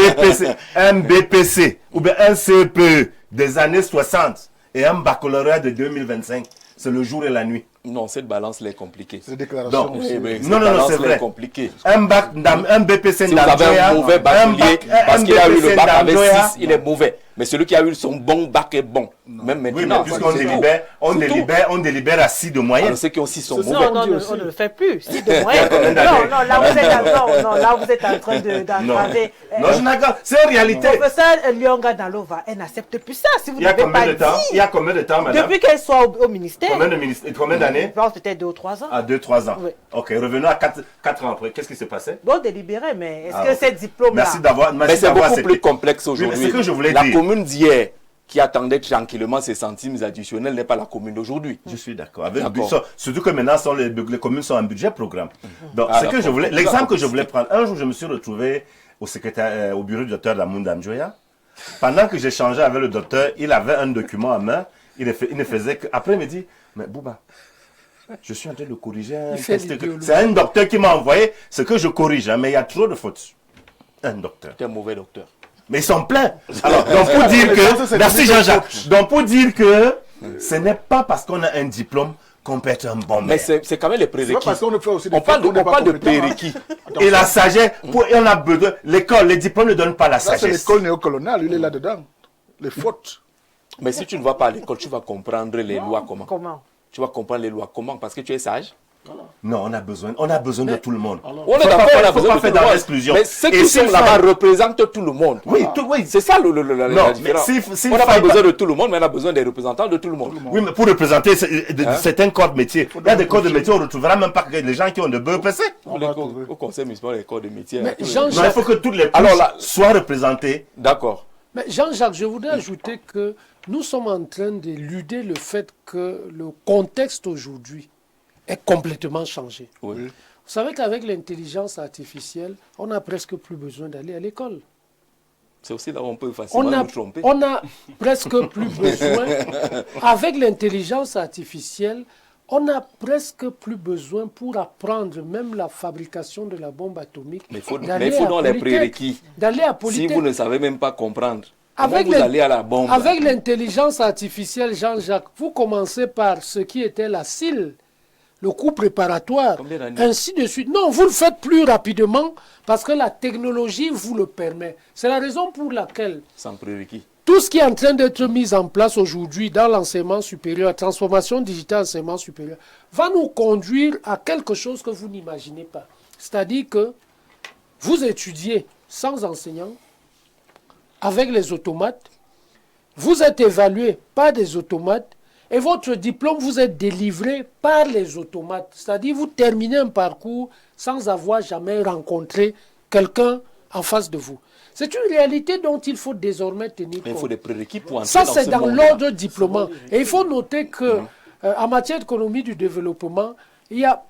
BPC ou bien un CPE des années 60 et un baccalauréat de 2025, c'est le jour et la nuit. Non, cette balance-là est compliquée. C'est des déclarations aussi. Non, c'est vrai. Compliqué. Un BPC si vous avez un mauvais bachelier, parce qu'il a eu le bac avec 6, il est mauvais. Mais celui qui a eu son bon bac est bon. Même maintenant. Oui, mais puisqu'on délibère à 6 de moyenne. Alors ceux qui ont 6 sont mauvais. Non, on ne le fait plus. 6 de moyenne. Non, là vous êtes en train d'entraver. Non, je n'accorde. C'est une réalité. Professeur Lyonga Dalova, elle n'accepte plus ça. Si vous n'avez pas dit. Il y a combien de temps, madame? Depuis qu'elle soit au ministère. Combien d'années? Je pense peut-être 2 ou 3 ans. À 2-3 ans. Oui. Ok, revenons à 4 ans après. Qu'est-ce qui s'est passé? Bon, délibéré, mais est-ce que ces diplômes-là... Merci d'avoir... Mais c'est beaucoup plus complexe aujourd'hui. Oui, c'est ce que je voulais dire. La commune d'hier, qui attendait tranquillement ses centimes additionnels, n'est pas la commune d'aujourd'hui. Je suis d'accord. Surtout que maintenant, les communes sont en budget programme. Donc, l'exemple que je voulais prendre, un jour, je me suis retrouvé au bureau du docteur Lamounda Njoya. Pendant que j'échangeais avec le docteur, il avait un document en main. Il ne faisait que... Après, il me dit, mais Bouba, je suis en train de corriger un texte. C'est un docteur qui m'a envoyé ce que je corrige, mais il y a trop de fautes. Un docteur. C'est un mauvais docteur. Mais ils sont pleins. Alors, donc pour dire que... Merci Jean-Jacques. Donc pour dire que ce n'est pas parce qu'on a un diplôme qu'on peut être un bon maire. Mais c'est quand même les prérequis. Parce qu'on fait aussi on parle de prérequis. Et la sagesse, on a besoin... L'école, les diplômes ne donnent pas la sagesse. C'est l'école néocoloniale, il est là-dedans. Les fautes. Mais si tu ne vas pas à l'école, tu vas comprendre les lois comment? Comment? Tu vas comprendre les lois comment? Parce que tu es sage? Non, on a besoin de tout le monde. On est d'accord, on a besoin de tout le monde. Mais ceux qui sont là-bas représentent tout le monde. Oui, c'est ça la différence. On n'a pas besoin de tout le monde, mais on a besoin des représentants de tout le monde. Oui, mais pour représenter certains corps de métier, il y a des corps de métier, on ne retrouvera même pas les gens qui ont de BEPC. Au conseil municipal, les corps de métier. Non, il faut que toutes les couches soient représentées. D'accord. Mais Jean-Jacques, je voudrais ajouter que nous sommes en train d'éluder le fait que le contexte aujourd'hui est complètement changé. Oui. Vous savez qu'avec l'intelligence artificielle, on n'a presque plus besoin d'aller à l'école. C'est aussi là où on peut facilement nous tromper. On n'a presque plus besoin, avec l'intelligence artificielle, on n'a presque plus besoin pour apprendre même la fabrication de la bombe atomique. Mais il faut dans les prérequis. D'aller à Polytech. Si vous ne savez même pas comprendre, comment vous allez à la bombe? Avec l'intelligence artificielle, Jean-Jacques, vous commencez par ce qui était la CIL, le cours préparatoire, ainsi de suite. Non, vous le faites plus rapidement parce que la technologie vous le permet. C'est la raison pour laquelle... Sans prérequis. Tout ce qui est en train d'être mis en place aujourd'hui dans l'enseignement supérieur, la transformation digitale enseignement supérieur, va nous conduire à quelque chose que vous n'imaginez pas. C'est-à-dire que vous étudiez sans enseignant, avec les automates, vous êtes évalué par des automates et votre diplôme vous est délivré par les automates. C'est-à-dire vous terminez un parcours sans avoir jamais rencontré quelqu'un en face de vous. C'est une réalité dont il faut désormais tenir compte. Mais il faut des prérequis pour entrer ça, dans c'est dans l'ordre diplômant. Et il faut noter que en matière d'économie du développement, il y a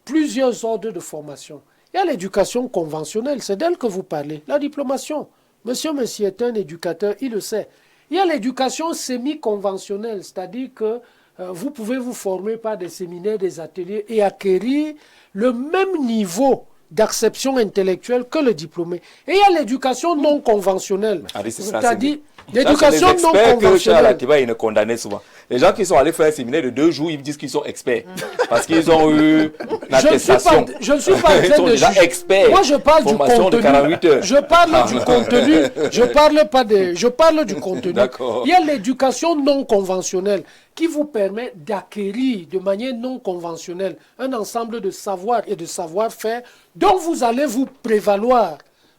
plusieurs ordres de formation. Il y a l'éducation conventionnelle, c'est d'elle que vous parlez, la diplomation. Monsieur est un éducateur, il le sait. Il y a l'éducation semi-conventionnelle, c'est-à-dire que vous pouvez vous former par des séminaires, des ateliers et acquérir le même niveau d'acception intellectuelle que le diplômé. Et il y a l'éducation non conventionnelle. C'est-à-dire l'éducation non conventionnelle. Il ne condamnait souvent. Les gens qui sont allés faire un séminaire de 2 jours, ils disent qu'ils sont experts. Parce qu'ils ont eu une attestation. Je ne suis pas en Ils train sont de déjà juger. experts. Moi, je parle du Formation de contenu. 48 heures. Je parle du contenu. Je parle du contenu. D'accord. Il y a l'éducation non conventionnelle qui vous permet d'acquérir de manière non conventionnelle un ensemble de savoirs et de savoir-faire dont vous allez vous prévaloir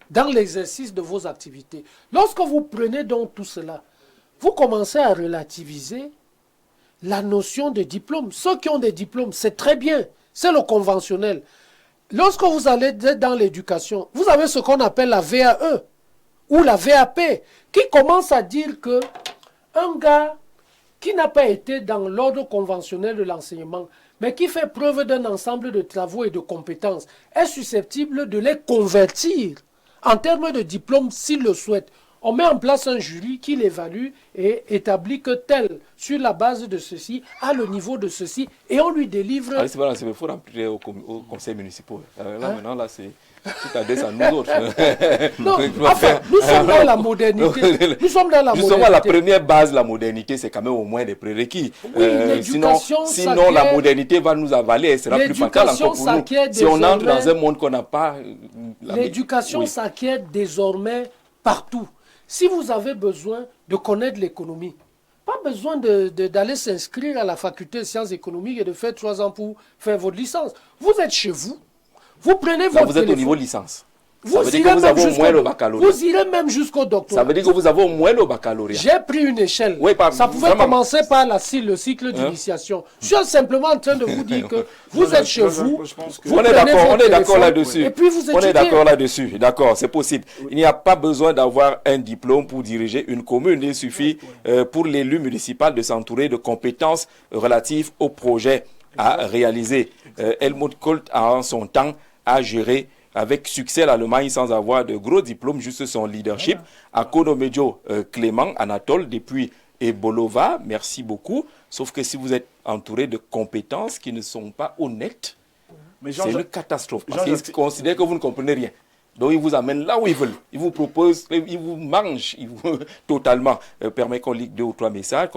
dans l'exercice de vos activités. Lorsque vous prenez donc tout cela, vous commencez à relativiser la notion de diplôme. Ceux qui ont des diplômes, c'est très bien, c'est le conventionnel. Lorsque vous allez dans l'éducation, vous avez ce qu'on appelle la VAE ou la VAP qui commence à dire que un gars qui n'a pas été dans l'ordre conventionnel de l'enseignement, mais qui fait preuve d'un ensemble de travaux et de compétences, est susceptible de les convertir en termes de diplôme s'il le souhaite. On met en place un jury qui l'évalue et établit que tel, sur la base de ceci, a le niveau de ceci, et on lui délivre... Ah, c'est voilà, il faut remplir au conseil municipal. Là, maintenant, là, c'est tout à deux à nous autres. Non, enfin, nous sommes dans la modernité. Nous sommes dans la Justement, modernité. la première base de la modernité, c'est quand même au moins des prérequis. Oui, l'éducation sinon la modernité va nous avaler et sera plus fatale encore pour nous. Si on entre dans un monde qu'on n'a pas... L'éducation s'acquiert désormais partout. Si vous avez besoin de connaître l'économie, pas besoin d'aller s'inscrire à la faculté de sciences économiques et de faire 3 ans pour faire votre licence. Vous êtes chez vous, vous prenez votre Vous êtes au niveau licence. Ça veut dire que vous avez au moins le baccalauréat. Vous irez même jusqu'au doctorat. Ça veut dire que vous avez au moins le baccalauréat. J'ai pris une échelle. Oui, ça pouvait vraiment. commencer par le cycle d'initiation. Je suis simplement en train de vous dire que vous êtes chez vous. On est d'accord là-dessus. Et puis vous étudiez. On est d'accord là-dessus. D'accord, c'est possible. Il n'y a pas besoin d'avoir un diplôme pour diriger une commune. Il suffit pour l'élu municipal de s'entourer de compétences relatives au projet à réaliser. Helmut Kohl, en son temps, a géré avec succès l'Allemagne sans avoir de gros diplômes, juste son leadership. À Konomedio, Clément, Anatole, depuis Ebolova, merci beaucoup. Sauf que si vous êtes entouré de compétences qui ne sont pas honnêtes, c'est une catastrophe. Parce qu'ils considèrent que vous ne comprenez rien. Donc ils vous amènent là où ils veulent. Ils vous proposent, ils vous mangent totalement. Permet qu'on lise 2 ou 3 messages,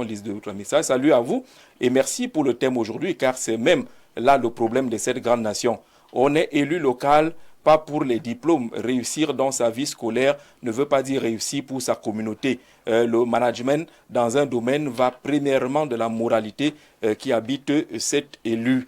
Salut à vous et merci pour le thème aujourd'hui, car c'est même là le problème de cette grande nation. On est élu local, pas pour les diplômes. Réussir dans sa vie scolaire ne veut pas dire réussir pour sa communauté. Le management dans un domaine va premièrement de la moralité qui habite cet élu.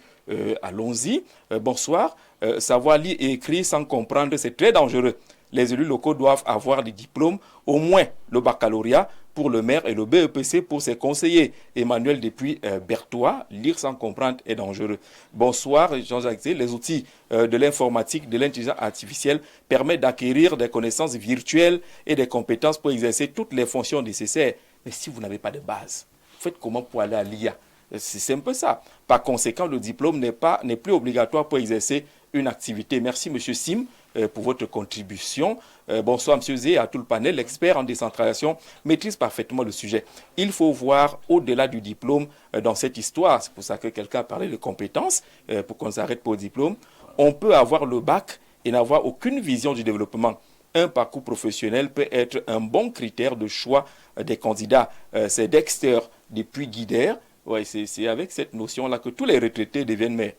Allons-y. Bonsoir. Savoir lire et écrire sans comprendre, c'est très dangereux. Les élus locaux doivent avoir des diplômes, au moins le baccalauréat pour le maire et le BEPC pour ses conseillers. Emmanuel depuis Berthois, lire sans comprendre est dangereux. Bonsoir Jean-Jacques. Les outils de l'informatique, de l'intelligence artificielle permettent d'acquérir des connaissances virtuelles et des compétences pour exercer toutes les fonctions nécessaires. Mais si vous n'avez pas de base, faites comment pour aller à l'IA? C'est un peu ça. Par conséquent, le diplôme n'est plus obligatoire pour exercer une activité. Merci M. Sim pour votre contribution. Bonsoir M. Zé, à tout le panel. L'expert en décentralisation maîtrise parfaitement le sujet. Il faut voir au-delà du diplôme dans cette histoire. C'est pour ça que quelqu'un a parlé de compétences, pour qu'on s'arrête pour le diplôme. On peut avoir le bac et n'avoir aucune vision du développement. Un parcours professionnel peut être un bon critère de choix des candidats. C'est Dexter depuis Guider. Oui, c'est avec cette notion-là que tous les retraités deviennent maires.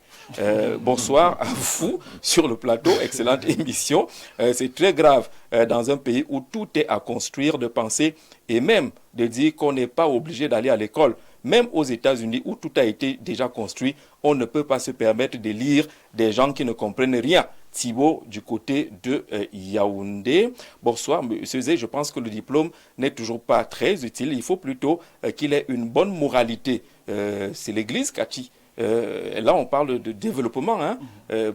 Bonsoir à vous sur le plateau. Excellente émission. C'est très grave dans un pays où tout est à construire, de penser et même de dire qu'on n'est pas obligé d'aller à l'école. Même aux États-Unis où tout a été déjà construit, on ne peut pas se permettre de lire des gens qui ne comprennent rien. Thibaut du côté de Yaoundé. Bonsoir, M. Zé. Je pense que le diplôme n'est toujours pas très utile. Il faut plutôt qu'il ait une bonne moralité. C'est l'Église, Cathy. Là, on parle de développement.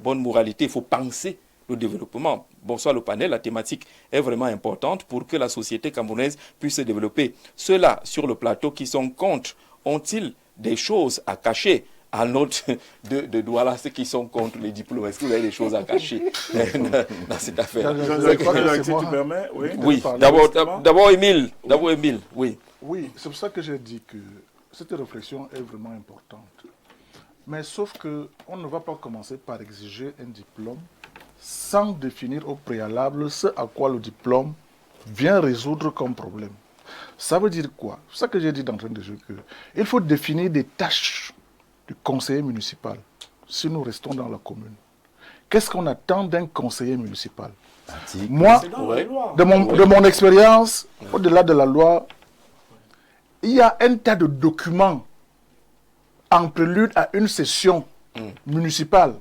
Bonne moralité, il faut penser le développement. Bonsoir le panel. La thématique est vraiment importante pour que la société camerounaise puisse se développer. Ceux-là, sur le plateau, qui sont contre, ont-ils des choses à cacher? À note de Douala, ceux qui sont contre les diplômes, est-ce que vous avez des choses à cacher dans cette affaire? Si tu permets, oui. D'abord Émile. Oui. Oui, c'est pour ça que j'ai dit que cette réflexion est vraiment importante. Mais sauf qu'on ne va pas commencer par exiger un diplôme sans définir au préalable ce à quoi le diplôme vient résoudre comme problème. Ça veut dire quoi? C'est ça que j'ai dit d'entrée de jeu. Il faut définir des tâches du conseiller municipal si nous restons dans la commune. Qu'est-ce qu'on attend d'un conseiller municipal? Moi, de mon expérience, au-delà de la loi, il y a un tas de documents en prélude à une session municipale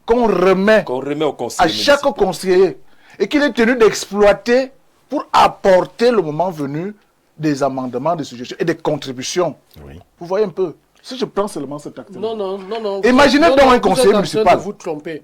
qu'on remet au conseiller à chaque conseiller et qu'il est tenu d'exploiter pour apporter le moment venu des amendements, des suggestions et des contributions. Oui. Vous voyez un peu? Si je prends seulement cet acte. Non. Imaginez donc un conseiller municipal. Vous trompez.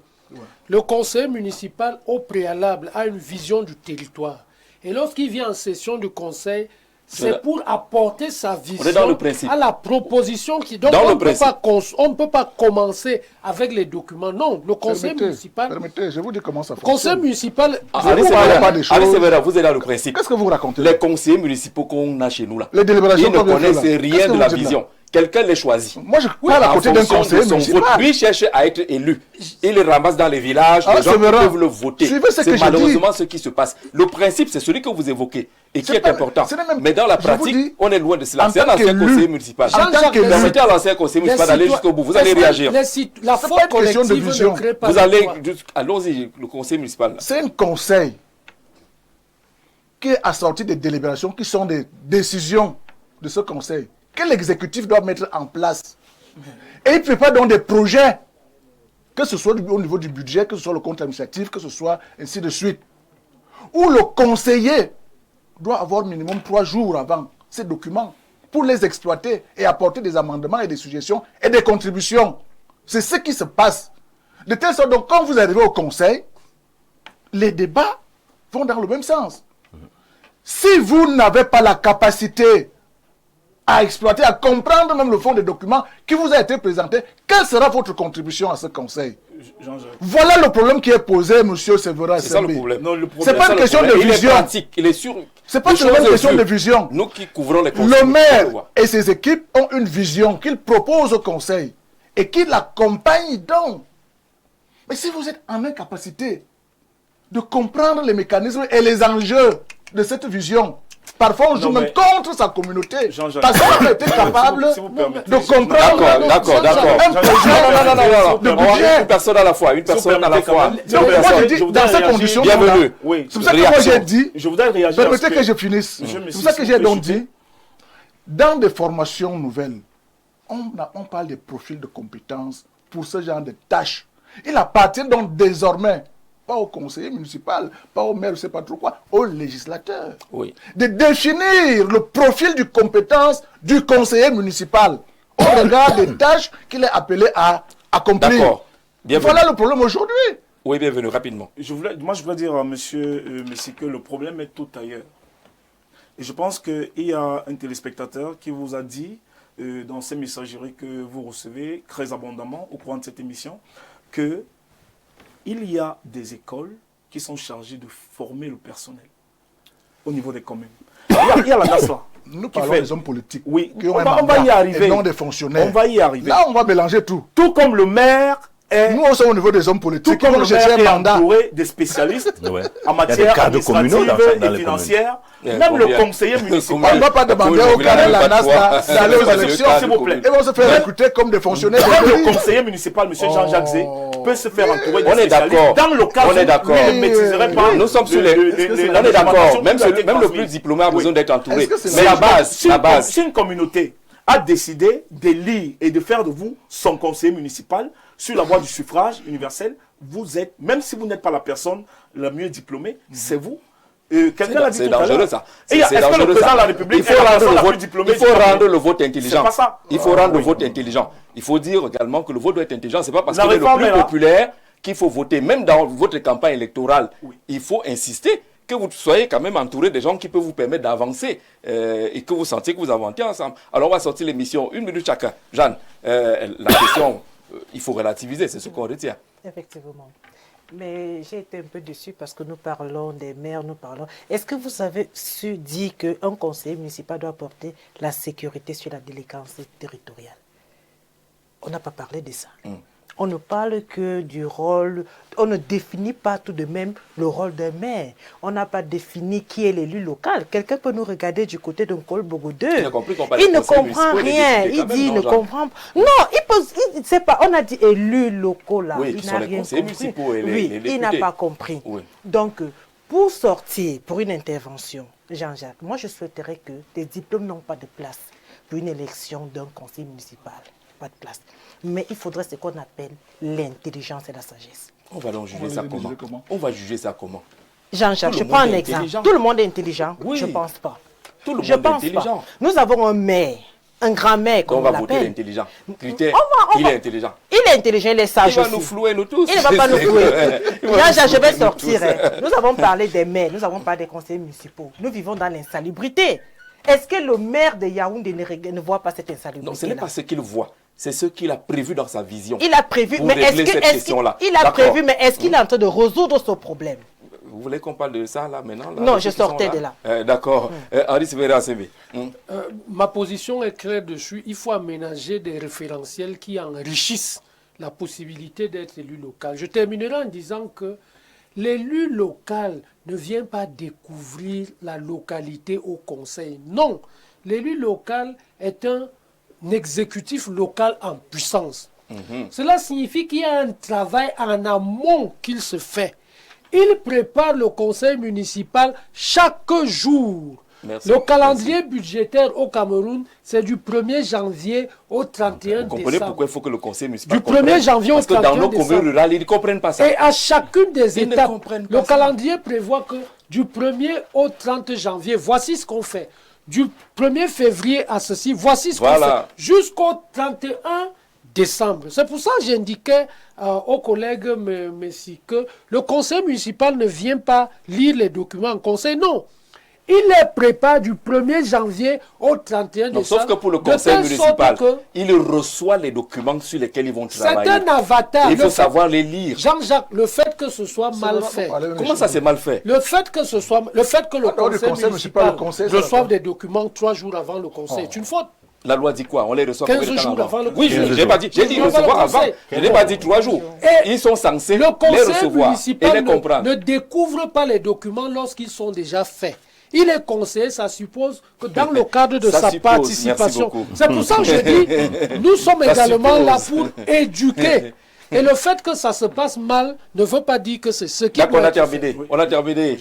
Le conseiller municipal, au préalable, a une vision du territoire. Et lorsqu'il vient en session du conseil, c'est pour apporter sa vision dans le principe. à la proposition qui... Donc, on ne peut pas commencer avec les documents. Non, le conseil municipal... Permettez, je vous dis comment ça fonctionne. Conseil municipal... Allez, c'est vrai, vous êtes dans le principe. Qu'est-ce que vous racontez? Les conseillers municipaux qu'on a chez nous, là, les délibérations ils ne connaissent rien de la vision. Quelqu'un les choisit. Moi, je parle à côté d'un conseiller municipal. Lui cherche à être élu. Il le ramasse dans les villages. Les gens peuvent le voter. C'est malheureusement ce qui se passe. Le principe, c'est celui que vous évoquez et qui est important. Mais dans la pratique, on est loin de cela. C'est un ancien conseiller municipal. Permettez à l'ancien conseiller municipal d'aller jusqu'au bout. Vous allez réagir. La faute collective ne crée pas... Vous allez... Allons-y, le conseil municipal. C'est un conseil qui est assorti des délibérations qui sont des décisions de ce conseil que l'exécutif doit mettre en place. Et il prépare donc des projets, que ce soit au niveau du budget, que ce soit le compte administratif, que ce soit ainsi de suite, où le conseiller doit avoir minimum 3 jours avant ces documents pour les exploiter et apporter des amendements et des suggestions et des contributions. C'est ce qui se passe. De telle sorte, donc, quand vous arrivez au conseil, les débats vont dans le même sens. Si vous n'avez pas la capacité à exploiter, à comprendre même le fond des documents qui vous a été présenté, quelle sera votre contribution à ce conseil? Voilà le problème qui est posé, monsieur Séverin. C'est ça le problème. C'est pas une question de vision. Il est sûr. C'est pas seulement une question de vision. Nous qui couvrons les conseils. Le maire et ses équipes ont une vision qu'ils proposent au conseil et qui l'accompagnent donc. Mais si vous êtes en incapacité de comprendre les mécanismes et les enjeux de cette vision, parfois on joue même contre sa communauté. Parce qu'on a été capable de comprendre. D'accord. Un projet. Une personne à la fois. Donc moi je dis, dans ces conditions, bienvenue. C'est pour ça que moi j'ai dit, je voudrais réagir. Permettez que je finisse. C'est pour ça que j'ai donc dit, dans des formations nouvelles, on parle des profils de compétences pour ce genre de tâches. Il appartient donc désormais, pas au conseiller municipal, pas au maire, je ne sais pas trop quoi, au législateur, de définir le profil de compétence du conseiller municipal au regard des tâches qu'il est appelé à accomplir. D'accord. Voilà le problème aujourd'hui. Oui, bienvenue, rapidement. Moi, je voudrais dire à monsieur Messi que le problème est tout ailleurs. Et je pense qu'il y a un téléspectateur qui vous a dit, dans ces messageries que vous recevez très abondamment au cours de cette émission, qu'il y a des écoles qui sont chargées de former le personnel au niveau des communes. Il y a la NASLA. Nous parlons des hommes politiques. Oui, qui ont on va y arriver. Et non des fonctionnaires. On va y arriver. Là, on va mélanger tout. Tout comme le maire est... Nous, on sommes au niveau des hommes politiques. Tout comme le maire est entouré des spécialistes en matière administrative et financière. Même le conseiller municipal. On ne va pas demander au carré la NASLA d'aller aux élections, s'il vous plaît. Ils vont se faire recruter comme des fonctionnaires. Même le conseiller municipal, M. Jean-Jacques Zé, peut se faire entourer des spécialistes. Dans le cas où il ne maîtriserait pas... Nous sommes sur les... On est d'accord. Même le plus diplômé a besoin d'être entouré. Mais la base... Si une communauté a décidé d'élire et de faire de vous son conseiller municipal sur la voie du suffrage universel, vous êtes, même si vous n'êtes pas la personne la mieux diplômée, c'est vous. Quelqu'un l'a dit tout à l'heure. C'est dangereux ça. Est-ce que le président de la République est la personne la plus diplômée? Il faut rendre le vote intelligent. C'est pas ça. Il faut rendre le vote intelligent. Il faut dire également que le vote doit être intelligent. C'est pas parce qu'il est le plus populaire qu'il faut voter. Même dans votre campagne électorale, il faut insister que vous soyez quand même entouré de gens qui peuvent vous permettre d'avancer et que vous sentiez que vous avancez ensemble. Alors on va sortir l'émission 1 minute chacun. Jeanne, la question, il faut relativiser, c'est ce qu'on retient. Effectivement. Mais j'ai été un peu déçue parce que nous parlons des maires, nous parlons... Est-ce que vous avez su dire qu'un conseiller municipal doit porter la sécurité sur la délinquance territoriale? On n'a pas parlé de ça. on ne parle que du rôle, on ne définit pas tout de même le rôle d'un maire. On n'a pas défini qui est l'élu local. Quelqu'un peut nous regarder du côté d'un Col Bogo 2. Il ne comprend rien. Il dit, il ne comprend pas. Non, il ne sait pas. On a dit élus locaux là. Oui, il n'a rien compris. Oui, il n'a pas compris. Oui. Donc, pour sortir, pour une intervention, Jean-Jacques, moi je souhaiterais que les diplômes n'ont pas de place pour une élection d'un conseil municipal. Pas de place. Mais il faudrait ce qu'on appelle l'intelligence et la sagesse. On va donc juger ça comment? On va juger ça comment? Jean-Jacques, je prends un exemple. Tout le monde est intelligent? Oui. Je ne pense pas. Tout le monde est intelligent. Nous avons un maire, un grand maire, comme on l'appelle. On va voter l'intelligent. Critère, il est intelligent. Il est intelligent, il est sage aussi. Il va nous flouer, nous tous. Il ne va pas nous flouer. Jean-Jacques, je vais sortir. Nous avons parlé des maires, nous avons parlé des conseillers municipaux. Nous vivons dans l'insalubrité. Est-ce que le maire de Yaoundé ne voit pas cette insalubrité? Non, ce n'est pas ce qu'il voit. C'est ce qu'il a prévu dans sa vision. Il a prévu, mais est-ce qu'il est en train de résoudre ce problème? Vous voulez qu'on parle de ça là maintenant là, non, je sortais de là. D'accord. Henri Sivera Sebe. Ma position est claire dessus. Il faut aménager des référentiels qui enrichissent la possibilité d'être élu local. Je terminerai en disant que l'élu local ne vient pas découvrir la localité au conseil. Non, l'élu local est un exécutif local en puissance. Cela signifie qu'il y a un travail en amont qu'il se fait. Il prépare le conseil municipal chaque jour. Merci. Le calendrier budgétaire au Cameroun, c'est du 1er janvier au 31 décembre. Vous comprenez pourquoi il faut que le conseil municipal du 1er janvier au 31 décembre. Parce que dans nos communes rurales, ils ne comprennent pas ça. Et à chacune des étapes, le calendrier prévoit que du 1er au 30 janvier, voici ce qu'on fait. Du 1er février à ceci, voici ce qu'on fait. Jusqu'au 31 décembre. C'est pour ça que j'indiquais aux collègues Messi que le conseil municipal ne vient pas lire les documents en conseil, non. Il les prépare du 1er janvier au 31 décembre. Sauf que pour le conseil municipal, il reçoit les documents sur lesquels ils vont travailler. C'est un avatar. Il faut savoir les lire. Jean-Jacques, le fait que ce soit mal fait. Comment ça c'est mal fait? Le fait que le conseil municipal reçoive des documents 3 jours avant le conseil est une faute. La loi dit quoi? On les reçoit 15 jours avant le conseil. Oui, j'ai pas dit. J'ai dit recevoir avant. Je n'ai pas dit 3 jours. Et ils sont censés les recevoir et les comprendre. Ne découvre pas les documents lorsqu'ils sont déjà faits. Il est conseillé, ça suppose que dans le cadre de sa participation. C'est pour ça que je dis, nous sommes également là pour éduquer. Et le fait que ça se passe mal ne veut pas dire que c'est ce qui... D'accord, on a terminé. On a terminé.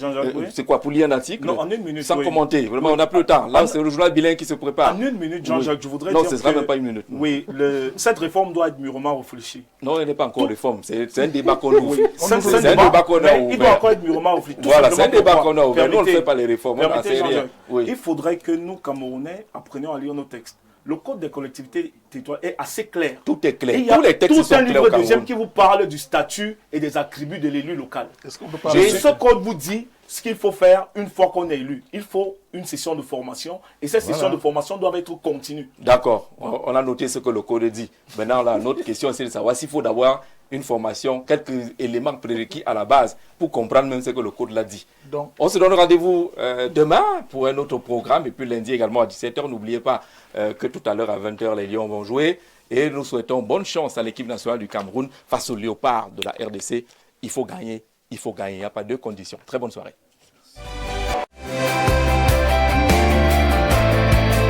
C'est quoi, pour lire un article? Non, en une minute. Sans commenter. Vraiment, on n'a plus le temps. Là, c'est le journal bilingue qui se prépare. En une minute, Jean-Jacques, je voudrais dire non, ce ne sera même pas une minute. Oui, cette réforme doit être mûrement réfléchie. Non, elle n'est pas encore réforme. C'est un débat qu'on ouvre. C'est un débat qu'on a ouvert. Il doit encore être mûrement réfléchi. Voilà, c'est un débat qu'on a ouvert. Nous, on ne fait pas les réformes. On n'en sait rien. Il faudrait que nous, Camerounais, apprenions à lire nos textes. Le code des collectivités territoriales est assez clair. Tout est clair. Il y a tous les textes sont clairs. Tout un livre deuxième qui vous parle du statut et des attributs de l'élu local. Et ce code vous dit ce qu'il faut faire une fois qu'on est élu. Il faut une session de formation et cette session de formation doit être continue. D'accord. On a noté ce que le code dit. Maintenant, là, notre question, c'est de savoir s'il faut d'abord une formation, quelques éléments prérequis à la base pour comprendre même ce que le code l'a dit. Donc, on se donne rendez-vous demain pour un autre programme et puis lundi également à 17h. N'oubliez pas que tout à l'heure à 20h, les Lions vont jouer et nous souhaitons bonne chance à l'équipe nationale du Cameroun face aux Léopards de la RDC. Il faut gagner, il n'y a pas de conditions. Très bonne soirée.